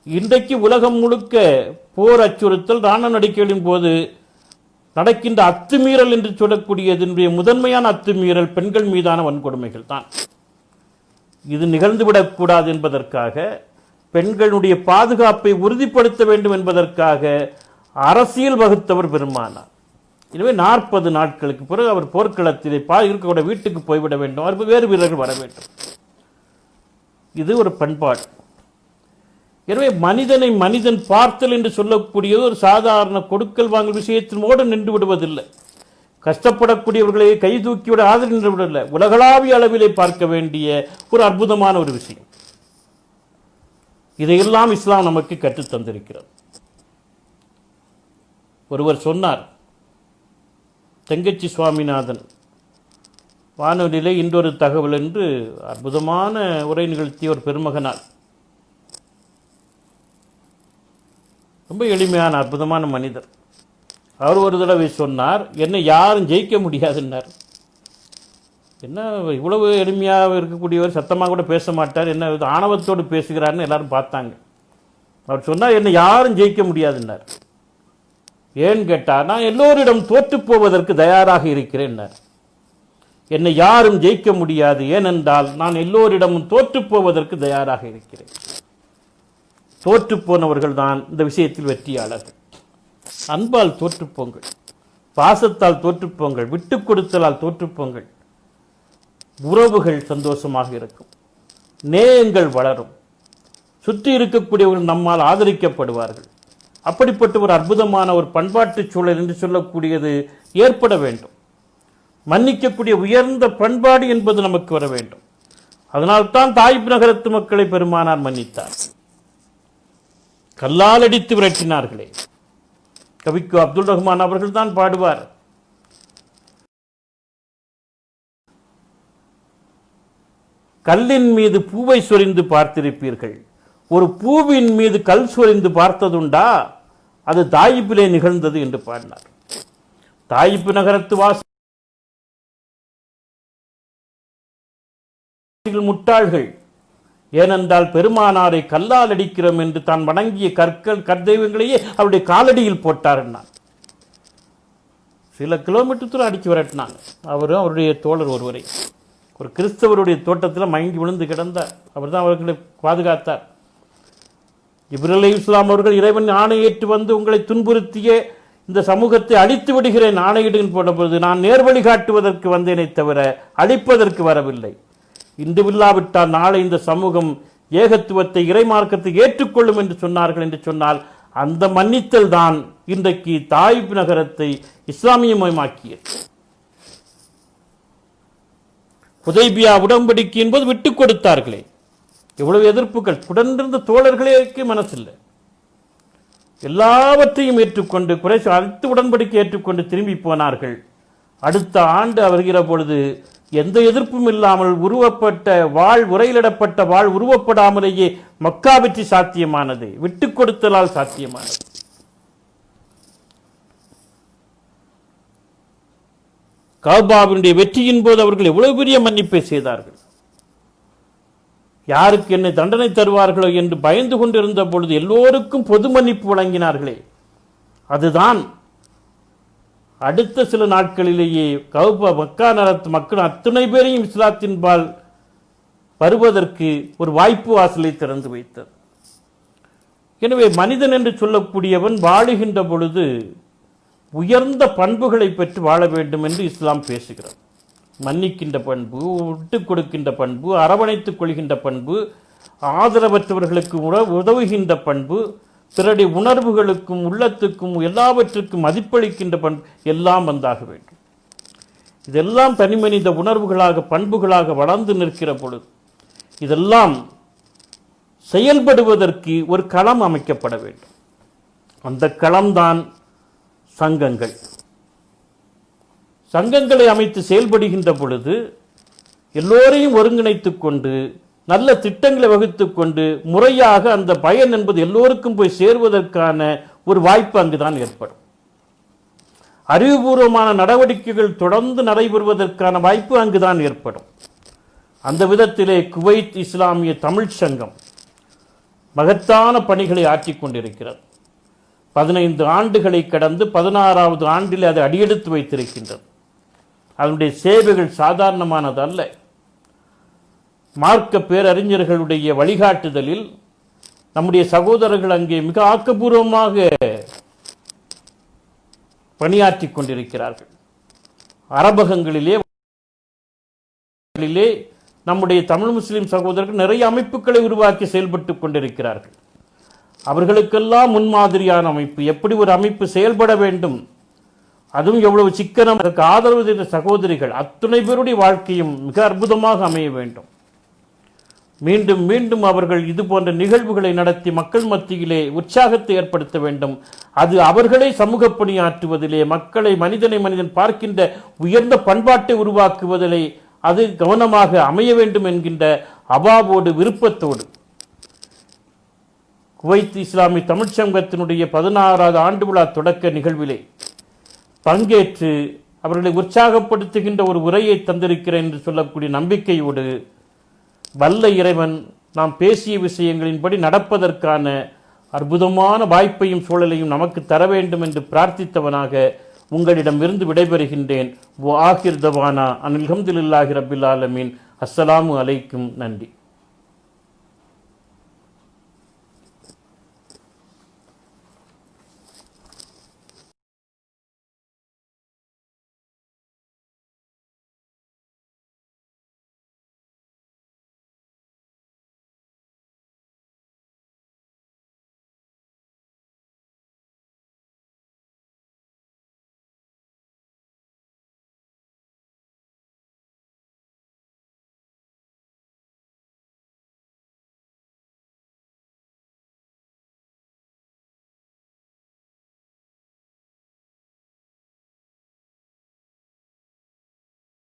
இன்றைக்கு உலகம் முழுக்க போர் அச்சுறுத்தல், ராணுவ நடவடிக்கைகளின் போது நடக்கின்ற அத்துமீறல் என்று சொல்லக்கூடியதனுடைய முதன்மையான அத்துமீறல் பெண்கள் மீதான வன்கொடுமைகள் தான். இது நிகழ்ந்துவிடக்கூடாது என்பதற்காக, பெண்களுடைய பாதுகாப்பை உறுதிப்படுத்த வேண்டும் என்பதற்காக அரசியல் வகுத்தவர் பெருமானார். எனவே 40 நாட்களுக்கு பிறகு அவர் போர்க்களத்திலே இருக்கக்கூடிய வீட்டுக்கு போய்விட வேண்டும், அவர் வேறு வீரர்கள் வர வேண்டும். இது ஒரு பண்பாடு. எனவே மனிதனை மனிதன் பார்த்தல் என்று சொல்லக்கூடியது ஒரு சாதாரண கொடுக்கல் வாங்கல் விஷயத்தினோடு நின்று விடுவதில்லை. கஷ்டப்படக்கூடியவர்களை கை தூக்கிவிட ஆதரவு நின்று விடவில்லை. உலகளாவிய அளவிலே பார்க்க வேண்டிய ஒரு அற்புதமான ஒரு விஷயம். இதையெல்லாம் இஸ்லாம் நமக்கு கற்றுத் தந்திருக்கிறது. ஒருவர் சொன்னார், தெங்கச்சி சுவாமிநாதன் வானொலியிலே இன்றொரு தகவல் என்று அற்புதமான உரை நிகழ்த்திய ஒரு பெருமகனார். ரொம்ப எளிமையான அற்புதமான மனிதர். அவர் ஒரு தடவை சொன்னார், என்னை யாரும் ஜெயிக்க முடியாதுன்னார். என்ன இவ்வளவு எளிமையாக இருக்கக்கூடியவர், சத்தமாக கூட பேச மாட்டார், என்ன ஆணவத்தோடு பேசுகிறார்னு எல்லாரும் பார்த்தாங்க. அவர் சொன்னார், என்னை யாரும் ஜெயிக்க முடியாதுன்னார். ஏன்னு கேட்டார், நான் எல்லோரிடம் தோற்று போவதற்கு தயாராக இருக்கிறேன்னார். என்னை யாரும் ஜெயிக்க முடியாது, ஏனென்றால் நான் எல்லோரிடமும் தோற்று போவதற்கு தயாராக இருக்கிறேன். தோற்று போனவர்கள் தான் இந்த விஷயத்தில் வெற்றியாளர்கள். அன்பால் தோற்றுப்போங்கள், பாசத்தால் தோற்றுப்போங்கள், விட்டுக் கொடுத்தலால் தோற்றுப்போங்கள். உறவுகள் சந்தோஷமாக இருக்கும், நேயங்கள் வளரும், சுற்றி இருக்கக்கூடியவர்கள் நம்மால் ஆதரிக்கப்படுவார்கள். அப்படிப்பட்ட ஒரு அற்புதமான ஒரு பண்பாட்டு சூழல் என்று சொல்லக்கூடியது ஏற்பட வேண்டும். மன்னிக்கக்கூடிய உயர்ந்த பண்பாடு என்பது நமக்கு வர வேண்டும். அதனால்தான் தாயிப் நகரத்து மக்களை பெருமானார் மன்னித்தார். கல்லால் அடித்து விரட்டினார்களே. கவிக்கு அப்துல் ரஹ்மான் அவர்கள் தான் பாடுவார், கல்லின் மீது பூவை சொரிந்து பார்த்திருப்பீர்கள், ஒரு பூவின் மீது கல் சொரிந்து பார்த்ததுண்டா? அது தாயிப்பிலே நிகழ்ந்தது என்று பாடினார். தாயிப்பு நகரத்து வாசிகள் முட்டாள்கள். ஏனென்றால் பெருமானாரை கல்லால் அடிக்கிறோம் என்று தான் வணங்கிய கற்தெய்வங்களையே அவருடைய காலடியில் போட்டார். சில கிலோமீட்டர் தூரம் அடிச்சு விரட்டினாங்க. அவரும் அவருடைய தோழர் ஒருவரை ஒரு கிறிஸ்தவருடைய தோட்டத்தில் மயங்கி விழுந்து கிடந்தார். அவர் தான் அவர்களை பாதுகாத்தார். இப்ராஹிம் அலைஹிஸ்ஸலாம் அவர்கள் இறைவன் ஆணையேற்று வந்து உங்களை துன்புறுத்திய இந்த சமூகத்தை அழித்து விடுகிறேன் ஆணையிடுகின்ற போனபோது, நான் நேர்வழி காட்டுவதற்கு வந்தேனே தவிர அழிப்பதற்கு வரவில்லை. இன்று இல்லாவிட்டால் நாளை இந்த சமூகம் ஏகத்துவத்தை, இறைமார்க்கத்தை ஏற்றுக்கொள்ளும் என்று சொன்னார்கள். என்று சொன்னால் அந்த மன்னித்தல் தான் இன்றைக்கு தாயிப் நகரத்தை இஸ்லாமியமயமாக்கியது. ஹுதைபியா உடன்படிக்கை என்பது விட்டுக் கொடுத்தார்களே, எவ்வளவு எதிர்ப்புகள்! உடனிருந்த தோழர்களுக்கு மனசில்லை. எல்லாவற்றையும் ஏற்றுக்கொண்டு குறைஷ் அனைத்து உடன்படிக்கை ஏற்றுக்கொண்டு திரும்பி போனார்கள். அடுத்த ஆண்டு வருகிற பொழுது எந்த எதிர்ப்பும் இல்லாமல் உரையிலிடப்பட்ட வாழ் உருவப்படாமலேயே மக்கா வெற்றி சாத்தியமானது, விட்டுக் கொடுத்தலால் சாத்தியமானது. கஅபாவினுடைய வெற்றியின் போது அவர்கள் எவ்வளவு பெரிய மன்னிப்பை செய்தார்கள். யாருக்கு என்னை தண்டனை தருவார்களோ என்று பயந்து கொண்டிருந்த பொழுது எல்லோருக்கும் பொது மன்னிப்பு வழங்கினார்களே, அதுதான் அடுத்த சில நாட்களிலேயே மக்கா நகரத்து மக்கள் அத்தனை பேரையும் இஸ்லாத்தின்பால் வருவதற்கு ஒரு வாய்ப்பு வாசலை திறந்து வைத்தது. எனவே மனிதன் என்று சொல்லக்கூடியவன் வாழுகின்ற பொழுது உயர்ந்த பண்புகளை பெற்று வாழ வேண்டும் என்று இஸ்லாம் பேசுகிறது. மன்னிக்கின்ற பண்பு, விட்டுக் கொடுக்கின்ற பண்பு, அரவணைத்துக் கொள்கின்ற பண்பு, ஆதரவற்றவர்களுக்கு உதவுகின்ற பண்பு, பிறருடைய உணர்வுகளுக்கும் உள்ளத்துக்கும் எல்லாவற்றுக்கும் மதிப்பளிக்கின்ற பண்பு எல்லாம் வந்தாக வேண்டும். இதெல்லாம் தனிமனித உணர்வுகளாக பண்புகளாக வளர்ந்து நிற்கிற பொழுது இதெல்லாம் செயல்படுவதற்கு ஒரு களம் அமைக்கப்பட வேண்டும். அந்த களம்தான் சங்கங்கள். சங்கங்களை அமைத்து செயல்படுகின்ற பொழுது எல்லோரையும் ஒருங்கிணைத்துக் கொண்டு நல்ல திட்டங்களை வகுத்துக் கொண்டு முறையாக அந்த பயன் என்பது எல்லோருக்கும் போய் சேர்வதற்கான ஒரு வாய்ப்பு அங்குதான் ஏற்படும். அறிவுபூர்வமான நடவடிக்கைகள் தொடர்ந்து நடைபெறுவதற்கான வாய்ப்பு அங்குதான் ஏற்படும். அந்த விதத்திலே குவைத் இஸ்லாமிய தமிழ் சங்கம் மகத்தான பணிகளை ஆற்றிக் கொண்டிருக்கிறது. 15 ஆண்டுகளை கடந்து 16வது ஆண்டில் அதை அடியெடுத்து வைத்திருக்கின்றது. அதனுடைய சேவைகள் சாதாரணமானது அல்ல. மார்க்க பேரறிஞர்களுடைய வழிகாட்டுதலில் நம்முடைய சகோதரர்கள் அங்கே மிக ஆக்கப்பூர்வமாக பணியாற்றிக் கொண்டிருக்கிறார்கள். அரபகங்களிலே நம்முடைய தமிழ் முஸ்லிம் சகோதரர்கள் நிறைய அமைப்புகளை உருவாக்கி செயல்பட்டுக் கொண்டிருக்கிறார்கள். அவர்களுக்கெல்லாம் முன்மாதிரியான அமைப்பு, எப்படி ஒரு அமைப்பு செயல்பட வேண்டும், அதுவும் எவ்வளவு சிக்கனம், அதற்கு ஆதரவு செய்த சகோதரிகள் அத்துணை பேருடைய வாழ்க்கையும் மிக அற்புதமாக அமைய வேண்டும். மீண்டும் மீண்டும் அவர்கள் இது போன்ற நிகழ்வுகளை நடத்தி மக்கள் மத்தியிலே உற்சாகத்தை ஏற்படுத்த வேண்டும். அது அவர்களை சமூக பணியாற்றுவதிலே, மக்களை மனிதன் பார்க்கின்ற உயர்ந்த பண்பாட்டை உருவாக்குவதிலே அது கவனமாக அமைய வேண்டும் என்கின்ற அபாவோடு விருப்பத்தோடு குவைத் இஸ்லாமிய தமிழ்ச் சங்கத்தினுடைய 16வது ஆண்டு விழா தொடக்க நிகழ்விலே பங்கேற்று அவர்களை உற்சாகப்படுத்துகின்ற ஒரு உரையை தந்திருக்கிறேன் என்று சொல்லக்கூடிய நம்பிக்கையோடு வல்ல இறைவன் நாம் பேசிய விஷயங்களின்படி நடப்பதற்கான அற்புதமான வாய்ப்பையும் சூழலையும் நமக்கு தர வேண்டும் என்று பிரார்த்தித்தவனாக உங்களிடமிருந்து விடைபெறுகின்றேன். ஆகிர் தவானா அனில் ஹம்துலில்லாஹி ரப்பில் ஆலமீன். அஸ்ஸலாமு அலைக்கும். நன்றி.